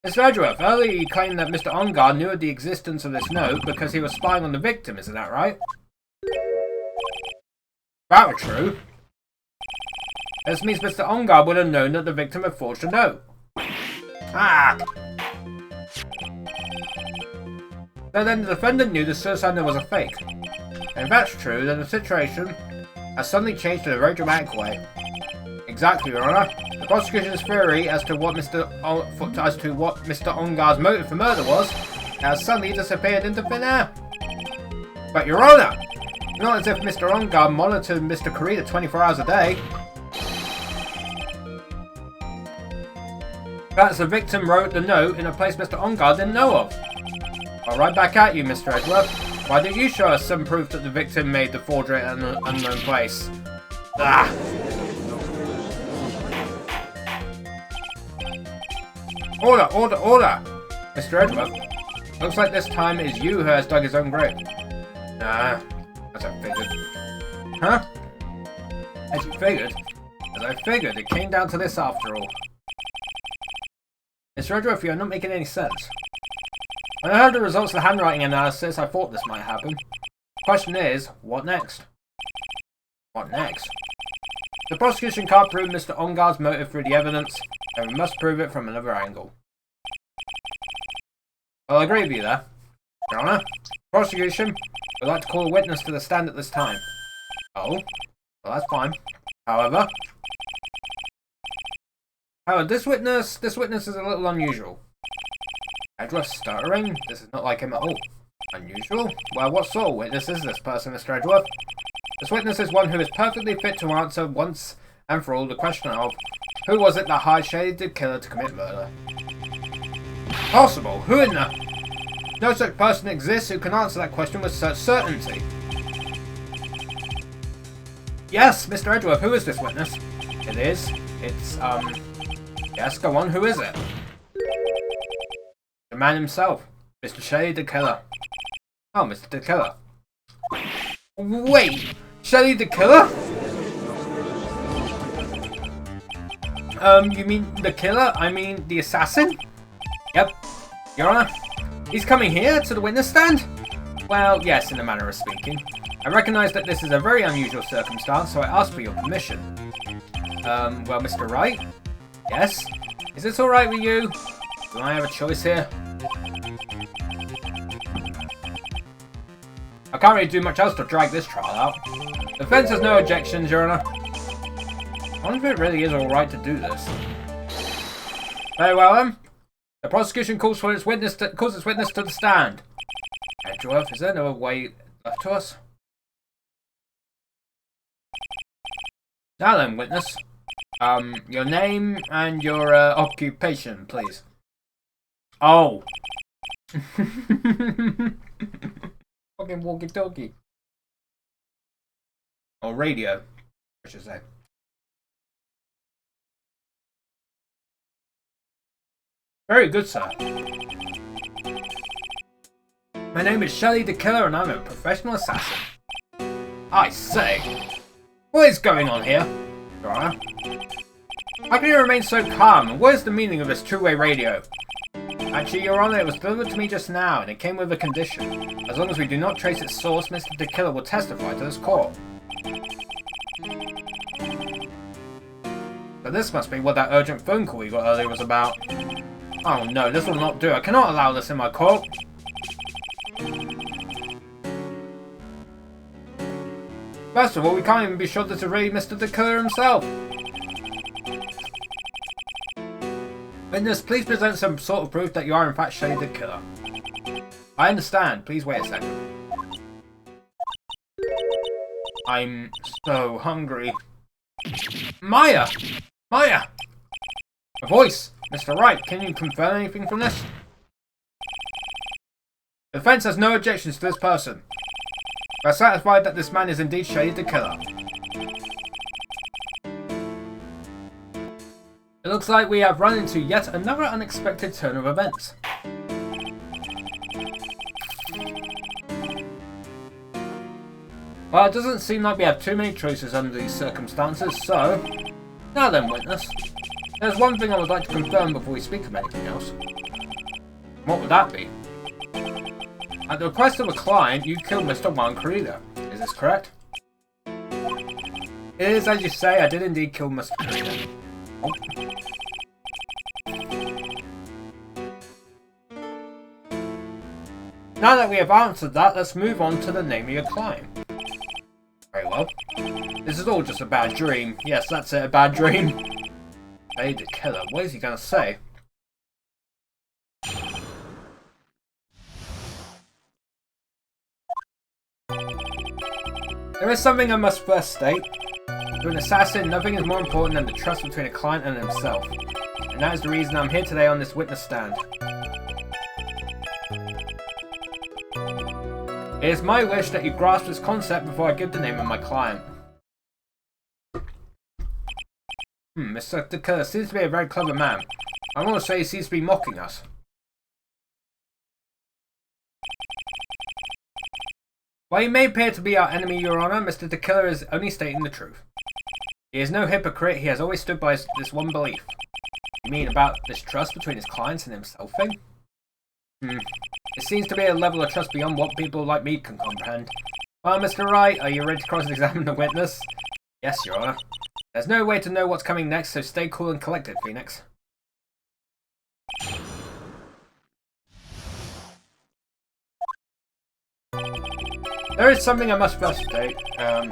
Mr. Edgeworth, earlier you claimed that Mr. On Guard knew of the existence of this note because he was spying on the victim, isn't that right? That were true. This means Mr. On Guard would have known that the victim had forged a note. Ah! So then the defendant knew the suicide note was a fake. And if that's true, then the situation has suddenly changed in a very dramatic way. Exactly, Your Honor. The prosecution's theory as to what Mr. On Guard's motive for murder was has suddenly disappeared into thin air. But Your Honor, not as if Mr. On Guard monitored Mr. Corrida 24 hours a day. Perhaps the victim wrote the note in a place Mr. On Guard didn't know of. Well, right back at you, Mr. Edgeworth. Why don't you show us some proof that the victim made the forgery at an unknown place? Ah! Order! Order! Order! Mr. Edgeworth, looks like this time it is you who has dug his own grave. Nah, as I figured. Huh? As you figured? As I figured, it came down to this after all. Mr. Edgeworth, you are not making any sense. When I heard the results of the handwriting analysis, I thought this might happen. The question is, what next? What next? The prosecution can't prove Mr. On Guard's motive through the evidence, and we must prove it from another angle. I'll agree with you there. Your Honor, prosecution would like to call a witness to the stand at this time. Oh? Well, that's fine. However, this witness is a little unusual. Edgeworth stuttering? This is not like him at all. Unusual? Well, what sort of witness is this person, Mr. Edgeworth? This witness is one who is perfectly fit to answer once and for all the question of who was it that hired shaded the killer to commit murder? Possible? Who in the... No such person exists who can answer that question with such certainty. Yes, Mr. Edgeworth, who is this witness? It is. It's, yes, go on, who is it? The man himself, Mr. Shelley the Killer. Oh, Mr. the Killer. Wait, Shelley the Killer? You mean the killer? I mean the assassin? Yep, Your Honor. He's coming here to the witness stand? Well, yes, in a manner of speaking. I recognise that this is a very unusual circumstance, so I ask for your permission. Well, Mr. Wright? Yes? Is this alright with you? Do I have a choice here? I can't really do much else to drag this trial out. The defence has no objections, Your Honor. I wonder if it really is alright to do this. Very well then. The prosecution calls its witness to the stand. Edgeworth, is there no way left to us? Now then, witness. Your name and your occupation, please. Oh. Fucking walkie-talkie. Or radio, I should say. Very good, sir. My name is Shelley the Killer and I'm a professional assassin. I say, what is going on here, Your Honor? How can you remain so calm, and what is the meaning of this two-way radio? Actually, Your Honor, it was delivered to me just now, and it came with a condition. As long as we do not trace its source, Mr. the Killer will testify to this court. So this must be what that urgent phone call we got earlier was about. Oh no, this will not do. I cannot allow this in my court. First of all, we can't even be sure that it's really Mr. the Killer himself. Witness, please present some sort of proof that you are in fact Shelley the Killer. I understand. Please wait a second. I'm so hungry. Maya! Maya! A voice! Mr. Wright, can you confirm anything from this? The defense has no objections to this person. We are satisfied that this man is indeed Shelley the Killer. It looks like we have run into yet another unexpected turn of events. Well, it doesn't seem like we have too many choices under these circumstances, so... Now then, witness. There's one thing I would like to confirm before we speak of anything else. What would that be? At the request of a client, you killed Mr. Juan Corrida. Is this correct? It is, as you say, I did indeed kill Mr. Corrida. Oh. Now that we have answered that, let's move on to the name of your client. Very well. This is all just a bad dream. Yes, that's it, a bad dream. Hey, the Killer, what is he gonna say? There is something I must first state. To an assassin, nothing is more important than the trust between a client and himself. And that is the reason I'm here today on this witness stand. It is my wish that you grasp this concept before I give the name of my client. Mr. the Killer seems to be a very clever man. I want to say he seems to be mocking us. While he may appear to be our enemy, Your Honor, Mr. the Killer is only stating the truth. He is no hypocrite, he has always stood by this one belief. You mean about this trust between his clients and himself thing? It seems to be a level of trust beyond what people like me can comprehend. Well, Mr. Wright, are you ready to cross-examine the witness? Yes, Your Honor. There's no way to know what's coming next, so stay cool and collected, Phoenix. There is something I must first state. Yeah.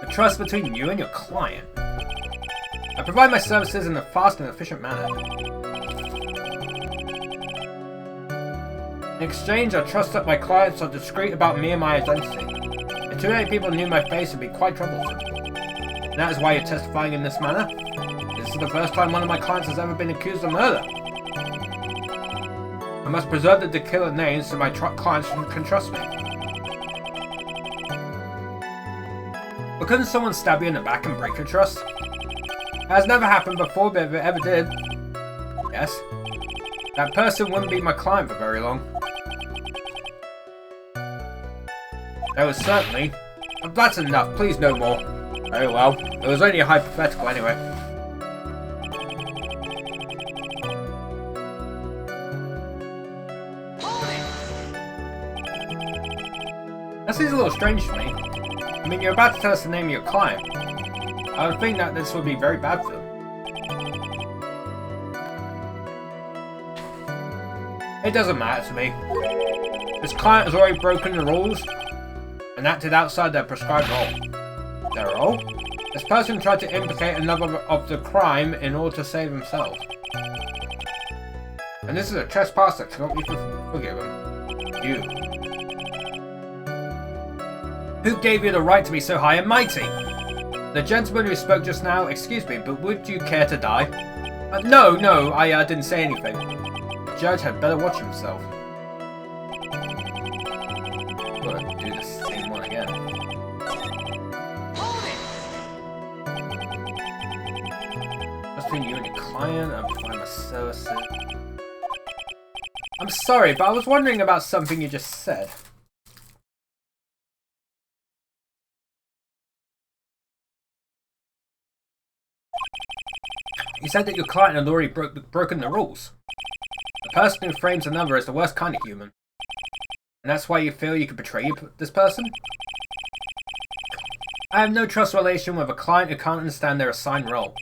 The trust between you and your client. I provide my services in a fast and efficient manner. In exchange, I trust that my clients are discreet about me and my identity. If too many people knew my face, it would be quite troublesome. And that is why you're testifying in this manner? Is This is the first time one of my clients has ever been accused of murder. I must preserve the killer name so my clients can trust me. But couldn't someone stab you in the back and break your trust? It has never happened before, but if it ever did, yes, that person wouldn't be my client for very long. There was certainly... That's enough, please no more. Very well, it was only a hypothetical anyway. That seems a little strange to me. I mean, you're about to tell us the name of your client. I would think that this would be very bad for them. It doesn't matter to me. This client has already broken the rules and acted outside their prescribed role. Their role? This person tried to implicate another of the crime in order to save himself. And this is a trespass that cannot be forgiven. You. Who gave you the right to be so high and mighty? The gentleman who spoke just now, excuse me, but would you care to die? No, I didn't say anything. The judge had better watch himself. Gotta do the same one again. Just between you and your client, I'm fine with services. I'm sorry, but I was wondering about something you just said. You said that your client had already broken the rules. The person who frames another is the worst kind of human. And that's why you feel you could betray this person? I have no trust relation with a client who can't understand their assigned role.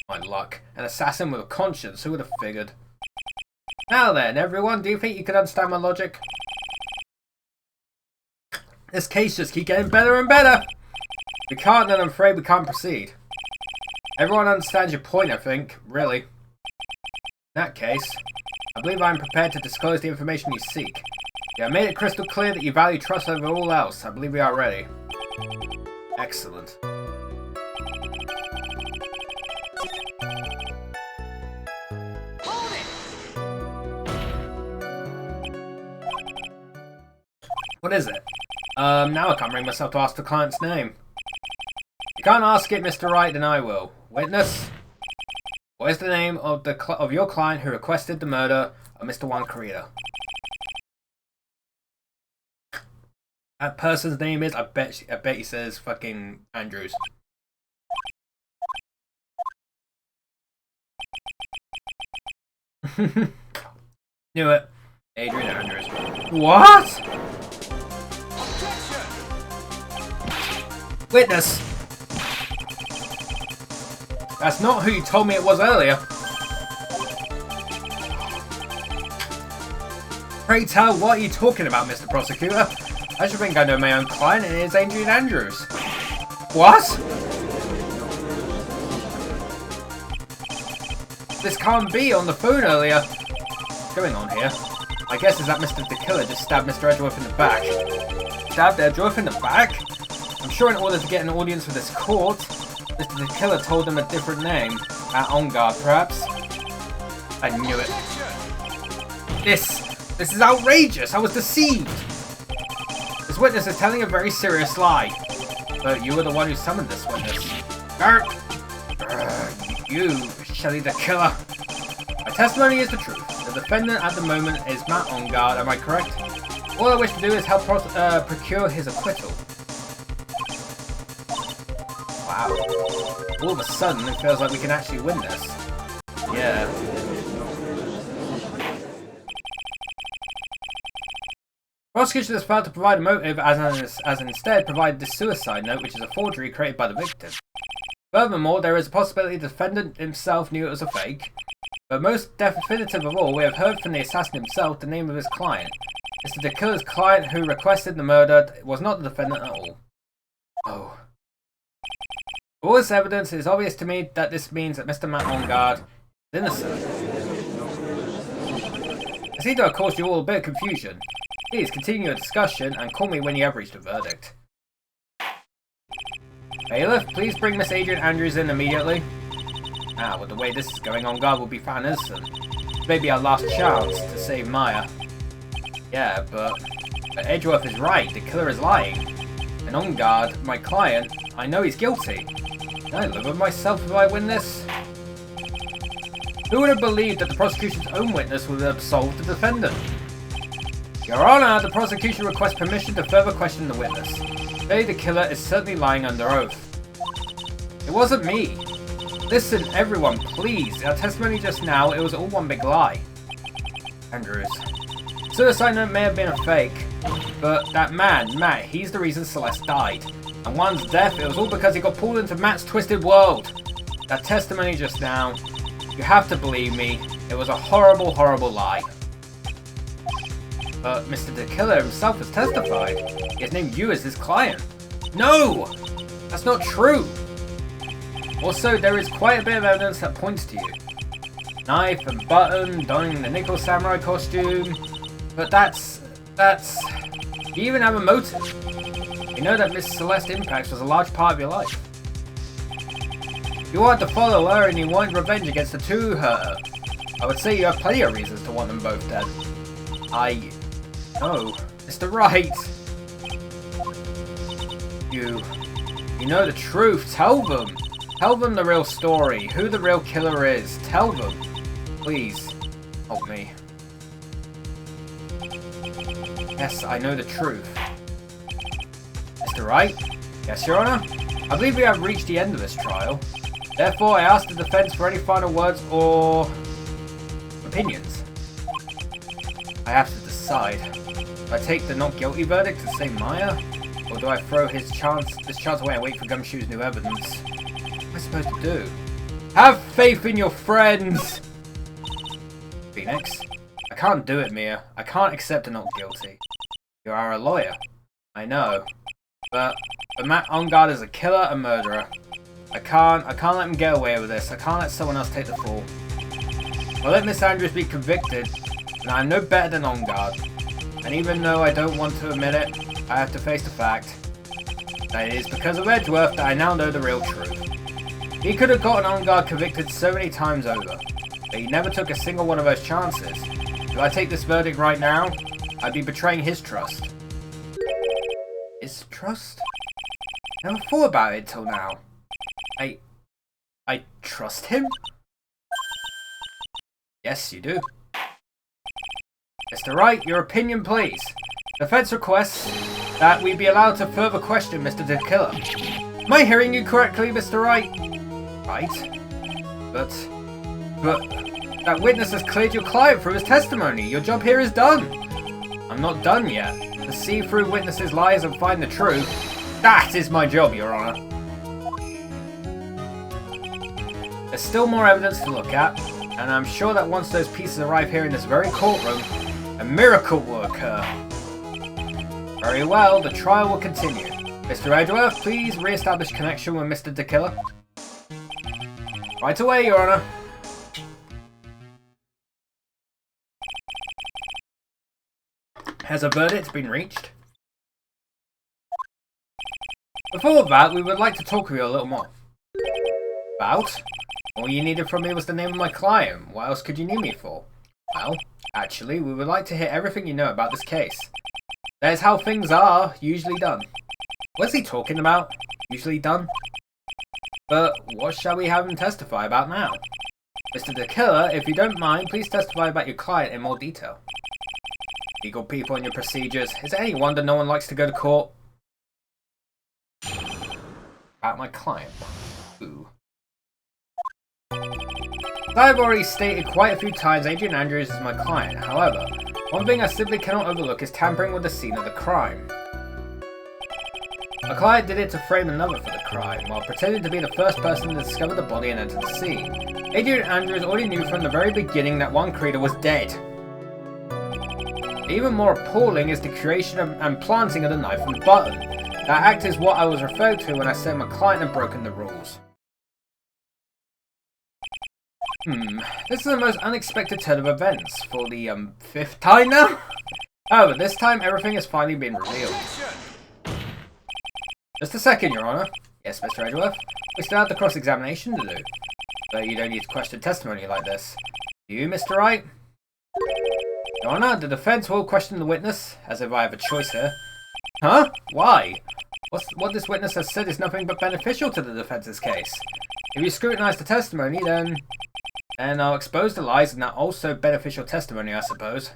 My luck. An assassin with a conscience, who would have figured? Now then, everyone, do you think you can understand my logic? This case just keeps getting better and better! We can't, then I'm afraid we can't proceed. Everyone understands your point, I think, really. In that case, I believe I am prepared to disclose the information you seek. You have made it crystal clear that you value trust over all else. I believe we are ready. Excellent. Hold it! What is it? Now I can't bring myself to ask the client's name. You can't ask it, Mr. Wright, then I will. Witness, what is the name of your client who requested the murder of Mr. Juan Corrida? That person's name is, I bet he says fucking Andrews. Knew it. Adrian Andrews. What? Objection! Witness. That's not who you told me it was earlier. Pray tell, what are you talking about, Mr. Prosecutor? I should think I know my own client, and it is Adrian Andrews. What? This can't be on the phone earlier. What's going on here? My guess is that Mr. the Killer just stabbed Mr. Edgeworth in the back. Stabbed Edgeworth in the back? I'm sure in order to get an audience for this court, Mr. the Killer told them a different name. At On Guard, perhaps? I knew it. This is outrageous! I was deceived! This witness is telling a very serious lie. But you were the one who summoned this witness. You, Shelley the Killer. My testimony is the truth. The defendant at the moment is Matt On Guard, am I correct? All I wish to do is help procure his acquittal. Wow. All of a sudden, it feels like we can actually win this. Yeah. Prosecution has failed to provide a motive as instead provided the suicide note, which is a forgery created by the victim. Furthermore, there is a possibility the defendant himself knew it was a fake. But most definitive of all, we have heard from the assassin himself the name of his client. Mr. the Killer's client who requested the murder was not the defendant at all. Oh. All this evidence, it is obvious to me that this means that Mr. Matt On Guard is innocent. I seem to have caused you all a bit of confusion. Please continue your discussion and call me when you have reached a verdict. Bailiff, please bring Miss Adrian Andrews in immediately. Now, with the way this is going, On Guard will be found innocent. Maybe our last chance to save Maya. Yeah, but Edgeworth is right. The killer is lying. And On Guard, my client, I know he's guilty. Can I live with myself if I win this? Who would have believed that the prosecution's own witness would have absolved the defendant? Your Honor, the prosecution requests permission to further question the witness. Today, the killer is certainly lying under oath. It wasn't me. Listen, everyone, please. Our testimony just now, it was all one big lie. Andrews. Suicide note may have been a fake, but that man, Matt, he's the reason Celeste died. And one's death, it was all because he got pulled into Matt's twisted world. That testimony just now, you have to believe me, it was a horrible, horrible lie. But Mr. the Killer himself has testified. He has named you as his client. No! That's not true! Also, there is quite a bit of evidence that points to you. Knife and button, donning the nickel samurai costume. But that's... You even have a motive. You know that Miss Celeste Impax was a large part of your life. You wanted to follow her and you wanted revenge against the two her. I would say you have plenty of reasons to want them both dead. No, Mr. Wright. You know the truth. Tell them. Tell them the real story. Who the real killer is. Tell them. Please, help me. Yes, I know the truth. Mr. Wright? Yes, Your Honor? I believe we have reached the end of this trial. Therefore, I ask the defense for any final words or opinions. I have to decide. Do I take the not guilty verdict to save Maya? Or do I throw this chance away and wait for Gumshoe's new evidence? What am I supposed to do? Have faith in your friends! Phoenix? I can't do it, Mia. I can't accept a not guilty. You are a lawyer. I know. But Matt On Guard is a killer and murderer. I can't let him get away with this. I can't let someone else take the fall. I'll let Miss Andrews be convicted, and I'm no better than On Guard. And even though I don't want to admit it, I have to face the fact that it is because of Edgeworth that I now know the real truth. He could have gotten On Guard convicted so many times over, but he never took a single one of those chances. If I take this verdict right now, I'd be betraying his trust. His trust? I never thought about it till now. I trust him? Yes, you do. Mr. Wright, your opinion, please. Defense requests that we be allowed to further question Mr. the Killer. Am I hearing you correctly, Mr. Wright? Right. But that witness has cleared your client through his testimony. Your job here is done. I'm not done yet. To see through witnesses' lies and find the truth, that is my job, Your Honor. There's still more evidence to look at, and I'm sure that once those pieces arrive here in this very courtroom, a miracle will occur. Very well, the trial will continue. Mr. Edgeworth, please re-establish connection with Mr. the Killer. Right away, Your Honor. Has a verdict been reached? Before that, we would like to talk with you a little more. About? All you needed from me was the name of my client. What else could you need me for? Well, actually, we would like to hear everything you know about this case. That is how things are usually done. What's he talking about? Usually done? But what shall we have him testify about now? Mr. the Killer, if you don't mind, please testify about your client in more detail. Legal people and your procedures. Is it any wonder no one likes to go to court? About my client. Ooh. As I have already stated quite a few times, Adrian Andrews is my client. However, one thing I simply cannot overlook is tampering with the scene of the crime. My client did it to frame another for the crime, while pretending to be the first person to discover the body and enter the scene. Adrian Andrews already knew from the very beginning that one creator was dead. Even more appalling is the creation and planting of the knife and button. That act is what I was referred to when I said my client had broken the rules. This is the most unexpected turn of events for the, 5th time now? However, this time everything has finally been revealed. Just a second, Your Honor. Yes, Mr. Edgeworth. We still have the cross-examination to do. But you don't need to question testimony like this. Do you, Mr. Wright? Your Honor, the defense will question the witness, as if I have a choice here. Huh? Why? What this witness has said is nothing but beneficial to the defense's case. If you scrutinize the testimony, then I'll expose the lies in that also beneficial testimony, I suppose.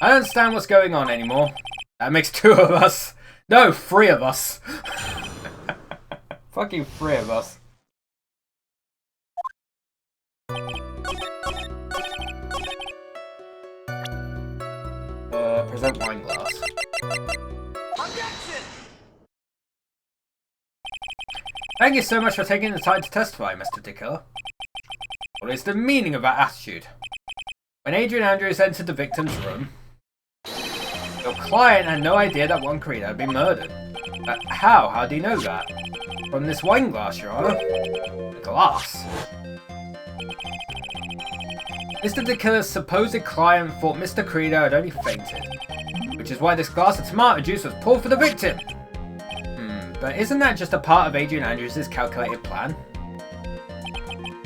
I don't understand what's going on anymore. That makes 2 of us. No, 3 of us. Fucking 3 of us. Present wine glass. Objection! Thank you so much for taking the time to testify, Mr. Dicker. What is the meaning of that attitude? When Adrian Andrews entered the victim's room, your client had no idea that Juan Corrida had been murdered. But how? How do you know that? From this wine glass, Your Honor. The glass. Mr. DeKiller's supposed client thought Mr. Corrida had only fainted, which is why this glass of tomato juice was poured for the victim. But isn't that just a part of Adrian Andrews' calculated plan?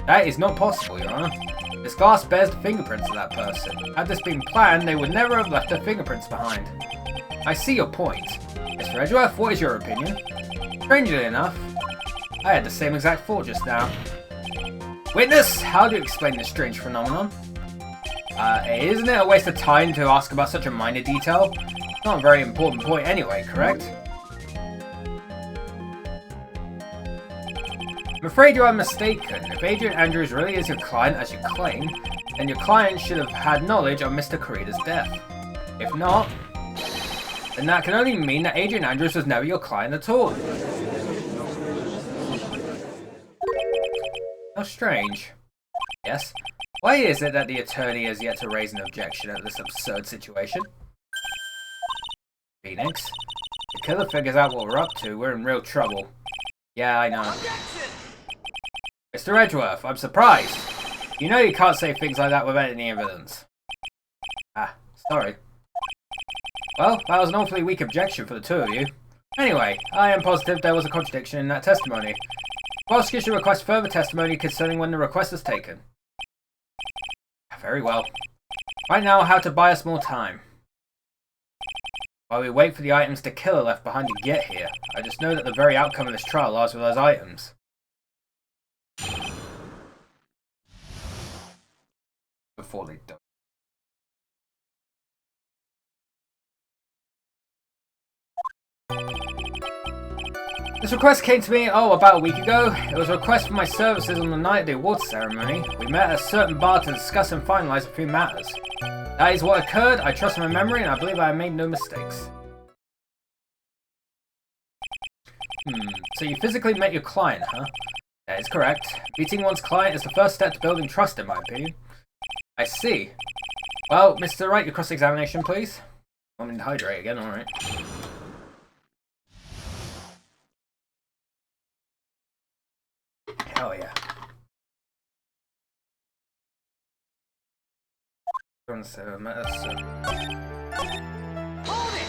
That is not possible, Your Honor. This glass bears the fingerprints of that person. Had this been planned, they would never have left their fingerprints behind. I see your point. Mr. Edgeworth, what is your opinion? Strangely enough, I had the same exact thought just now. Witness, how do you explain this strange phenomenon? Isn't it a waste of time to ask about such a minor detail? Not a very important point anyway, correct? I'm afraid you are mistaken. If Adrian Andrews really is your client as you claim, then your client should have had knowledge of Mr. Corrida's death. If not, then that can only mean that Adrian Andrews was never your client at all. How strange. Yes? Why is it that the attorney has yet to raise an objection at this absurd situation? Phoenix? The killer figures out what we're up to, we're in real trouble. Yeah, I know. Mr. Edgeworth, I'm surprised. You know you can't say things like that without any evidence. Ah, sorry. Well, that was an awfully weak objection for the 2 of you. Anyway, I am positive there was a contradiction in that testimony. Prosecution requests further testimony concerning when the request was taken. Very well. Right now, how to buy us more time. While we wait for the items the killer left behind to get here, I just know that the very outcome of this trial lies with those items. Before they die. This request came to me, about a week ago. It was a request for my services on the night of the awards ceremony. We met at a certain bar to discuss and finalize a few matters. That is what occurred. I trust my memory and I believe I have made no mistakes. So you physically met your client, huh? That is correct. Meeting one's client is the first step to building trust, in my opinion. I see. Well, Mr. Wright, your cross-examination, please. I'm in hydrate again, alright. Hell yeah. Hold it!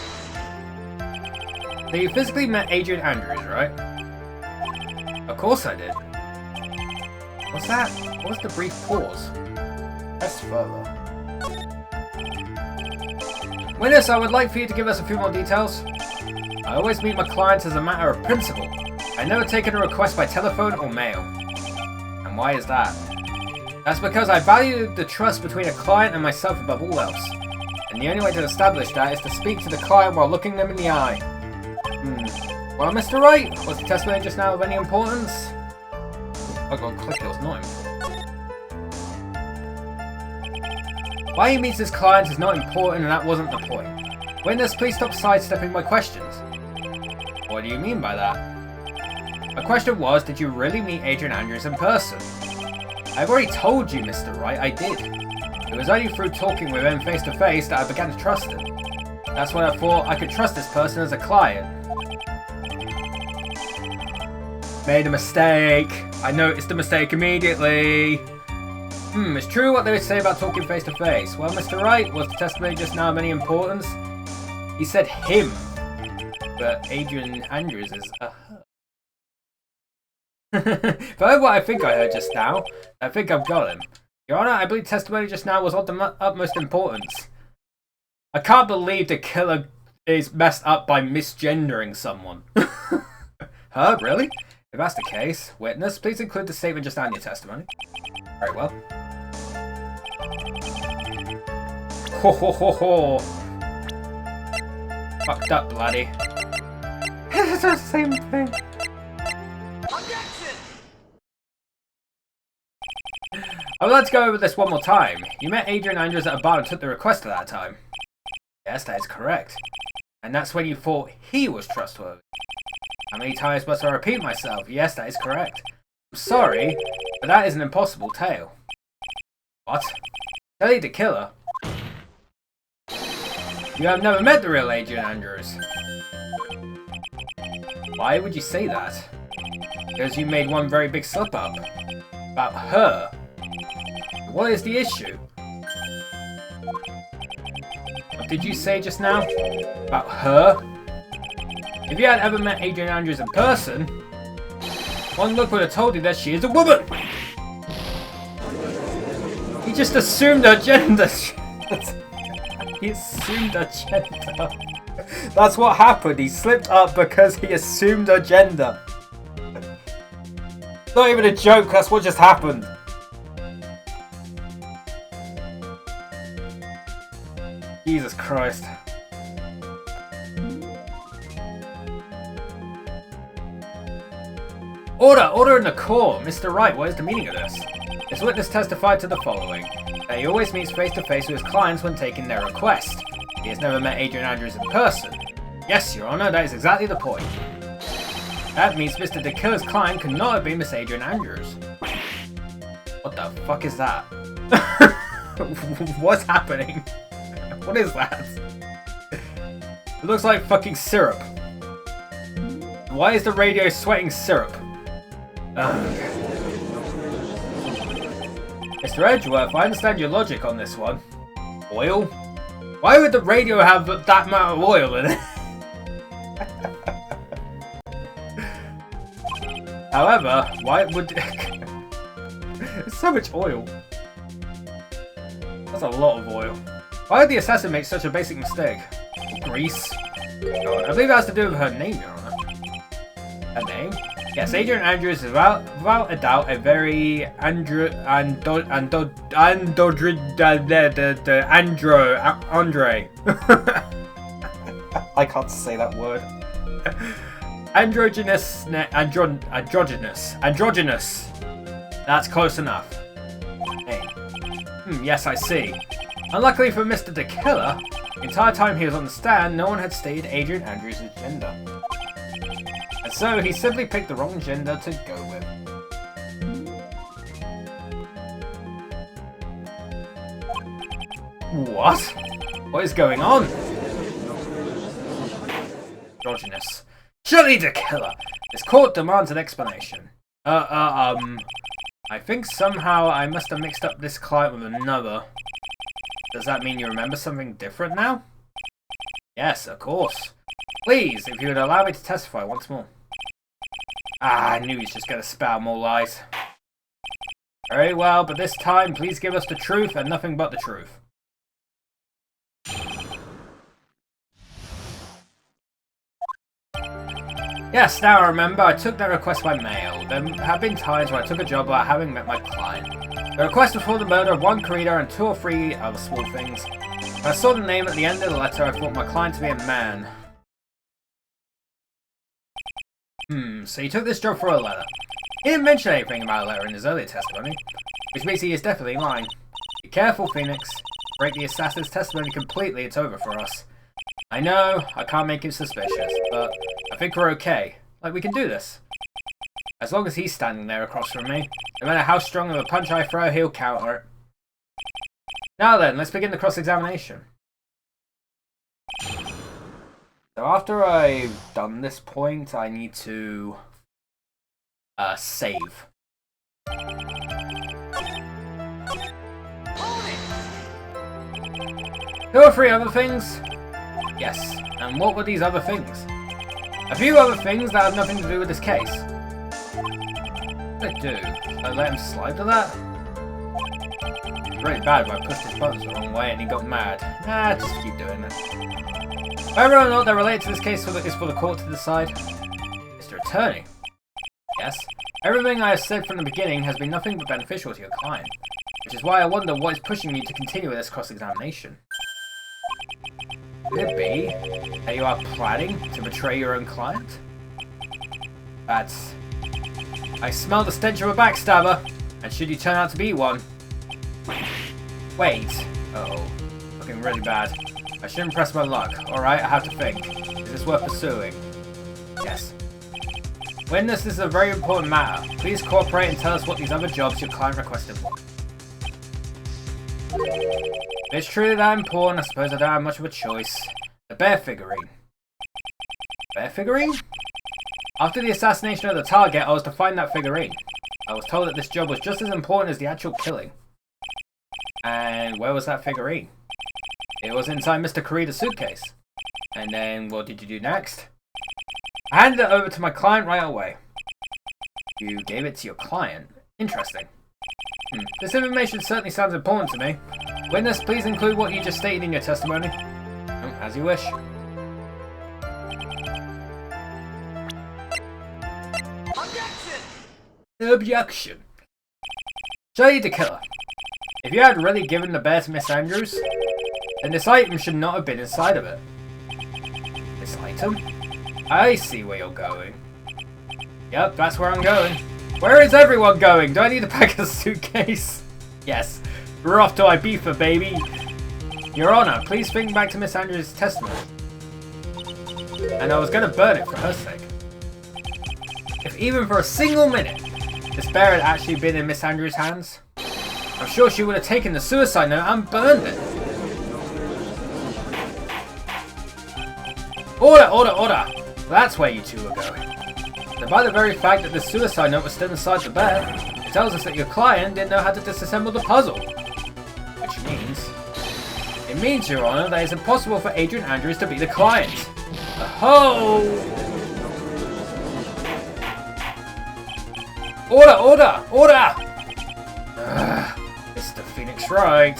So you physically met Adrian Andrews, right? Of course I did. What's that? What was the brief pause? Press further. Witness, I would like for you to give us a few more details. I always meet my clients as a matter of principle. I've never taken a request by telephone or mail. And why is that? That's because I value the trust between a client and myself above all else. And the only way to establish that is to speak to the client while looking them in the eye. Well, Mr. Wright, was the testimony just now of any importance? I got click, it was not important. Why he meets his clients is not important and that wasn't the point. Witness, please stop sidestepping my questions. What do you mean by that? My question was, did you really meet Adrian Andrews in person? I've already told you, Mr. Wright, I did. It was only through talking with him face to face that I began to trust him. That's when I thought I could trust this person as a client. Made a mistake. I noticed the mistake immediately. It's true what they say about talking face to face. Well, Mr. Wright, was the testimony just now of any importance? He said him. But Adrian Andrews is a her. If I heard what I think I heard just now, I think I've got him. Your Honor, I believe testimony just now was of the utmost importance. I can't believe the killer is messed up by misgendering someone. Huh? Really? If that's the case, witness, please include the statement just now in your testimony. Very well. Ho ho ho ho. Fucked up, bloody. It's the same thing. Objection! I would like to go over this one more time. You met Adrian Andrews at a bar and took the request at that time. Yes, that is correct. And that's when you thought he was trustworthy. How many times must I repeat myself? Yes, that is correct. I'm sorry, but that is an impossible tale. What? Tell you the killer? You have never met the real Adrian Andrews. Why would you say that? Because you made one very big slip up. About her. What is the issue? What did you say just now? About her? If you had ever met Adrian Andrews in person, one look would have told you that she is a woman! He just assumed her gender. He assumed her gender. That's what happened. He slipped up because he assumed her gender. It's not even a joke, that's what just happened. Jesus Christ. Order in the court! Mr. Wright, what is the meaning of this? This witness testified to the following. That he always meets face to face with his clients when taking their request. He has never met Adrian Andrews in person. Yes, Your Honor, that is exactly the point. That means Mr. De Killer's client could not have been Miss Adrian Andrews. What the fuck is that? What's happening? What is that? It looks like fucking syrup. Why is the radio sweating syrup? Ugh. Mr. Edgeworth, I understand your logic on this one. Oil? Why would the radio have that amount of oil in it? However, why would... It's so much oil. That's a lot of oil. Why did the assassin make such a basic mistake? Grease? God, I believe it has to do with her name, Your Honor. Her name? Yes, Adrian Andrews is without a doubt a very Andre. I can't say that word. Androgynous. That's close enough. Hey. Yes, I see. Unluckily for Mr. De Killer, the entire time he was on the stand, no one had stated Adrian Andrews' gender. And so he simply picked the wrong gender to go with. What? What is going on? Androgynous. Surely De Killer! This court demands an explanation. I think somehow I must have mixed up this client with another. Does that mean you remember something different now? Yes, of course. Please, if you would allow me to testify once more. Ah, I knew he was just going to spout more lies. Very well, but this time, please give us the truth and nothing but the truth. Yes, now I remember, I took that request by mail. There have been times where I took a job without having met my client. The request was for the murder of one creator and 2 or 3 other small things. When I saw the name at the end of the letter, I thought my client to be a man. So he took this job for a letter. He didn't mention anything about a letter in his earlier testimony, which means he is definitely lying. Be careful, Phoenix. Break the assassin's testimony completely, it's over for us. I know, I can't make him suspicious, but I think we're okay. Like, we can do this. As long as he's standing there across from me, no matter how strong of a punch I throw, he'll counter it. Now then, let's begin the cross-examination. So after I've done this point, I need to save. There were 3 other things? Yes. And what were these other things? A few other things that have nothing to do with this case. What did I do? Did I let him slide to that? It's really bad if I pushed his buttons the wrong way and he got mad. Nah, just keep doing it. Whether or not they're related to this case is for the court to decide. Mr. Attorney. Yes? Everything I have said from the beginning has been nothing but beneficial to your client. Which is why I wonder what is pushing you to continue with this cross-examination. Could it be that you are planning to betray your own client? That's... I smell the stench of a backstabber, and should you turn out to be one... Wait. Uh-oh. Looking really bad. I shouldn't press my luck. Alright, I have to think. Is this worth pursuing? Yes. Witness, this is a very important matter. Please cooperate and tell us what these other jobs your client requested for. If it's true that I'm important, I suppose I don't have much of a choice. The bear figurine. Bear figurine? After the assassination of the target, I was to find that figurine. I was told that this job was just as important as the actual killing. And where was that figurine? It was inside Mr. Karida's suitcase. And then, what did you do next? I handed it over to my client right away. You gave it to your client? Interesting. This information certainly sounds important to me. Witness, please include what you just stated in your testimony. As you wish. Objection! Objection. Jay the killer. If you had really given the bear to Miss Andrews, then this item should not have been inside of it. This item? I see where you're going. Yep, that's where I'm going. Where is everyone going? Do I need to pack a suitcase? Yes. We're off to Ibiza, baby. Your Honor, please think back to Miss Andrews' testimony. And I was going to burn it for her sake. If even for a single minute this bear had actually been in Miss Andrews' hands, I'm sure she would have taken the suicide note and burned it. Order, order, order! That's where you two are going. And by the very fact that the suicide note was still inside the bear, it tells us that your client didn't know how to disassemble the puzzle. Which means... It means, Your Honor, that it's impossible for Adrian Andrews to be the client. Oh! Order, order, order! Mr. Phoenix Wright.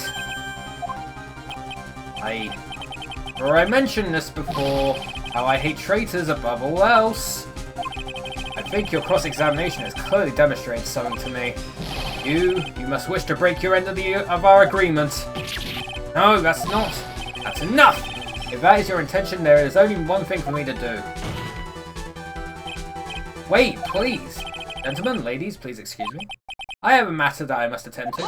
I mentioned this before, how I hate traitors above all else. I think your cross-examination has clearly demonstrated something to me. You must wish to break your end of our agreement. No, that's not. That's enough! If that is your intention, there is only one thing for me to do. Wait, please. Gentlemen, ladies, please excuse me. I have a matter that I must attend to.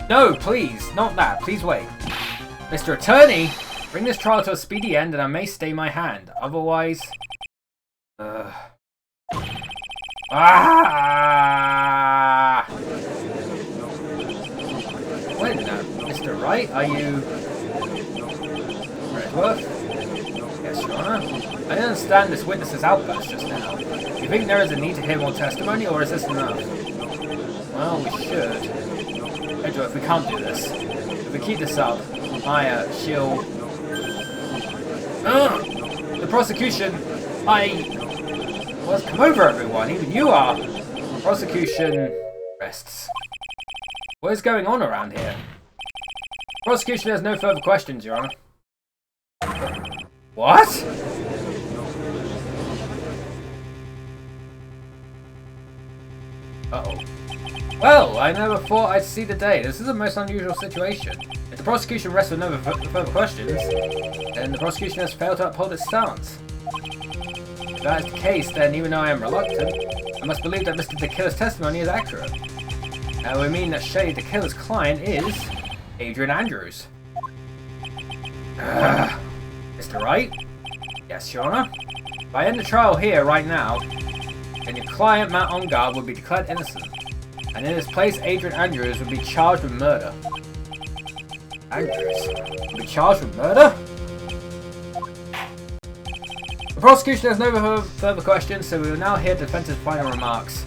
No, please, not that. Please wait. Mr. Attorney, bring this trial to a speedy end and I may stay my hand. Otherwise... Wait a minute, Mr. Wright, are you... Redworth? Yes, Your Honor. I don't understand this witness's outburst just now. Do you think there is a need to hear more testimony, or is this enough? Well, we should. Edgeworth, we can't do this. If we keep this up, Maya, she'll... The prosecution... Well, come over, everyone. Even you are. Prosecution rests. What is going on around here? Prosecution has no further questions, Your Honor. What? Uh-oh. Well, I never thought I'd see the day. This is a most unusual situation. If the prosecution rests with no further questions, then the prosecution has failed to uphold its stance. If that is the case, then even though I am reluctant, I must believe that Mr. the Killer's testimony is accurate. That would mean that Shay, the Killer's client, is Adrian Andrews. Mr. Wright? Yes, Your Honor? If I end the trial here, right now, then your client, Matt Ongar, would be declared innocent. And in his place, Adrian Andrews would be charged with murder. Andrews? Would be charged with murder? The prosecution has no further questions, so we will now hear the defense's final remarks.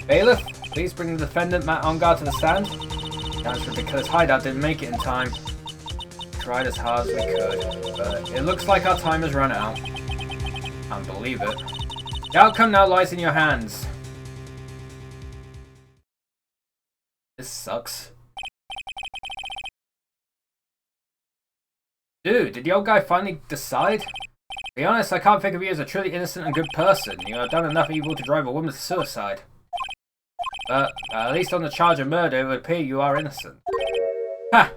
Bailiff, please bring the defendant, Matt Ongar, to the stand. That's because hideout didn't make it in time. We tried as hard as we could, but it looks like our time has run out. Can't believe it. The outcome now lies in your hands. This sucks. Dude, did the old guy finally decide? To be honest, I can't think of you as a truly innocent and good person. You have done enough evil to drive a woman to suicide. But at least on the charge of murder, it would appear you are innocent. Ha!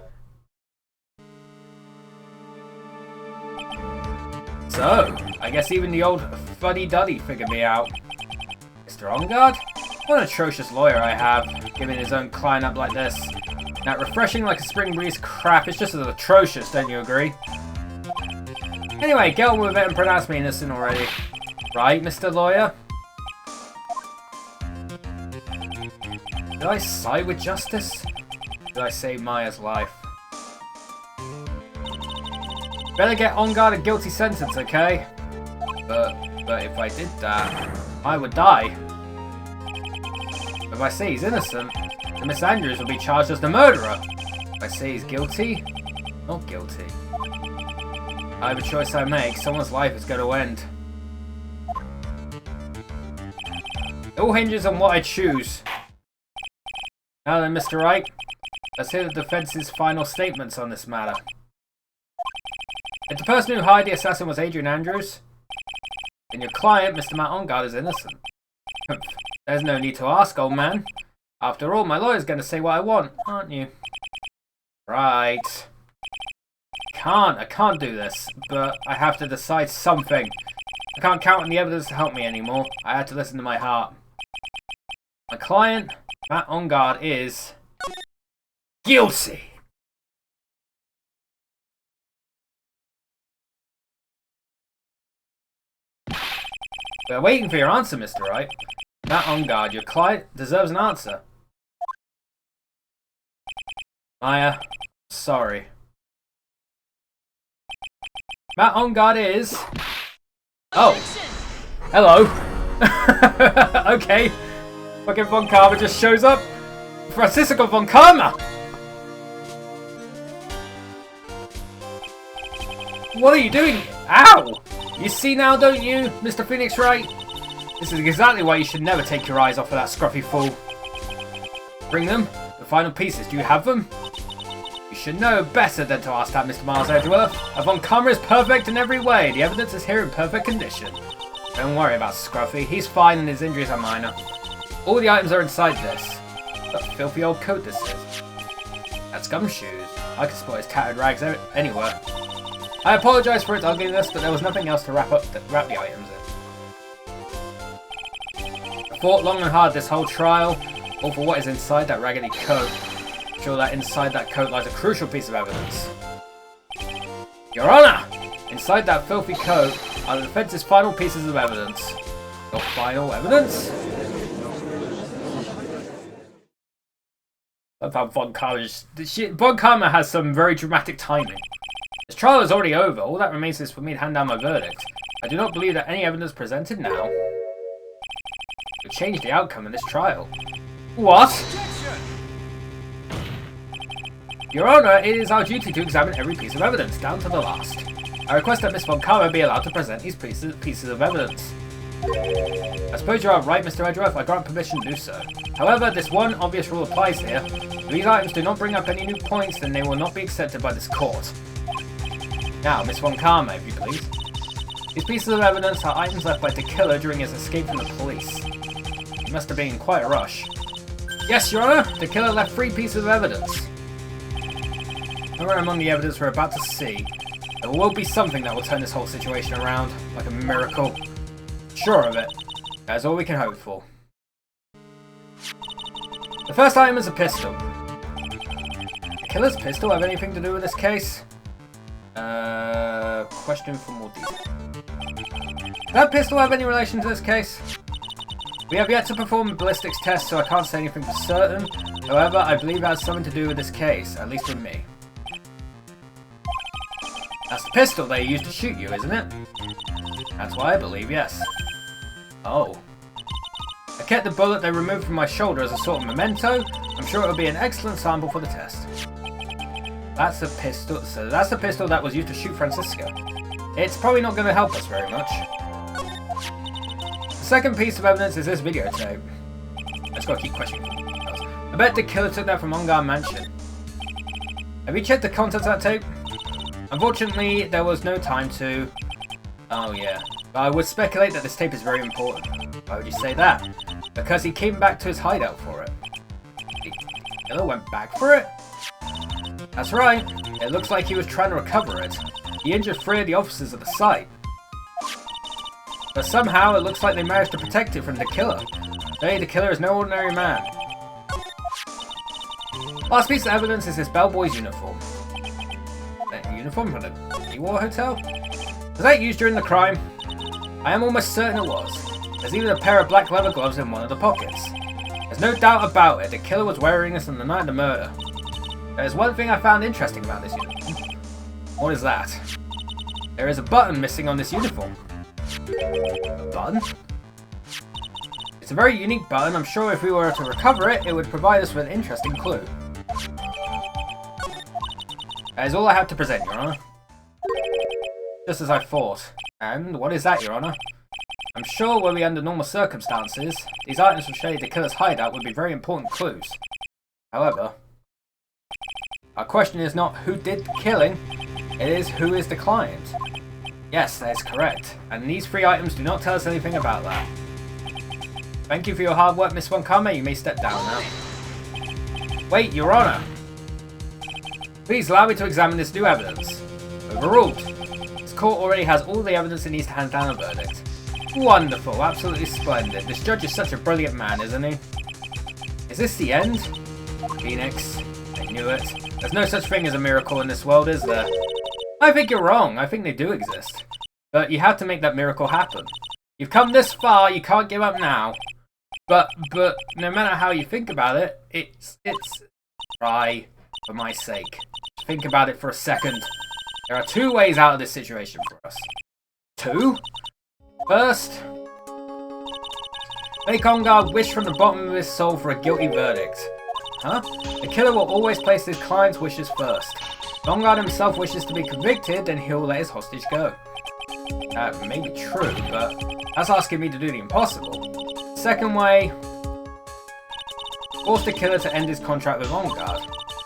So, I guess even the old fuddy-duddy figured me out. Mr. On-Guard? What an atrocious lawyer I have, giving his own client up like this. That refreshing like a spring breeze crap is just as atrocious, don't you agree? Anyway, get on with it and pronounce me innocent already. Right, Mr. Lawyer? Did I side with justice? Did I save Maya's life? Better get on guard a guilty sentence, okay? But if I did that, I would die. If I say he's innocent, then Miss Andrews will be charged as the murderer. If I say he's guilty, not guilty. I have a choice I make. Someone's life is going to end. It all hinges on what I choose. Now then, Mr. Wright, let's hear the defense's final statements on this matter. If the person who hired the assassin was Adrian Andrews, then your client, Mr. Matt On-Guard, is innocent. There's no need to ask, old man. After all, my lawyer's going to say what I want, aren't you? Right. I can't do this, but I have to decide something. I can't count on the evidence to help me anymore. I had to listen to my heart. My client, Matt On-Guard, is guilty. We're waiting for your answer, Mr. Wright. Matt On-Guard, your client deserves an answer. Maya, sorry. Matt On-Guard is... Oh. Hello. Okay. Fucking Von Karma just shows up. Francisco Von Karma! What are you doing? Ow! You see now, don't you, Mr. Phoenix Wright? This is exactly why you should never take your eyes off of that scruffy fool. Bring them. The final pieces. Do you have them? You should know better than to ask that, Mr. Miles Edgeworth. Von Karma is perfect in every way. The evidence is here in perfect condition. Don't worry about Scruffy. He's fine and his injuries are minor. All the items are inside this. What a filthy old coat this is. That's gumshoes. I could spot his tattered rags anywhere. I apologise for its ugliness, but there was nothing else to wrap the items in. I fought long and hard this whole trial, all for what is inside that raggedy coat. I'm sure that inside that coat lies a crucial piece of evidence. Your Honour! Inside that filthy coat are the defence's final pieces of evidence. Your final evidence? I thought Von Karma has some very dramatic timing. This trial is already over. All that remains is for me to hand down my verdict. I do not believe that any evidence presented now would change the outcome of this trial. What? Your Honour, it is our duty to examine every piece of evidence, down to the last. I request that Miss Von Karma be allowed to present these pieces of evidence. I suppose you are right, Mr. Edgeworth. I grant permission to do so. However, this one obvious rule applies here. If these items do not bring up any new points, then they will not be accepted by this court. Now, Miss Von Karma, if you please. These pieces of evidence are items left by the killer during his escape from the police. He must have been in quite a rush. Yes, Your Honour, the killer left 3 pieces of evidence. Somewhere among the evidence we're about to see, there will be something that will turn this whole situation around, like a miracle. Sure of it. That's all we can hope for. The first item is a pistol. The killer's pistol have anything to do with this case? Question for more detail. Does that pistol have any relation to this case? We have yet to perform a ballistics test, so I can't say anything for certain. However, I believe it has something to do with this case, at least with me. That's the pistol they used to shoot you, isn't it? That's why I believe, yes. Oh. I kept the bullet they removed from my shoulder as a sort of memento. I'm sure it'll be an excellent sample for the test. That's the pistol. So that's the pistol that was used to shoot Francisco. It's probably not going to help us very much. The Second piece of evidence is this videotape. Let's go keep questioning. I bet the killer took that from On-Guard Mansion. Have you checked the contents of that tape? Unfortunately, there was no time to... Oh yeah. But I would speculate that this tape is very important. Why would you say that? Because he came back to his hideout for it. The killer went back for it? That's right. It looks like he was trying to recover it. He injured 3 of the officers at the site. But somehow it looks like they managed to protect it from the killer. Today, the killer is no ordinary man. Last piece of evidence is this bellboy's uniform. A uniform from the War Hotel? Was that used during the crime? I am almost certain it was. There's even a pair of black leather gloves in one of the pockets. There's no doubt about it, the killer was wearing this on the night of the murder. There's one thing I found interesting about this uniform. What is that? There is a button missing on this uniform. A button? It's a very unique button. I'm sure if we were to recover it, it would provide us with an interesting clue. That is all I have to present, Your Honor. Just as I thought. And what is that, Your Honor? I'm sure were we under normal circumstances, these items from showing the killer's hideout would be very important clues. However, our question is not who did the killing, it is who is the client. Yes, that is correct. And these 3 items do not tell us anything about that. Thank you for your hard work, Miss Von Karma. You may step down now. Wait, Your Honor! Please allow me to examine this new evidence. Overruled. This court already has all the evidence it needs to hand down a verdict. Wonderful, absolutely splendid. This judge is such a brilliant man, isn't he? Is this the end? Phoenix, I knew it. There's no such thing as a miracle in this world, is there? I think you're wrong. I think they do exist. But you have to make that miracle happen. You've come this far, you can't give up now. But no matter how you think about it, it's... Try, for my sake. Think about it for a second. There are 2 ways out of this situation for us. 2? First, make On-Guard wish from the bottom of his soul for a guilty verdict. Huh? The killer will always place his client's wishes first. If On-Guard himself wishes to be convicted, then he'll let his hostage go. That may be true, but that's asking me to do the impossible. Second way, force the killer to end his contract with On-Guard.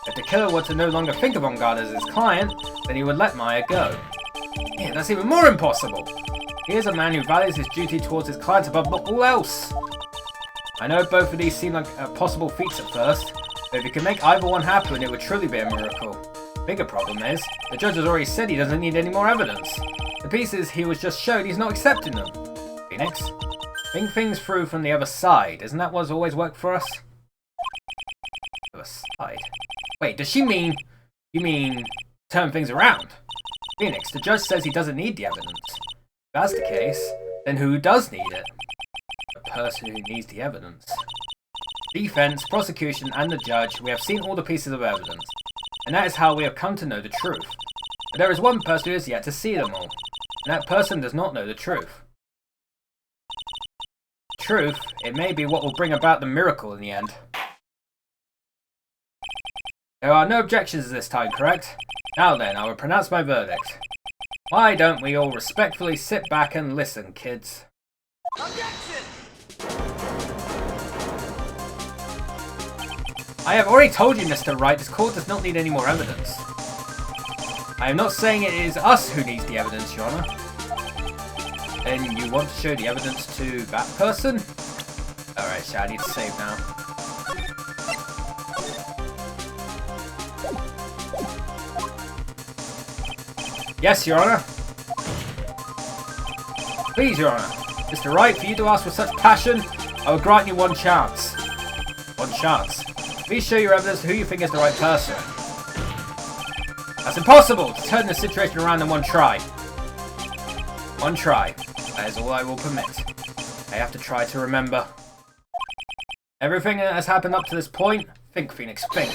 If the killer were to no longer think of On-Guard as his client, then he would let Maya go. Yeah, that's even more impossible. He is a man who values his duty towards his clients above all else. I know both of these seem like possible feats at first, but if he can make either one happen, it would truly be a miracle. The bigger problem is, the judge has already said he doesn't need any more evidence. The pieces he was just shown, he's not accepting them. Phoenix, think things through from the other side. Isn't that what's always worked for us? Other side? Wait, does she mean... You mean... turn things around? Phoenix, the judge says he doesn't need the evidence. If that's the case, then who does need it? The person who needs the evidence. Defense, prosecution, and the judge, we have seen all the pieces of evidence. And that is how we have come to know the truth. But there is one person who has yet to see them all. And that person does not know the truth. Truth, it may be what will bring about the miracle in the end. There are no objections this time, correct? Now then, I will pronounce my verdict. Why don't we all respectfully sit back and listen, kids? Objection! I have already told you, Mr. Wright, this court does not need any more evidence. I am not saying it is us who needs the evidence, Your Honor. Then you want to show the evidence to that person? Alright, so I need to save now. Yes, Your Honor. Please, Your Honor. Mr. Wright, for you to ask with such passion, I will grant you 1 chance. 1 chance. Please show your evidence to who you think is the right person. That's impossible to turn the situation around in 1 try. 1 try. That is all I will permit. I have to try to remember. Everything that has happened up to this point, think, Phoenix, think.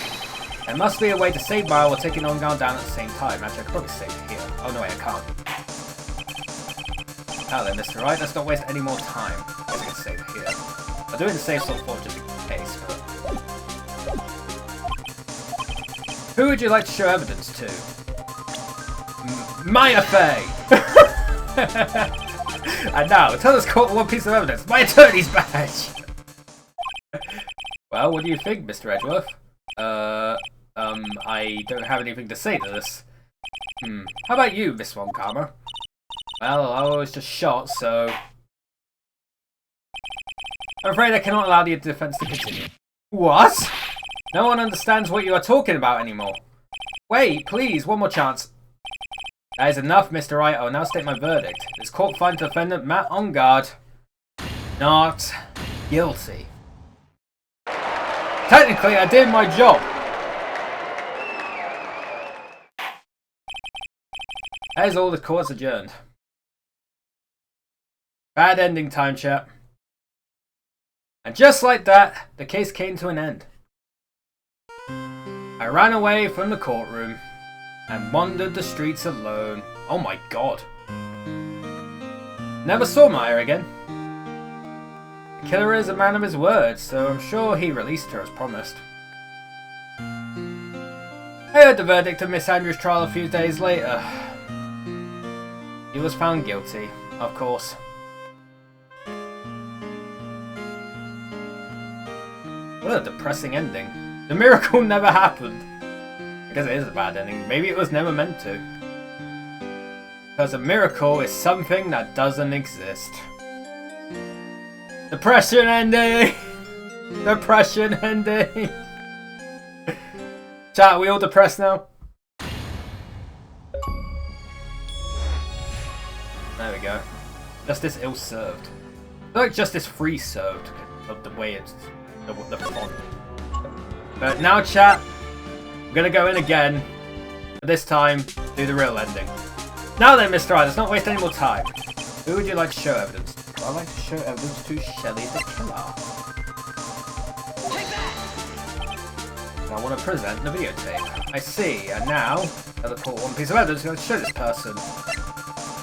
There must be a way to save Maya while taking On-Guard down at the same time. Actually, I could probably save it here. Oh no, wait, I can't. Now then, Mr. Wright, let's not waste any more time. I can save here. I'll do it in safe sort form just in case, but... Who would you like to show evidence to? Maya Fey! And now, tell this court one piece of evidence. My attorney's badge! Well, what do you think, Mr. Edgeworth? I don't have anything to say to this. How about you, Miss Von Karma? Well, I was just shot, so... I'm afraid I cannot allow the defense to continue. What? No one understands what you are talking about anymore. Wait, please, one more chance. That is enough, Mr. Wright. I will now state my verdict. This court finds the defendant Matt on guard not guilty. Technically, I did my job. That is all. The court's adjourned. Bad ending time, chat. And just like that, the case came to an end. I ran away from the courtroom and wandered the streets alone. Oh my god. Never saw Maya again. The killer is a man of his word, so I'm sure he released her as promised. I heard the verdict of Miss Andrews' trial a few days later. He was found guilty, of course. What a depressing ending. The miracle never happened. I guess it is a bad ending. Maybe it was never meant to. Because a miracle is something that doesn't exist. Depression ending! Depression ending! Chat, are we all depressed now? There we go. Justice ill served. I feel like justice free served of the way it's the font. But now, chat, I'm gonna go in again. But this time, do the real ending. Now then, Mr. I, let's not waste any more time. Who would you like to show evidence? I'd like to show evidence to Shelley the Killer. Take that! And I want to present the videotape. I see, and now, another court one piece of evidence I'm going to show this person.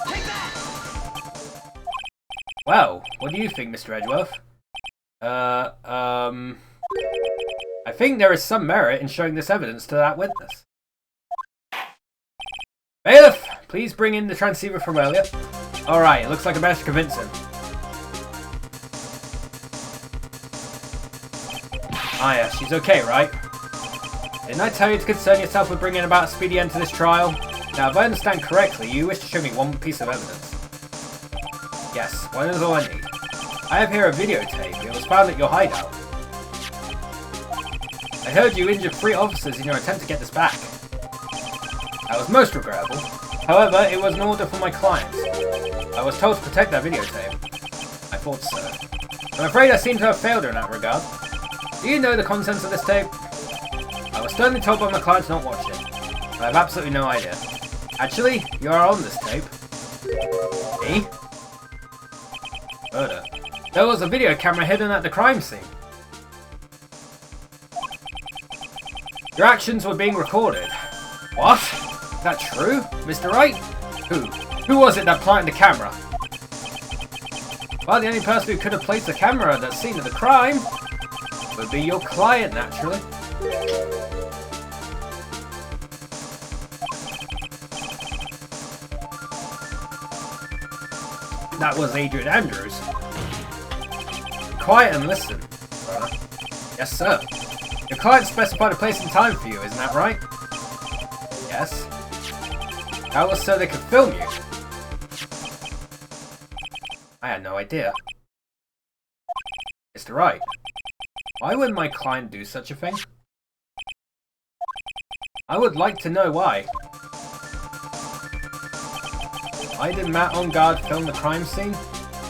Take that! Well, what do you think, Mr. Edgeworth? I think there is some merit in showing this evidence to that witness. Bailiff, please bring in the transceiver from earlier. Alright, it looks like I managed to convince him. Ah yeah, she's okay, right? Didn't I tell you to concern yourself with bringing about a speedy end to this trial? Now, if I understand correctly, you wish to show me one piece of evidence. Yes, one is all I need. I have here a videotape. It was found at your hideout. I heard you injured 3 officers in your attempt to get this back. That was most regrettable. However, it was an order from my client. I was told to protect that videotape. I thought so. I'm afraid I seem to have failed her in that regard. Do you know the contents of this tape? I was sternly told by my client to not watch it. But I have absolutely no idea. Actually, you are on this tape. Me? Murder. There was a video camera hidden at the crime scene. Your actions were being recorded. What? Is that true, Mr. Wright? Who was it that planted the camera? Well, the only person who could have placed the camera at that scene of the crime would be your client, naturally. That was Adrian Andrews. Be quiet and listen. Yes, sir. Your client specified a place and time for you, isn't that right? Yes. That was so they could film you. I had no idea. Mr. Wright, why would my client do such a thing? I would like to know why. Why did Matt on guard film the crime scene? You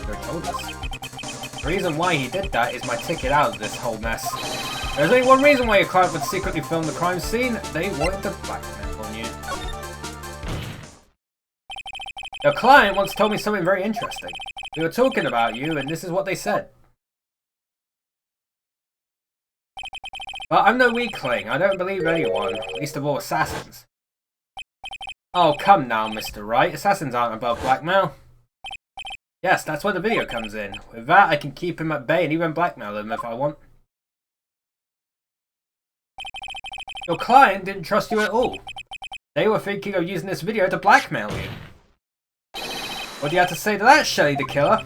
already told us. The reason why he did that is my ticket out of this whole mess. There's only one reason why your client would secretly film the crime scene. They wanted to blackmail on you. Your client once told me something very interesting. We were talking about you, and this is what they said. But I'm no weakling. I don't believe anyone, least of all assassins. Oh, come now, Mr. Wright. Assassins aren't above blackmail. Yes, that's where the video comes in. With that, I can keep him at bay and even blackmail him if I want. Your client didn't trust you at all. They were thinking of using this video to blackmail you. What do you have to say to that, Shelly the Killer?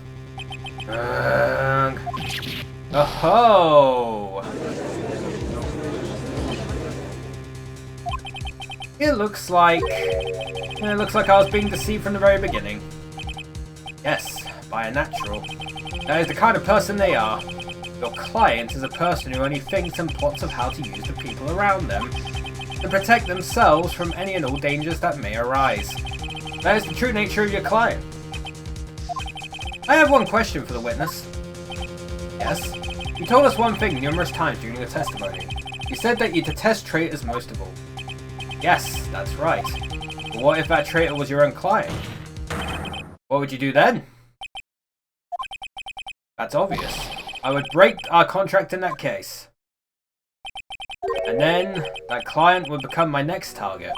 Oh-ho! It looks like I was being deceived from the very beginning. Yes, by a natural. That is the kind of person they are. Your client is a person who only thinks and plots of how to use the people around them to protect themselves from any and all dangers that may arise. That is the true nature of your client. I have one question for the witness. Yes? You told us one thing numerous times during your testimony. You said that you detest traitors most of all. Yes, that's right. But what if that traitor was your own client? What would you do then? That's obvious. I would break our contract in that case. And then, that client would become my next target.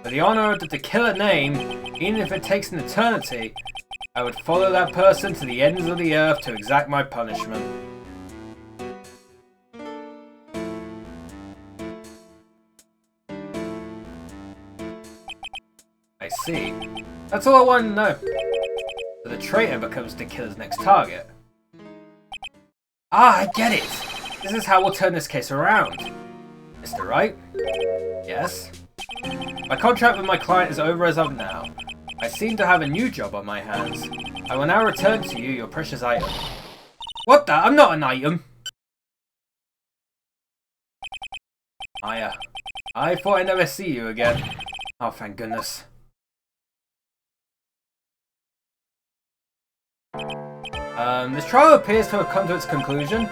For the honor of the killer name, even if it takes an eternity, I would follow that person to the ends of the earth to exact my punishment. I see. That's all I want to know. So the traitor becomes the killer's next target. Ah, I get it! This is how we'll turn this case around. Mr. Wright? Yes? My contract with my client is over as of now. I seem to have a new job on my hands. I will now return to you your precious item. What the? I'm not an item! I thought I'd never see you again. Oh, thank goodness. This trial appears to have come to its conclusion.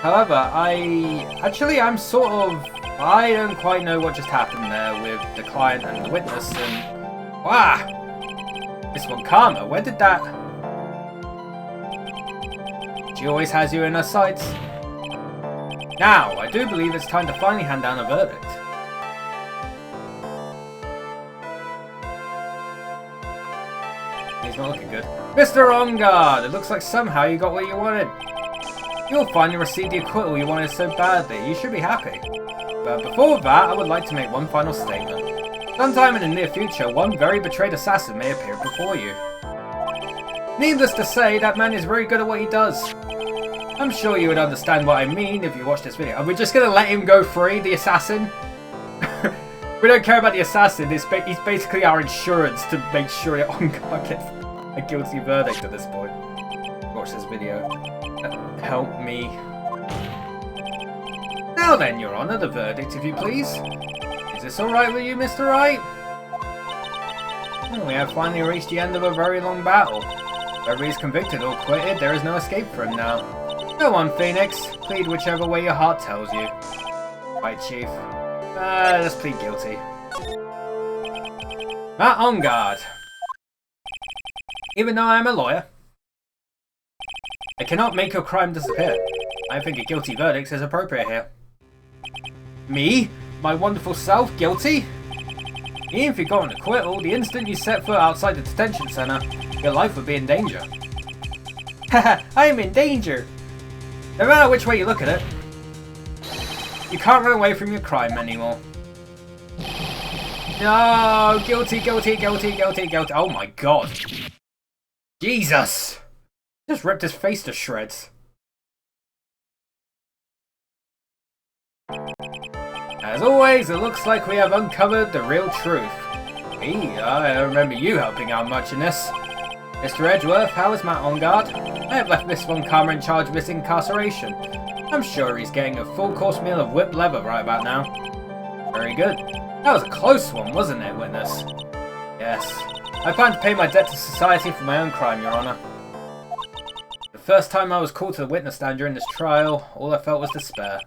However, I don't quite know what just happened there with the client and the witness, and... Wow! This one, Karma, where did that... She always has you in her sights. Now, I do believe it's time to finally hand down a verdict. He's not looking good. Mr. Ongard, it looks like somehow you got what you wanted. You'll finally receive the acquittal you wanted so badly. You should be happy. But before that, I would like to make one final statement. Sometime in the near future, one very betrayed assassin may appear before you. Needless to say, that man is very good at what he does. I'm sure you would understand what I mean if you watch this video. Are we just going to let him go free, the assassin? We don't care about the assassin. He's basically our insurance to make sure that Ongard gets a guilty verdict at this point. Watch this video. Help me. Now then, Your Honor, the verdict, if you please. Is this alright with you, Mr. Wright? Well, we have finally reached the end of a very long battle. Whether he's convicted or acquitted, there is no escape for him now. Go on, Phoenix. Plead whichever way your heart tells you. Right, Chief. Let's plead guilty. Matt Ongard. Even though I am a lawyer, I cannot make your crime disappear. I think a guilty verdict is appropriate here. Me? My wonderful self? Guilty? Even if you got an acquittal, the instant you set foot outside the detention center, your life would be in danger. Haha, I am in danger! No matter which way you look at it, you can't run away from your crime anymore. No! Guilty, guilty, guilty, guilty, guilty. Oh my god. Jesus! Just ripped his face to shreds. As always, it looks like we have uncovered the real truth. I don't remember you helping out much in this. Mr. Edgeworth, how is Matt Ongard? I have left Miss Von Karma in charge of his incarceration. I'm sure he's getting a full course meal of whipped leather right about now. Very good. That was a close one, wasn't it, witness? Yes. I plan to pay my debt to society for my own crime, Your Honor. The first time I was called to the witness stand during this trial, all I felt was despair.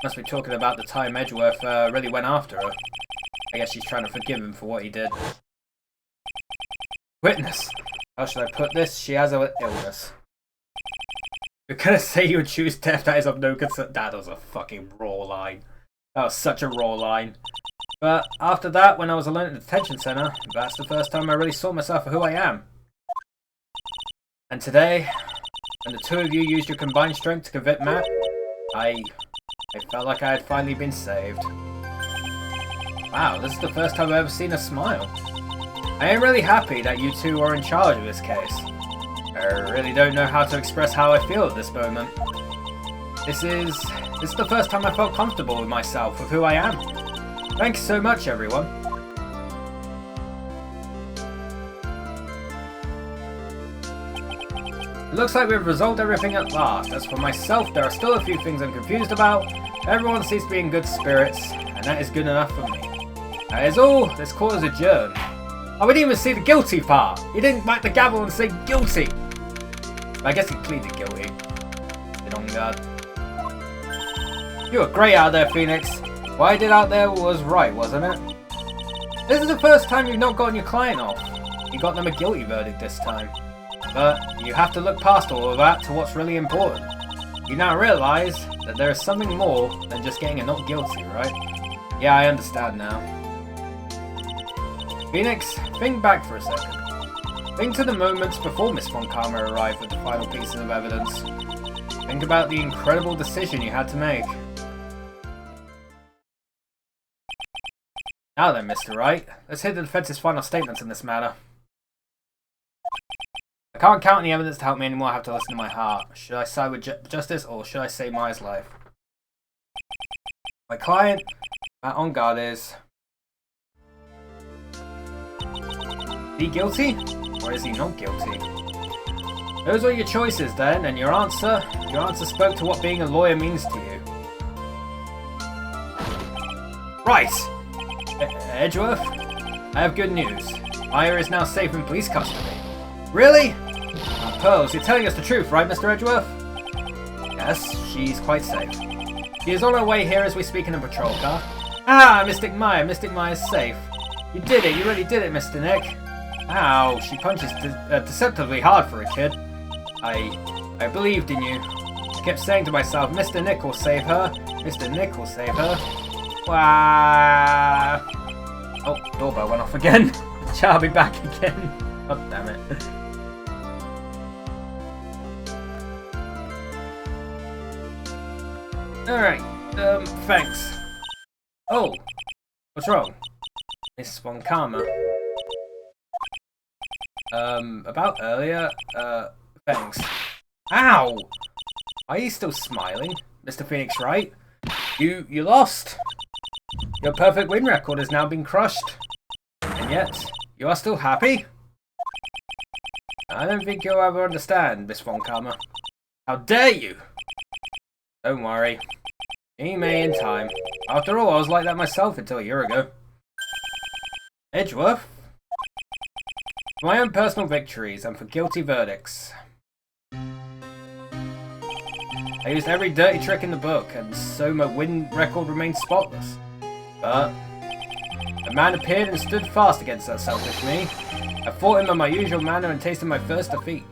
Must be talking about the time Edgeworth really went after her. I guess she's trying to forgive him for what he did. Witness! How should I put this? She has an illness. You're gonna say you would choose death, that is of no concern. That was a fucking raw line. That was such a raw line. But after that, when I was alone at the detention center, that's the first time I really saw myself for who I am. And today, when the two of you used your combined strength to convict Matt, I felt like I had finally been saved. Wow, this is the first time I've ever seen her smile. I am really happy that you two are in charge of this case. I really don't know how to express how I feel at this moment. This is the first time I felt comfortable with myself, with who I am. Thank you so much, everyone. It looks like we've resolved everything at last. As for myself, there are still a few things I'm confused about. Everyone seems to be in good spirits, and that is good enough for me. That is all. This court is adjourned. Oh, we didn't even see the guilty part. He didn't whack the gavel and say guilty. I guess he pleaded guilty. Been on guard. You were great out there, Phoenix. What I did out there was right, wasn't it? This is the first time you've not gotten your client off. You got them a guilty verdict this time. But you have to look past all of that to what's really important. You now realize that there is something more than just getting a not guilty, right? Yeah, I understand now. Phoenix, think back for a second. Think to the moments before Miss Von Karma arrived with the final pieces of evidence. Think about the incredible decision you had to make. Now then, Mr. Wright, let's hear the defense's final statements in this matter. I can't count any evidence to help me anymore. I have to listen to my heart. Should I side with justice or should I save Maya's life? My client, Matt on guard, is he guilty or is he not guilty? Those are your choices then, and your answer spoke to what being a lawyer means to you. Right! Edgeworth, I have good news. Maya is now safe in police custody. Really? Pearls, you're telling us the truth, right, Mr. Edgeworth? Yes, she's quite safe. She is on her way here as we speak in a patrol car. Ah, Mystic Maya. Mystic Maya's safe. You did it. You really did it, Mr. Nick. Ow, she punches deceptively hard for a kid. I believed in you. I kept saying to myself, Mr. Nick will save her. Mr. Nick will save her. Wow. Oh, doorbell went off again. Shall be back again. Oh, damn it. Alright, thanks. Oh, what's wrong? Miss Von Karma. About earlier, thanks. Ow! Are you still smiling, Mr. Phoenix Wright? You lost. Your perfect win record has now been crushed. And yet, you are still happy? I don't think you'll ever understand, Miss Von Karma. How dare you! Don't worry. You may in time. After all, I was like that myself until a year ago. Edgeworth? For my own personal victories and for guilty verdicts. I used every dirty trick in the book, and so my win record remained spotless. But a man appeared and stood fast against that selfish me. I fought him in my usual manner and tasted my first defeat.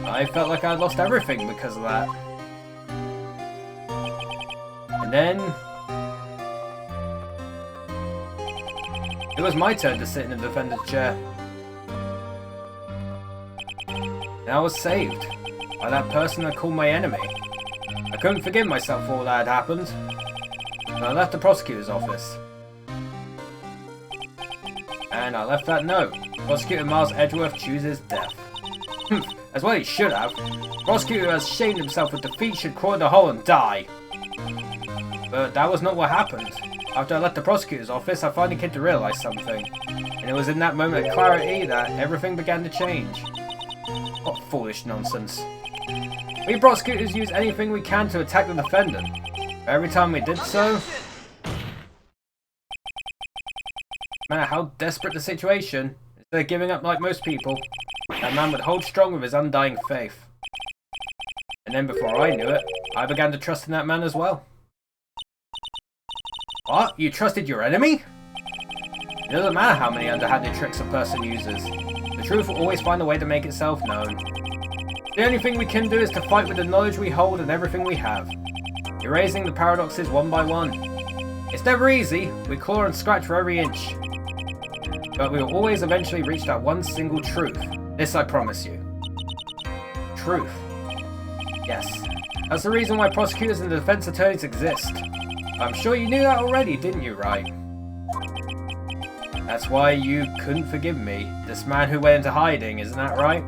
I felt like I'd lost everything because of that. And then it was my turn to sit in the defender's chair. And I was saved by that person I called my enemy. I couldn't forgive myself for all that had happened. So I left the prosecutor's office. And I left that note. Prosecutor Miles Edgeworth chooses death. As well he should have. The prosecutor has shamed himself with defeat should crawl in the hole and die. But that was not what happened. After I left the prosecutor's office, I finally came to realise something. And it was in that moment of clarity that everything began to change. What foolish nonsense. We prosecutors use anything we can to attack the defendant. But every time we did so, no matter how desperate the situation, instead of giving up like most people, that man would hold strong with his undying faith. And then before I knew it, I began to trust in that man as well. What? You trusted your enemy? It doesn't matter how many underhanded tricks a person uses. The truth will always find a way to make itself known. The only thing we can do is to fight with the knowledge we hold and everything we have. Erasing the paradoxes one by one. It's never easy. We claw and scratch for every inch. But we will always eventually reach that one single truth. This I promise you. Truth. Yes. That's the reason why prosecutors and defense attorneys exist. I'm sure you knew that already, didn't you, Wright? That's why you couldn't forgive me. This man who went into hiding, isn't that right?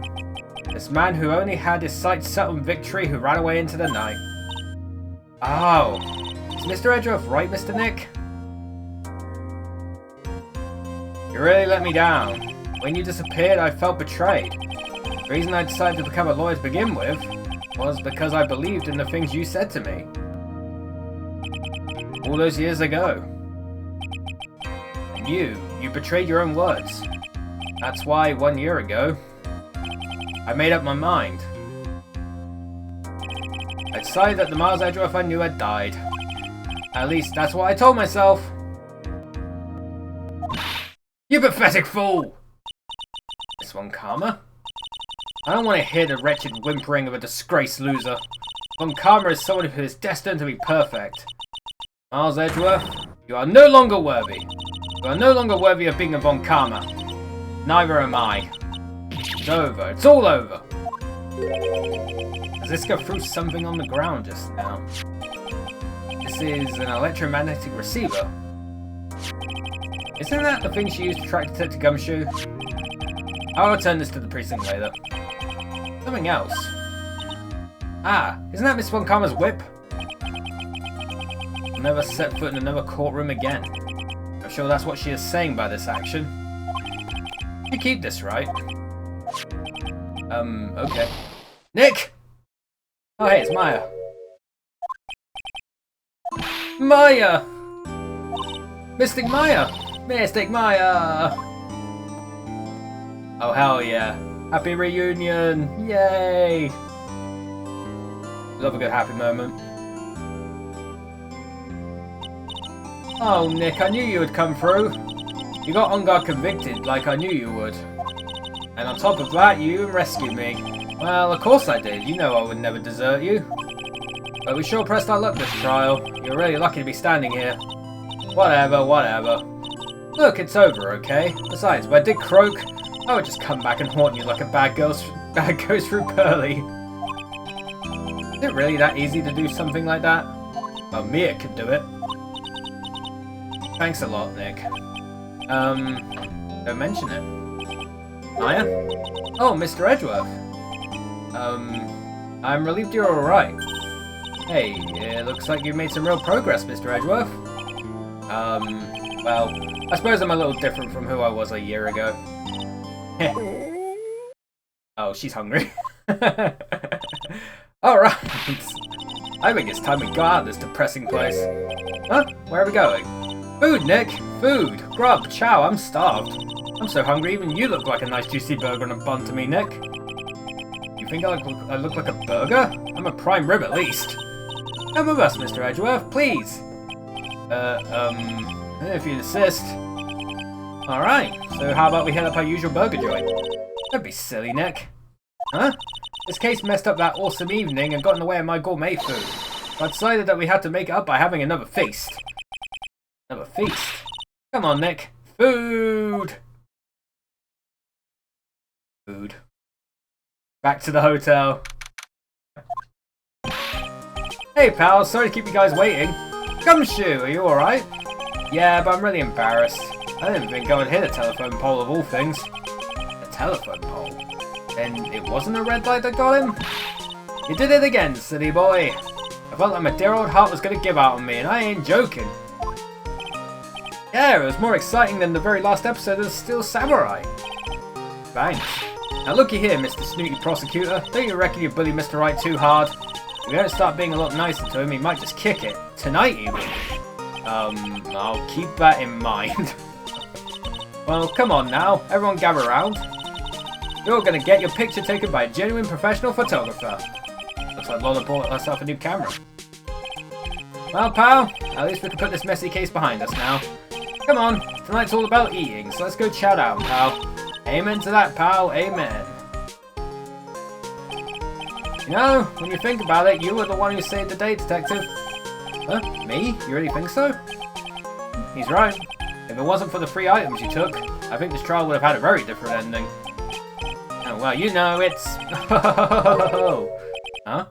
This man who only had his sights set on victory who ran away into the night. Oh. Is Mr. Edgeworth right, Mr. Nick? You really let me down. When you disappeared, I felt betrayed. The reason I decided to become a lawyer to begin with was because I believed in the things you said to me. All those years ago. And you betrayed your own words. That's why 1 year ago, I made up my mind. I decided that the Miles Edgeworth I knew had died. At least that's what I told myself. You pathetic fool! This one Karma? I don't want to hear the wretched whimpering of a disgraced loser. Von Karma is someone who is destined to be perfect. Miles Edgeworth, you are no longer worthy. You are no longer worthy of being a Von Karma. Neither am I. It's over. It's all over. Does this go through something on the ground just now? This is an electromagnetic receiver. Isn't that the thing she used to track Detective Gumshoe? I'll return this to the precinct later. Something else. Ah, isn't that Miss Von Karma's whip? I'll never set foot in another courtroom again. I'm sure that's what she is saying by this action. You keep this, right? Okay. Nick! Oh, hey, it's Maya. Maya! Mystic Maya! Mystic Maya! Oh, hell yeah. Happy reunion! Yay! Love a good happy moment. Oh, Nick, I knew you would come through. You got on guard convicted like I knew you would. And on top of that, you even rescued me. Well, of course I did. You know I would never desert you. But we sure pressed our luck this trial. You're really lucky to be standing here. Whatever, whatever. Look, it's over, okay? Besides, if I did croak, I would just come back and haunt you like a bad goes through Pearly. Is it really that easy to do something like that? Well, Mia could do it. Thanks a lot, Nick. Don't mention it. Maya? Oh, Mr. Edgeworth. I'm relieved you're alright. Hey, it looks like you've made some real progress, Mr. Edgeworth. Well, I suppose I'm a little different from who I was a year ago. Oh, she's hungry. Alright. I think it's time we got out of this depressing place. Huh? Where are we going? Food, Nick! Food! Grub! Chow! I'm starved. I'm so hungry even you look like a nice juicy burger and a bun to me, Nick. You think I look like a burger? I'm a prime rib at least. Come with us, Mr. Edgeworth, please! If you insist. Alright, so how about we head up our usual burger joint? Don't be silly, Nick. Huh? This case messed up that awesome evening and got in the way of my gourmet food. So I decided that we had to make it up by having another feast. Another feast? Come on, Nick. Food! Food. Back to the hotel. Hey, pal. Sorry to keep you guys waiting. Gumshoe, are you alright? Yeah, but I'm really embarrassed. I didn't think I would hit a telephone pole of all things. A telephone pole? Then it wasn't a red light that got him? You did it again, silly boy. I felt like my dear old heart was gonna give out on me, and I ain't joking. Yeah, it was more exciting than the very last episode of Steel Samurai. Thanks. Now looky here, Mr. Snooty Prosecutor. Don't you reckon you bully Mr. Wright too hard? If you don't start being a lot nicer to him, he might just kick it. Tonight, even. I'll keep that in mind. Well, come on now. Everyone gather around. You're gonna get your picture taken by a genuine professional photographer. Looks like Lola bought herself a new camera. Well, pal, at least we can put this messy case behind us now. Come on, tonight's all about eating, so let's go chow down, pal. Amen to that, pal, amen. You know, when you think about it, you were the one who saved the day, Detective. Huh? Me? You really think so? He's right. If it wasn't for the 3 items you took, I think this trial would have had a very different ending. Oh, well, you know, it's... Huh?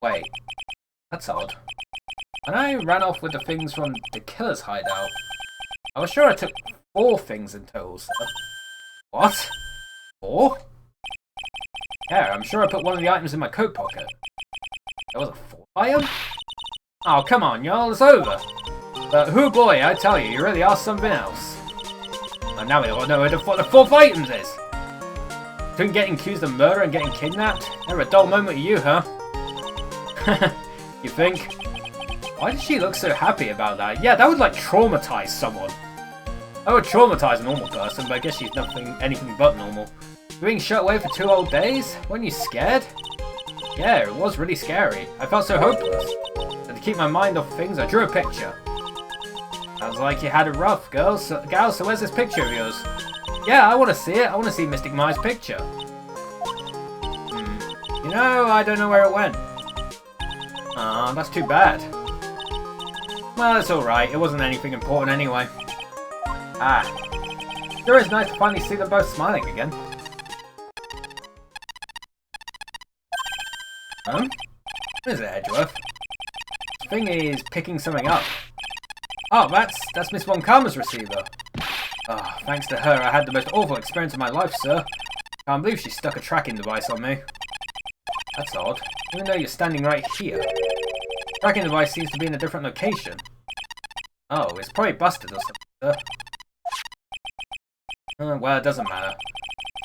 Wait. That's odd. When I ran off with the things from the killer's hideout, I was sure I took 4 things in total, sir. What? 4? Yeah, I'm sure I put one of the items in my coat pocket. There was a 4th item? Oh, come on, y'all, it's over. But hoo boy, I tell you, you really are something else. And now we all know what the 4th item is. Between getting accused of murder and getting kidnapped, never a dull moment with you, huh? You think? Why did she look so happy about that? Yeah, that would like traumatize someone. That would traumatize a normal person, but I guess she's anything but normal. Being shut away for 2 whole days? Weren't you scared? Yeah, it was really scary. I felt so hopeless. But to keep my mind off things, I drew a picture. Sounds like you had it rough, gal, so where's this picture of yours? Yeah, I want to see it. I want to see Mystic Maya's picture. You know, I don't know where it went. Aw, that's too bad. Well, it's alright. It wasn't anything important anyway. Ah. Sure is nice to finally see them both smiling again. Huh? What is it, Edgeworth? This thing is picking something up. Oh, that's Miss Von Karma's receiver. Oh, thanks to her, I had the most awful experience of my life, sir. Can't believe she stuck a tracking device on me. That's odd. Even though you're standing right here. The tracking device seems to be in a different location. Oh, it's probably busted or something, sir. Well, it doesn't matter.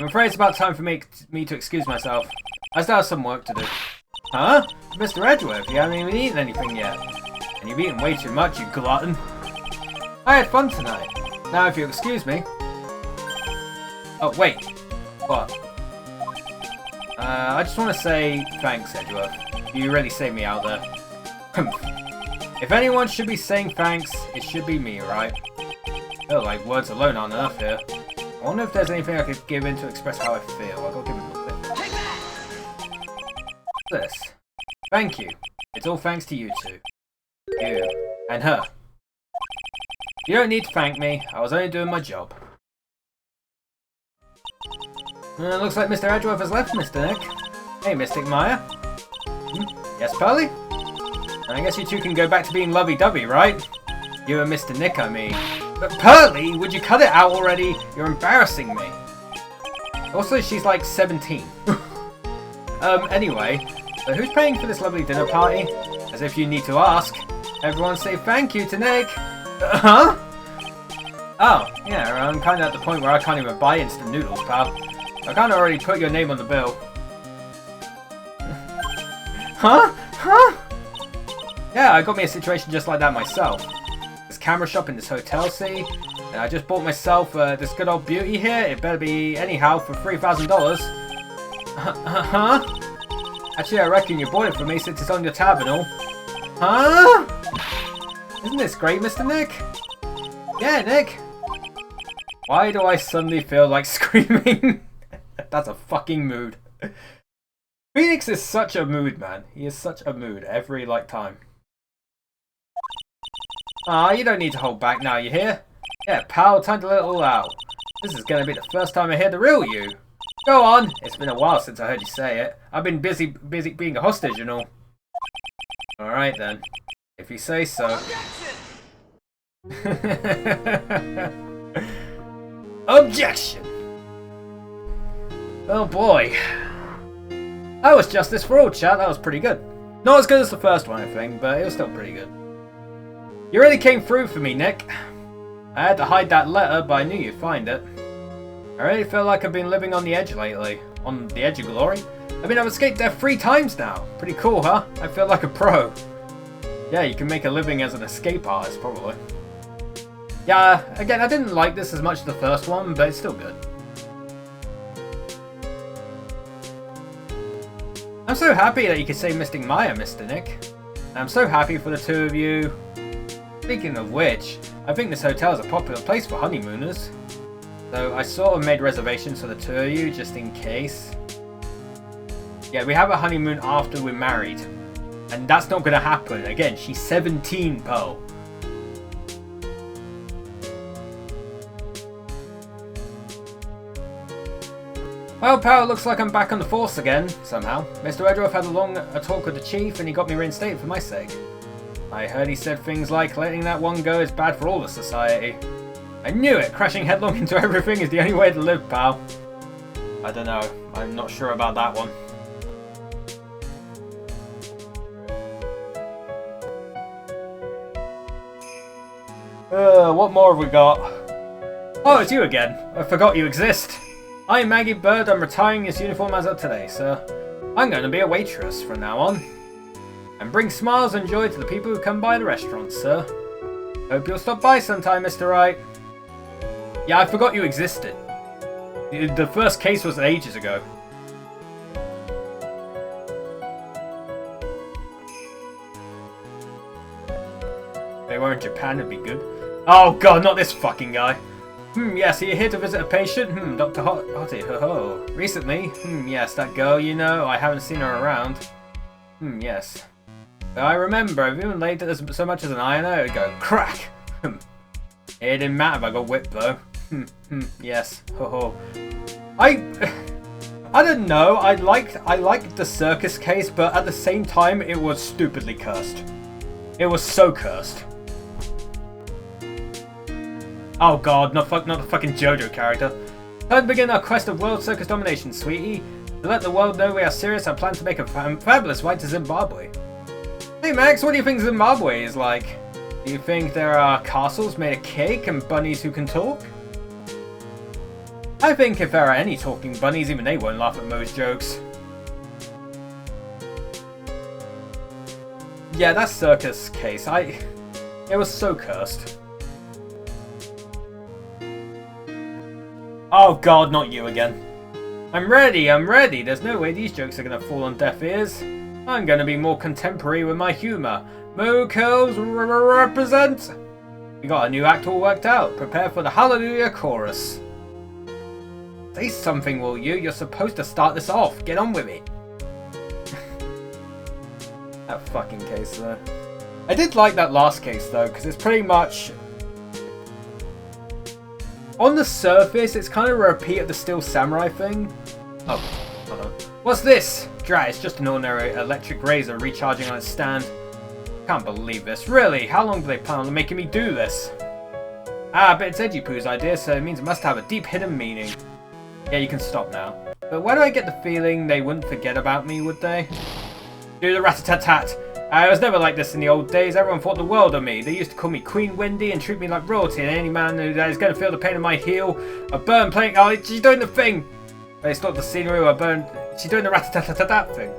I'm afraid it's about time for me to excuse myself. I still have some work to do. Huh? Mr. Edgeworth, you haven't even eaten anything yet. And you've eaten way too much, you glutton. I had fun tonight. Now, if you'll excuse me... Oh, wait. What? I just want to say thanks, Edgeworth. You really saved me out there. If anyone should be saying thanks, it should be me, right? Oh, like words alone aren't enough here. I wonder if there's anything I could give in to express how I feel. I'll go give him a bit. Take that! This. Thank you. It's all thanks to you two. You. And her. You don't need to thank me. I was only doing my job. Looks like Mr. Edgeworth has left, Mr. Nick. Hey, Mystic Maya. Yes, Pearly? I guess you two can go back to being lovey-dovey, right? You and Mr. Nick, I mean. But Pearly, would you cut it out already? You're embarrassing me. Also, she's like 17. Anyway, so who's paying for this lovely dinner party? As if you need to ask. Everyone say thank you to Nick. Huh? Oh, yeah, I'm kind of at the point where I can't even buy instant noodles, pal. I kind of already put your name on the bill. Huh? Huh? Yeah, I got me a situation just like that myself. This camera shop in this hotel, see? And I just bought myself this good old beauty here. It better be anyhow for $3,000. Huh? Actually, I reckon you bought it for me since it's on your tab and all. Huh? Isn't this great, Mr. Nick? Yeah, Nick. Why do I suddenly feel like screaming? That's a fucking mood. Phoenix is such a mood, man. He is such a mood every, time. You don't need to hold back now, you hear? Yeah, pal, time to let it all out. This is gonna be the first time I hear the real you. Go on. It's been a while since I heard you say it. I've been busy being a hostage and all. Alright then. If you say so. Objection! Oh boy. That was Justice for All, chat. That was pretty good. Not as good as the first one, I think, but it was still pretty good. You really came through for me, Nick. I had to hide that letter, but I knew you'd find it. I really feel like I've been living on the edge lately. On the edge of glory. I mean, I've escaped death 3 times now. Pretty cool, huh? I feel like a pro. Yeah, you can make a living as an escape artist, probably. Yeah, again, I didn't like this as much as the first one, but it's still good. I'm so happy that you could say Mystic Maya, Mr. Nick. And I'm so happy for the two of you. Speaking of which, I think this hotel is a popular place for honeymooners. So I sort of made reservations for the two of you, just in case. Yeah, we have a honeymoon after we're married. And that's not going to happen. Again, she's 17, Pearl. Well, pal, looks like I'm back on the force again, somehow. Mr. Edgeworth had a talk with the chief and he got me reinstated for my sake. I heard he said things like, letting that one go is bad for all of society. I knew it! Crashing headlong into everything is the only way to live, pal. I don't know. I'm not sure about that one. What more have we got? Oh, it's you again. I forgot you exist. I'm Maggie Bird. I'm retiring this uniform as of today, sir. I'm going to be a waitress from now on. And bring smiles and joy to the people who come by the restaurant, sir. Hope you'll stop by sometime, Mr. Wright. Yeah, I forgot you existed. The first case was ages ago. If they were in Japan, it'd be good. Oh god, not this fucking guy. Yes, are you here to visit a patient? Dr. Hottie, ho-ho. Recently? Yes, that girl, you know, I haven't seen her around. Yes. But I remember, if even laid so much as an eye on her, it would go crack. It didn't matter if I got whipped, though. Yes, ho-ho. I don't know, I liked the circus case, but at the same time, it was stupidly cursed. It was so cursed. Oh god, not the fucking JoJo character. Time to begin our quest of world circus domination, sweetie. To let the world know we are serious, I plan to make a fabulous flight to Zimbabwe. Hey Max, what do you think Zimbabwe is like? Do you think there are castles made of cake and bunnies who can talk? I think if there are any talking bunnies, even they won't laugh at Mo's jokes. Yeah, that circus case, it was so cursed. Oh god, not you again. I'm ready. There's no way these jokes are gonna fall on deaf ears. I'm gonna be more contemporary with my humour. Mo Curls represent! We got a new act all worked out. Prepare for the Hallelujah chorus. Say something, will you? You're supposed to start this off. Get on with it. That fucking case, though. I did like that last case, though, because it's pretty much... On the surface, it's kind of a repeat of the Steel Samurai thing. Oh, hold on. What's this? Drat, it's just an ordinary electric razor recharging on its stand. Can't believe this. Really? How long do they plan on making me do this? Ah, but it's Edgy-Poo's idea, so it means it must have a deep hidden meaning. Yeah, you can stop now. But why do I get the feeling they wouldn't forget about me, would they? Do the rat-a-tat-tat. I was never like this in the old days. Everyone thought the world of me. They used to call me Queen Wendy and treat me like royalty, and any man who is going to feel the pain of my heel, a burn playing... Oh, she's doing the thing! They stopped the scenery or a burn... She's doing the rat-a-tat-tat-tat thing.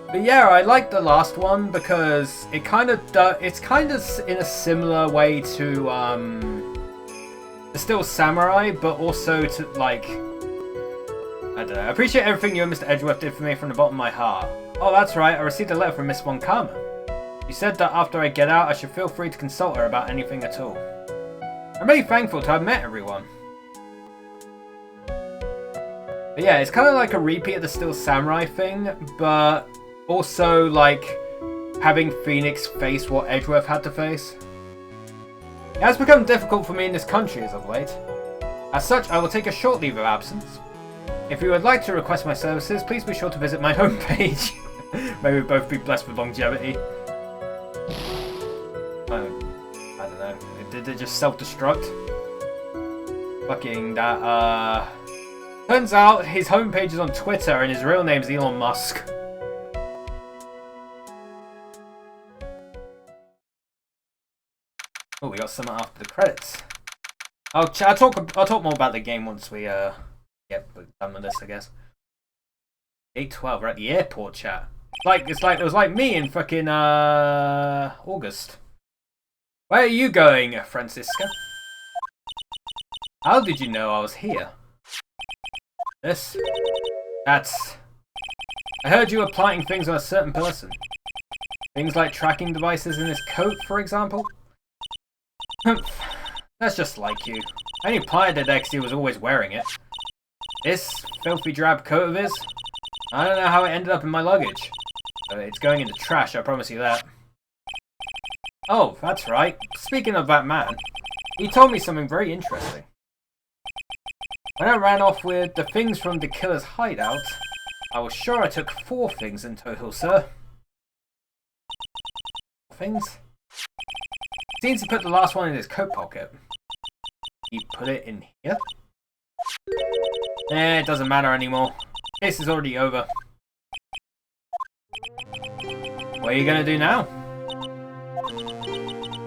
But yeah, I like the last one because it kind of it's kind of in a similar way to the Steel Samurai, but also to like... I don't know. I appreciate everything you and Mr. Edgeworth did for me from the bottom of my heart. Oh, that's right. I received a letter from Miss Wonkama. She said that after I get out, I should feel free to consult her about anything at all. I'm really thankful to have met everyone. But yeah, it's kind of like a repeat of the Steel Samurai thing, but also like having Phoenix face what Edgeworth had to face. It has become difficult for me in this country as of late. As such, I will take a short leave of absence. If you would like to request my services, please be sure to visit my homepage. May we both be blessed with longevity. I don't know. Did it just self-destruct? Fucking that, Turns out his homepage is on Twitter and his real name is Elon Musk. Oh, we got some after the credits. I'll talk more about the game once we, get done with this, I guess. 8:12, we're at the airport, chat. It was like me in fucking August. Where are you going, Francisca? How did you know I was here? That's... I heard you were planting things on a certain person. Things like tracking devices in his coat, for example? That's just like you. I only planted it because he was always wearing it. This filthy drab coat of his? I don't know how it ended up in my luggage. But it's going in the trash, I promise you that. Oh, that's right. Speaking of that man, he told me something very interesting. When I ran off with the things from the killer's hideout, I was sure I took 4 things in total, sir. 4 things? seems to put the last one in his coat pocket. He put it in here? It doesn't matter anymore. Case is already over. What are you gonna do now?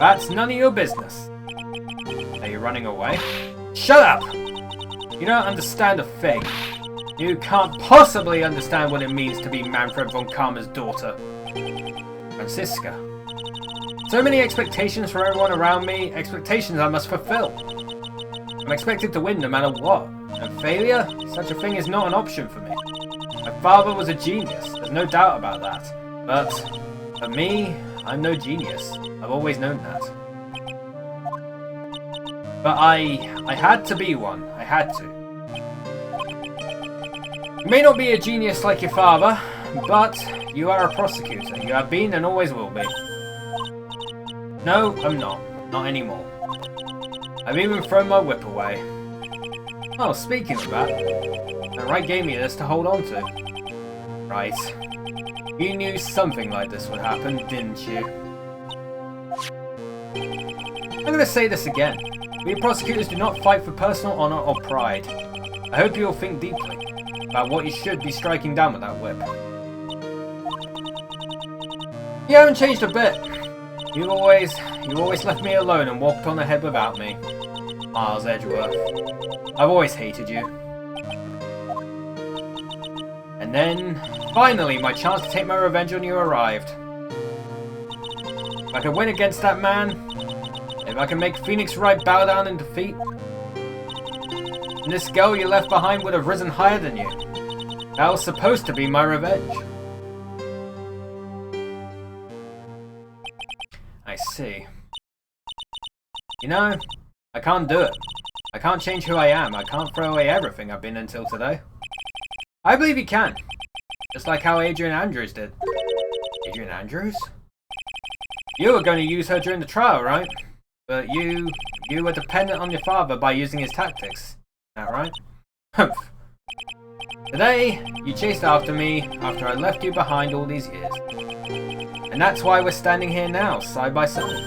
That's none of your business. Are you running away? Shut up! You don't understand a thing. You can't possibly understand what it means to be Manfred von Karma's daughter. Franziska. So many expectations for everyone around me, expectations I must fulfill. I'm expected to win no matter what, and failure? Such a thing is not an option for me. My father was a genius, there's no doubt about that. But, for me, I'm no genius. I've always known that. But I had to be one. I had to. You may not be a genius like your father, but you are a prosecutor. You have been and always will be. No, I'm not. Not anymore. I've even thrown my whip away. Oh, speaking of that, Wright gave me this to hold on to. Right. You knew something like this would happen, didn't you? I'm going to say this again. We prosecutors do not fight for personal honour or pride. I hope you'll think deeply about what you should be striking down with that whip. You haven't changed a bit. You always left me alone and walked on ahead without me. Miles Edgeworth. I've always hated you. And then, finally, my chance to take my revenge on you arrived. If I could win against that man, if I can make Phoenix Wright bow down in defeat, and this girl you left behind would have risen higher than you. That was supposed to be my revenge. I see. You know, I can't do it. I can't change who I am. I can't throw away everything I've been until today. I believe you can. Just like how Adrian Andrews did. Adrian Andrews? You were going to use her during the trial, right? But you were dependent on your father by using his tactics. Is that right? Humph. Today, you chased after me after I left you behind all these years. And that's why we're standing here now, side by side.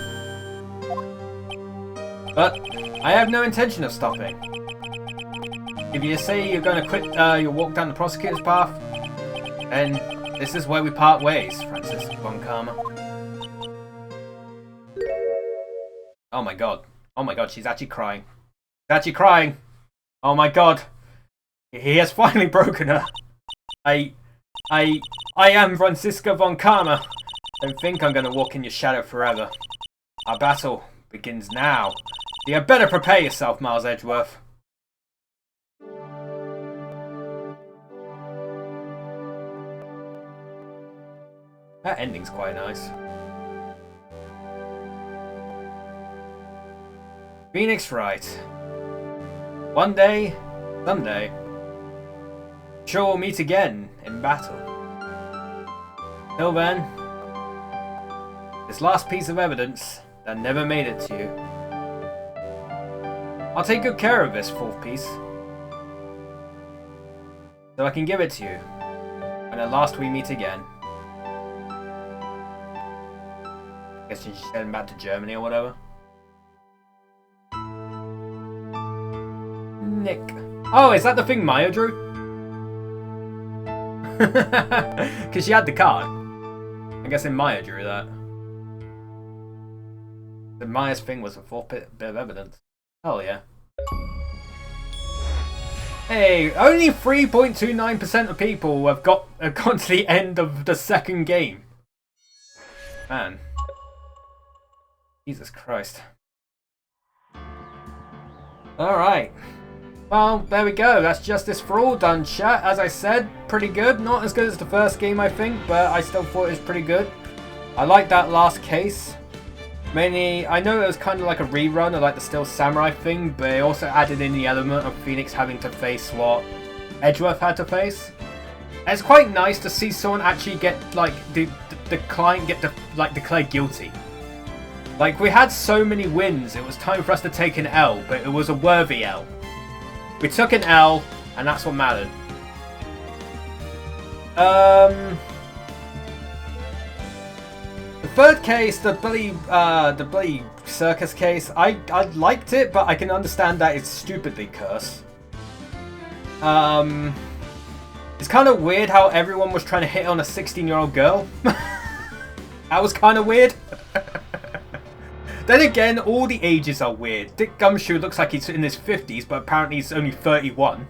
But I have no intention of stopping. If you say you're going to quit your walk down the prosecutor's path, then this is where we part ways, Francis von Karma. Oh my god. Oh my god, she's actually crying. She's actually crying! Oh my god. He has finally broken her. I am Franziska von Karma. Don't think I'm gonna walk in your shadow forever. Our battle begins now. You had better prepare yourself, Miles Edgeworth. That ending's quite nice. Phoenix Wright. One day, someday, sure we'll meet again in battle. Till then, this last piece of evidence that never made it to you. I'll take good care of this fourth piece, so I can give it to you when at last we meet again. I guess she's heading back to Germany or whatever. Nick. Oh, is that the thing Maya drew? Because she had the card. I'm guessing Maya drew that. The Maya's thing was a fourth bit of evidence. Hell yeah. Hey, only 3.29% of people have gone to the end of the second game. Man. Jesus Christ. Alright. Well, there we go. That's Justice for All done, chat. As I said, pretty good. Not as good as the first game, I think, but I still thought it was pretty good. I like that last case. Mainly, I know it was kind of like a rerun of like the Steel Samurai thing, but it also added in the element of Phoenix having to face what Edgeworth had to face. And it's quite nice to see someone actually get, like, the client get declared guilty. Like, we had so many wins, it was time for us to take an L, but it was a worthy L. We took an L, and that's what mattered. The third case, the bloody circus case, I liked it, but I can understand that it's stupidly cursed. It's kind of weird how everyone was trying to hit on a 16-year-old girl. That was kind of weird. Then again, all the ages are weird. Dick Gumshoe looks like he's in his 50s, but apparently he's only 31.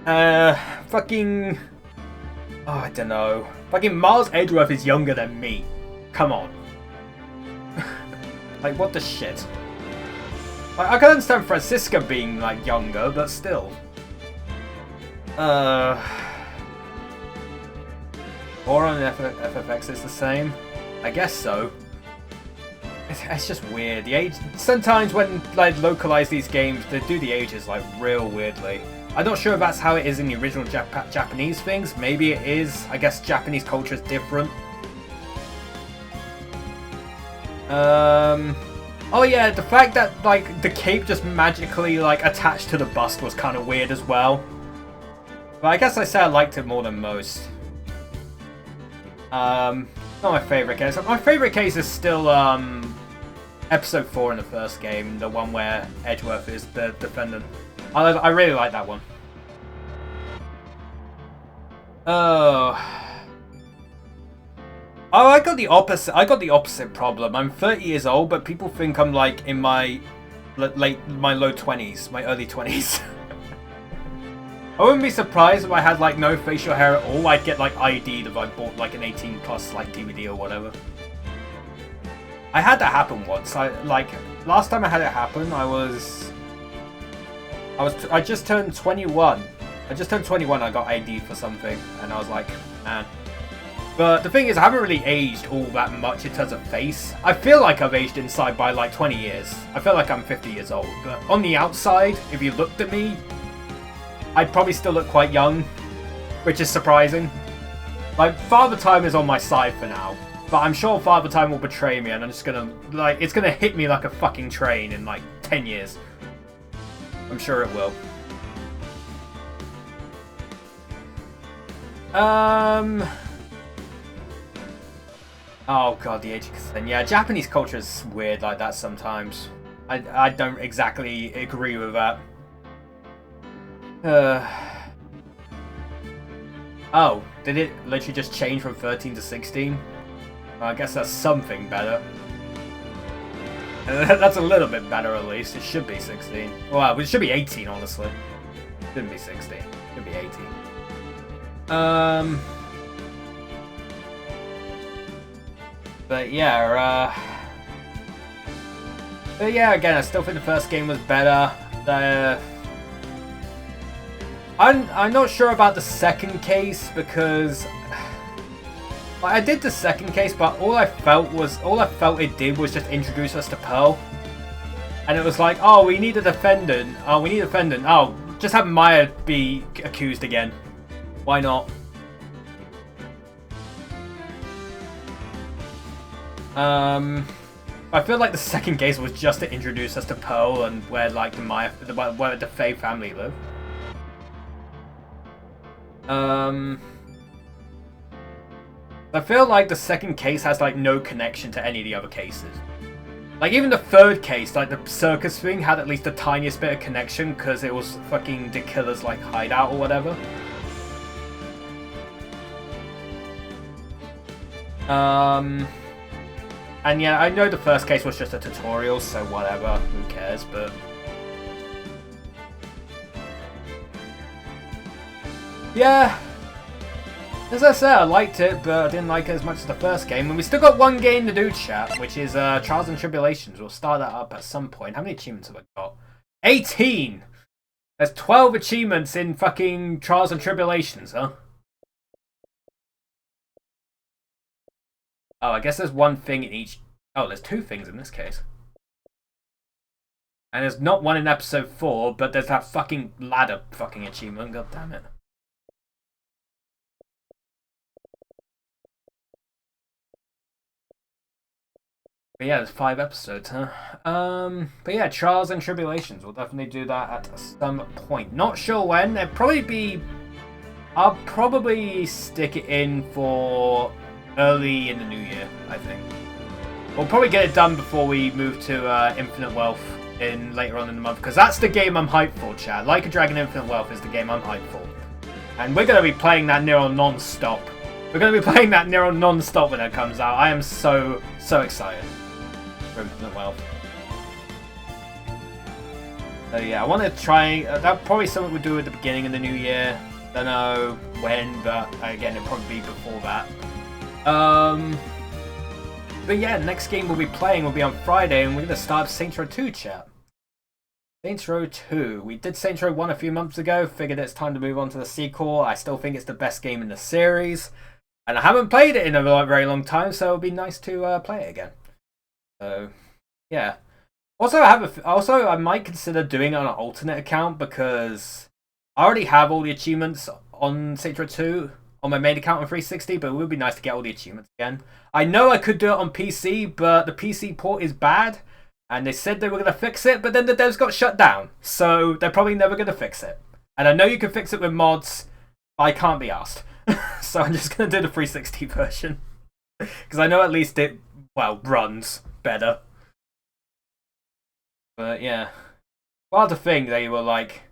Fucking... Oh, I don't know. Fucking Miles Edgeworth is younger than me. Come on. Like, what the shit? Like, I can understand Francisca being, like, younger, but still. Or on FFX is the same? I guess so. It's just weird. The age... Sometimes when, like, localize these games, they do the ages, like, real weirdly. I'm not sure if that's how it is in the original Japanese things. Maybe it is. I guess Japanese culture is different. Oh yeah, the fact that, like, the cape just magically, like, attached to the bust was kind of weird as well. But I guess I say I liked it more than most. Not my favourite case. My favourite case is still, Episode 4 in the first game. The one where Edgeworth is the defendant. I really like that one. Oh, I got the opposite. I got the opposite problem. I'm 30 years old, but people think I'm like in my low 20s, my early 20s. I wouldn't be surprised if I had like no facial hair at all. I'd get like ID'd if I bought like an 18 plus like DVD or whatever. I had that happen once. Last time I had it happen, I just turned 21. I just turned 21. I got ID for something, and I was like, man. But the thing is, I haven't really aged all that much in terms of face. I feel like I've aged inside by like 20 years. I feel like I'm 50 years old. But on the outside, if you looked at me, I'd probably still look quite young, which is surprising. Like, Father Time is on my side for now. But I'm sure Father Time will betray me, and I'm just gonna, like, it's gonna hit me like a fucking train in like 10 years. I'm sure it will. Oh god, the age of consent. Yeah, Japanese culture is weird like that sometimes. I don't exactly agree with that. Oh, did it literally just change from 13 to 16? Well, I guess that's something better. That's a little bit better at least. It should be 16. Well, it should be 18, honestly. It shouldn't be 16. It should be 18. But yeah, again, I still think the first game was better. I'm not sure about the second case because I did the second case, but all I felt it did was just introduce us to Pearl, and it was like, oh, we need a defendant. Oh, we need a defendant. Oh, just have Maya be accused again. Why not? I feel like the second case was just to introduce us to Pearl and where like where the Faye family live. I feel like the second case has like no connection to any of the other cases. Like even the third case, like the circus thing, had at least the tiniest bit of connection because it was fucking the killer's like hideout or whatever. And yeah, I know the first case was just a tutorial, so whatever, who cares, but... Yeah, as I said, I liked it, but I didn't like it as much as the first game. And we still got one game to do, chat, which is Trials and Tribulations. We'll start that up at some point. How many achievements have I got? 18! There's 12 achievements in fucking Trials and Tribulations, huh? Oh, I guess there's one thing in each... Oh, there's two things in this case. And there's not one in episode 4, but there's that fucking ladder fucking achievement. God damn it. But yeah, there's 5 episodes, huh? But yeah, Trials and Tribulations. We'll definitely do that at some point. Not sure when. It'll probably be... I'll probably stick it in for early in the new year, I think. We'll probably get it done before we move to Infinite Wealth in later on in the month, because that's the game I'm hyped for, chat. Like a Dragon Infinite Wealth is the game I'm hyped for. And we're going to be playing that Nero non-stop. We're going to be playing that Nero non-stop when it comes out. I am so excited for Infinite Wealth. So yeah, I want to try... that's probably something we'll do at the beginning of the new year. Don't know when, but again, it'll probably be before that. But yeah, next game we'll be playing will be on Friday, and we're going to start Saints Row 2, chat. Saints Row 2. We did Saints Row 1 a few months ago, figured it's time to move on to the sequel. I still think it's the best game in the series, and I haven't played it in a very long time, so it'll be nice to play it again. So, yeah. Also, I might consider doing it on an alternate account, because I already have all the achievements on Saints Row 2 on my main account on 360, but it would be nice to get all the achievements again. I know I could do it on PC, but the PC port is bad, and they said they were going to fix it, but then the devs got shut down, so they're probably never going to fix it. And I know you can fix it with mods, but I can't be asked. So I'm just going to do the 360 version, because I know at least it, well, runs better. But yeah, well, the thing they were like,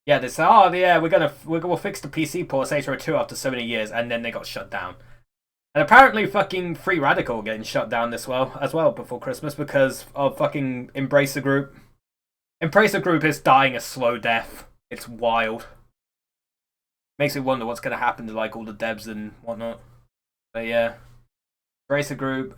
yeah, they said, oh yeah, we'll fix the PC port Saints Row 2 after so many years, and then they got shut down. And apparently, fucking Free Radical getting shut down as well before Christmas because of fucking Embracer Group. Embracer Group is dying a slow death. It's wild. Makes me wonder what's gonna happen to like all the devs and whatnot. But yeah, Embracer Group.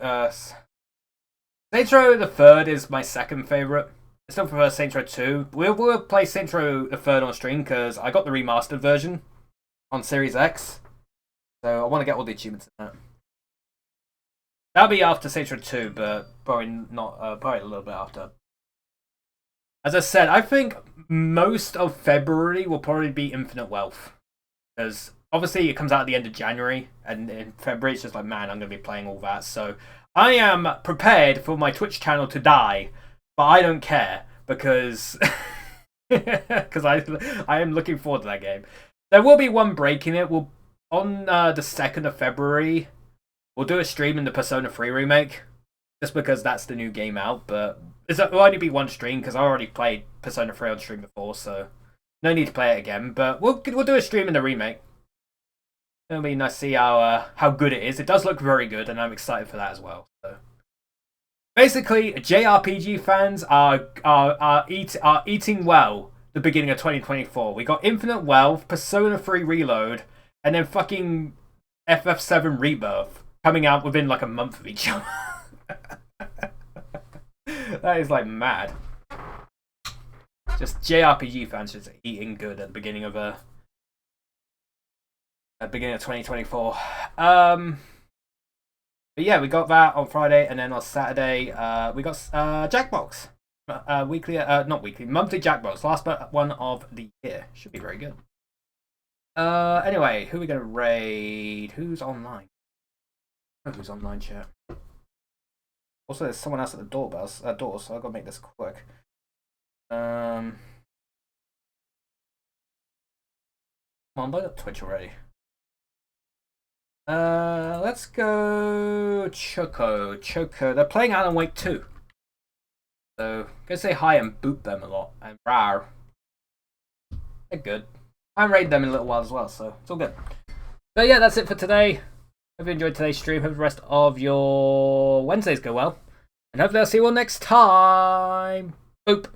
Saints Row the Third is my second favorite. I still prefer Saints Row 2. We'll play Saints Row the Third on stream because I got the remastered version on Series X. So I want to get all the achievements in that. That'll be after Saints Row 2, but probably not. Probably a little bit after. As I said, I think most of February will probably be Infinite Wealth, because obviously it comes out at the end of January, and in February it's just like, man, I'm going to be playing all that. So I am prepared for my Twitch channel to die, but I don't care because I am looking forward to that game. There will be one break in it. On the 2nd of February, we'll do a stream in the Persona 3 remake, just because that's the new game out, but it'll only be one stream, because I already played Persona 3 on stream before, so no need to play it again, but we'll do a stream in the remake. It'll be nice to see how good it is. It does look very good, and I'm excited for that as well. So basically, JRPG fans are eating well the beginning of 2024. We got Infinite Wealth, Persona 3 Reload, and then fucking FF7 Rebirth coming out within like a month of each other. That is like mad. Just JRPG fans just eating good at the beginning of 2024. But yeah, we got that on Friday, and then on Saturday we got Jackbox. Monthly Jackbox. Last one of the year. Should be very good. Anyway, who are we gonna raid? Who's online? Oh, who's online, chat? Also, there's someone else at the door, so I've got to make this quick. Come on, load up Twitch already. Let's go Choco. They're playing Alan Wake 2. So, go say hi and boot them a lot. And rawr. They're good. I haven't raided them in a little while as well, so it's all good. So yeah, that's it for today. Hope you enjoyed today's stream. Hope the rest of your Wednesdays go well. And hopefully I'll see you all next time. Boop.